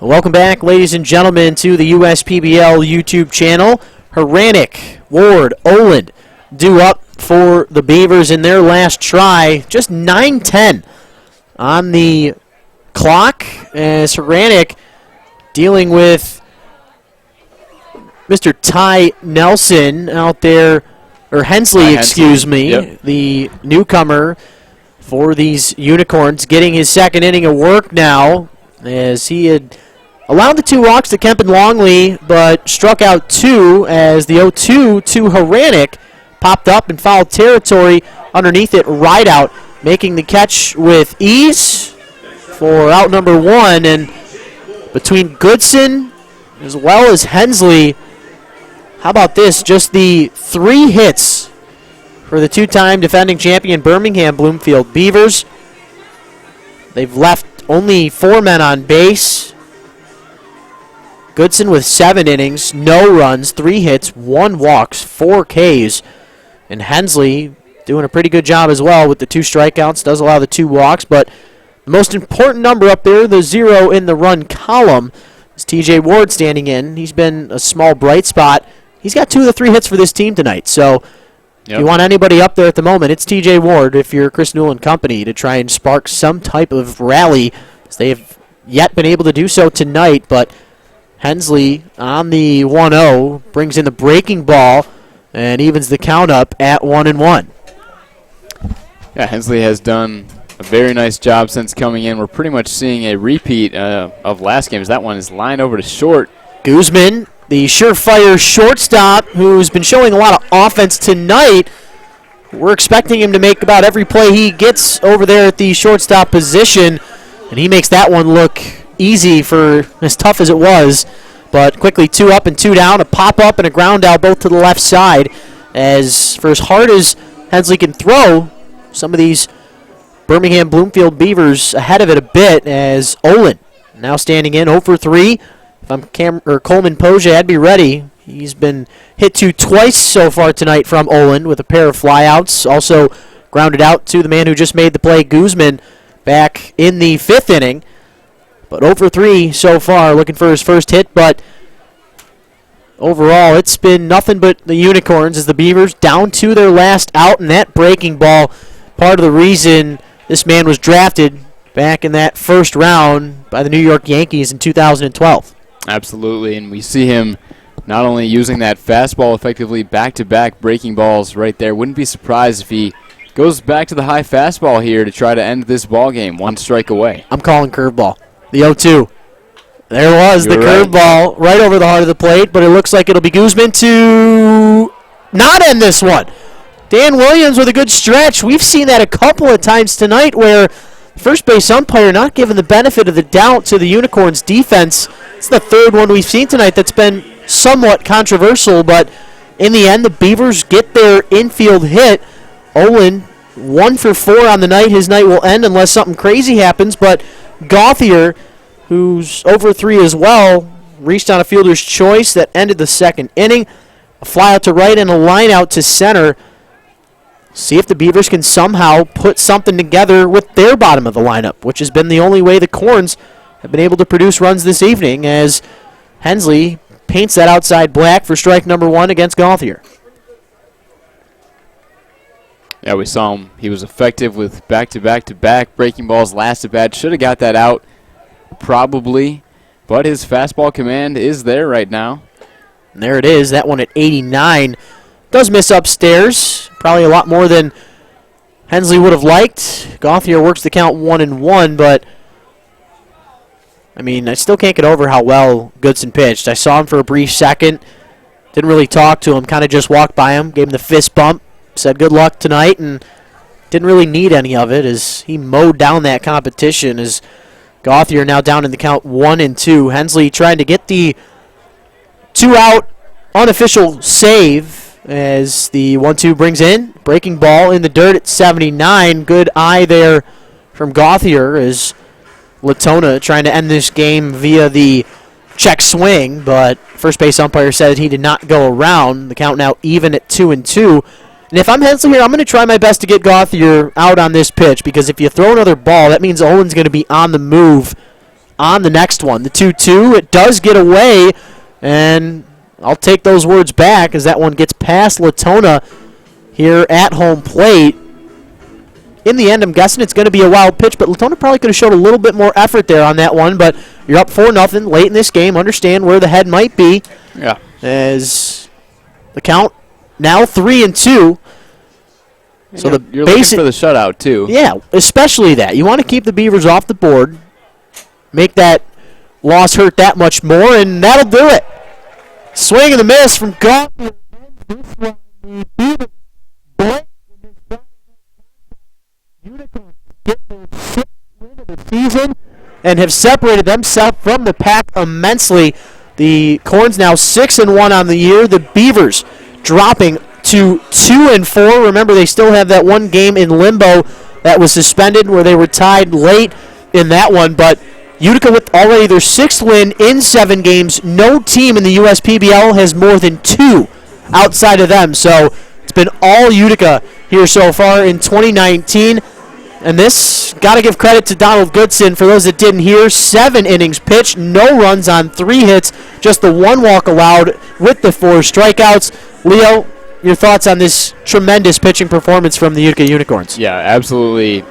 Speaker 2: Welcome back, ladies and gentlemen, to the USPBL YouTube channel. Haranek, Ward, Oland due up for the Beavers in their last try. Just 9:10 on the clock as Haranek dealing with Mr. Ty Nelson out there, or Hensley, excuse me,
Speaker 1: yep.
Speaker 2: The newcomer for these Unicorns, getting his second inning of work now, as he had allowed the 2 walks to Kemp and Longley, but struck out 2 as the 0-2 to Haranek popped up in foul territory. Underneath it, right out, making the catch with ease for out number 1. And between Goodson as well as Hensley, how about this? Just the 3 hits for the 2-time defending champion Birmingham-Bloomfield Beavers. They've left only 4 men on base. Goodson with 7 innings, no runs, 3 hits, 1 walks, 4 Ks. And Hensley doing a pretty good job as well with the 2 strikeouts. Does allow the 2 walks, but the most important number up there, the 0 in the run column, is TJ Ward standing in. He's been a small bright spot. He's got 2 of the 3 hits for this team tonight. So if you want anybody up there at the moment, it's TJ Ward if you're Chris Newell and company to try and spark some type of rally. They have yet been able to do so tonight, but Hensley on the 1-0 brings in the breaking ball and evens the count up at 1-1.
Speaker 1: Yeah, Hensley has done a very nice job since coming in. We're pretty much seeing a repeat of last game, as that one is lined over to short.
Speaker 2: Guzman, the surefire shortstop, who's been showing a lot of offense tonight. We're expecting him to make about every play he gets over there at the shortstop position, and he makes that one look easy for as tough as it was. But quickly 2 up and 2 down, a pop-up and a ground out both to the left side. As for as hard as Hensley can throw, some of these Birmingham-Bloomfield Beavers ahead of it a bit, as Olin now standing in 0 for 3. If I'm Coleman Poche, I'd be ready. He's been hit to twice so far tonight from Olin with a pair of flyouts. Also grounded out to the man who just made the play, Guzman, back in the 5th inning. But 0 for 3 so far, looking for his first hit. But overall, it's been nothing but the Unicorns as the Beavers down to their last out. And that breaking ball, part of the reason this man was drafted back in that first round by the New York Yankees in 2012.
Speaker 1: Absolutely, and we see him not only using that fastball effectively, back-to-back breaking balls right there. Wouldn't be surprised if he goes back to the high fastball here to try to end this ball game. 1 strike away.
Speaker 2: I'm calling curveball. The 0-2. There was the
Speaker 1: right.
Speaker 2: curveball right over the heart of the plate, but it looks like it'll be Guzman to not end this one. Dan Williams with a good stretch. We've seen that a couple of times tonight where first base umpire not giving the benefit of the doubt to the Unicorns defense. It's the 3rd one we've seen tonight that's been somewhat controversial, but in the end, the Beavers get their infield hit. Olin, 1 for 4 on the night. His night will end unless something crazy happens, but Gauthier, who's over 3 as well, reached on a fielder's choice that ended the 2nd inning. A fly out to right and a line out to center. See if the Beavers can somehow put something together with their bottom of the lineup, which has been the only way the Korns have been able to produce runs this evening, as Hensley paints that outside black for strike number 1 against Gauthier.
Speaker 1: Yeah, we saw him. He was effective with back-to-back-to-back breaking balls. Last at bat, should have got that out probably, but his fastball command is there right now.
Speaker 2: And there it is, that one at 89. Does miss upstairs, probably a lot more than Hensley would have liked. Gauthier works the count 1-1, but I mean, I still can't get over how well Goodson pitched. I saw him for a brief second, didn't really talk to him, kind of just walked by him, gave him the fist bump, said good luck tonight, and didn't really need any of it as he mowed down that competition. As Gauthier now down in the count 1-2. Hensley trying to get the 2-out unofficial save as the 1-2 brings in. Breaking ball in the dirt at 79. Good eye there from Gauthier as Latona trying to end this game via the check swing, but first base umpire said he did not go around. The count now even at 2-2. And if I'm Hensley here, I'm going to try my best to get Gauthier out on this pitch, because if you throw another ball, that means Olin's going to be on the move on the next one. The 2-2, it does get away, and I'll take those words back as that one gets past Latona here at home plate. In the end, I'm guessing it's going to be a wild pitch, but Latona probably could have showed a little bit more effort there on that one, but you're up 4-0 late in this game. Understand where the head might be.
Speaker 1: Yeah.
Speaker 2: As the count now 3-2. So
Speaker 1: you're looking for the shutout, too.
Speaker 2: Yeah, especially that. You want to keep the Beavers off the board, make that loss hurt that much more, and that'll do it. Swing and a miss from Goodson. This one, the Beavers break in this Utica get their 6th win of the season and have separated themselves from the pack immensely. The Korn's now 6-1 on the year. The Beavers dropping to 2-4. Remember, they still have that one game in limbo that was suspended where they were tied late in that one. But Utica with already their 6th win in 7 games. No team in the USPBL has more than 2 outside of them. So it's been all Utica here so far in 2019. And this, got to give credit to Donald Goodson. For those that didn't hear, 7 innings pitched, no runs on 3 hits, just the 1 walk allowed with the 4 strikeouts. Leo, your thoughts on this tremendous pitching performance from the Utica Unicorns?
Speaker 1: Yeah, absolutely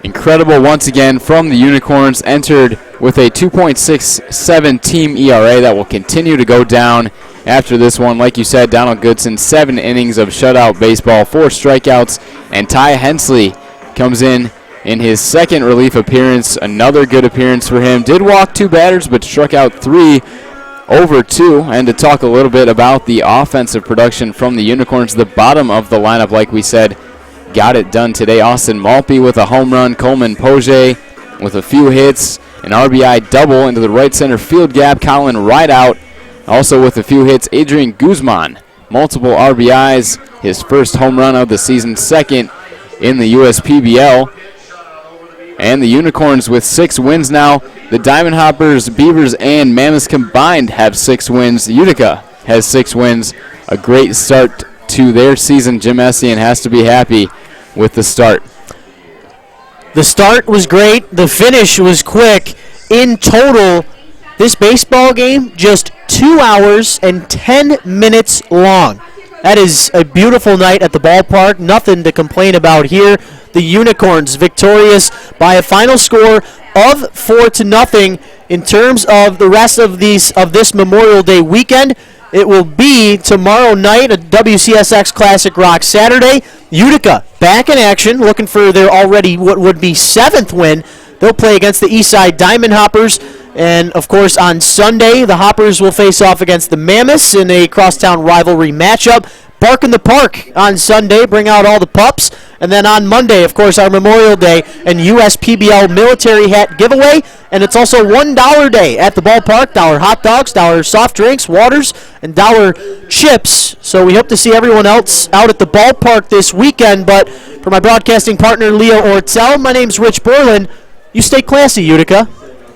Speaker 1: incredible once again from the Unicorns. Entered with a 2.67 team ERA that will continue to go down after this one. Like you said, Donald Goodson, 7 innings of shutout baseball, 4 strikeouts, and Ty Hensley comes in his 2nd relief appearance. Another good appearance for him. Did walk 2 batters, but struck out 3 over 2. And to talk a little bit about the offensive production from the Unicorns, the bottom of the lineup, like we said, got it done today. Austin Malpe with a home run. Coleman Poche with a few hits. An RBI double into the right center field gap. Colin right out. Also with a few hits, Adrian Guzman. Multiple RBIs. His first home run of the season, 2nd in the USPBL. And the Unicorns with 6 wins now. The Diamond Hoppers, Beavers, and Mammoths combined have 6 wins. Utica has 6 wins. A great start to their season. Jim Essian has to be happy with the start.
Speaker 2: The start was great. The finish was quick. In total, this baseball game, just 2 hours and 10 minutes long. That is a beautiful night at the ballpark. Nothing to complain about here. The Unicorns victorious by a final score of 4-0. In terms of the rest of this Memorial Day weekend, it will be tomorrow night, a WCSX Classic Rock Saturday. Utica back in action, looking for their already what would be 7th win. They'll play against the Eastside Diamond Hoppers. And, of course, on Sunday, the Hoppers will face off against the Mammoths in a crosstown rivalry matchup. Bark in the Park on Sunday, bring out all the pups. And then on Monday, of course, our Memorial Day and USPBL military hat giveaway. And it's also $1 day at the ballpark. $1 hot dogs, $1 soft drinks, waters, and $1 chips. So we hope to see everyone else out at the ballpark this weekend. But for my broadcasting partner, Leo Ortel, my name's Rich Berlin. You stay classy, Utica.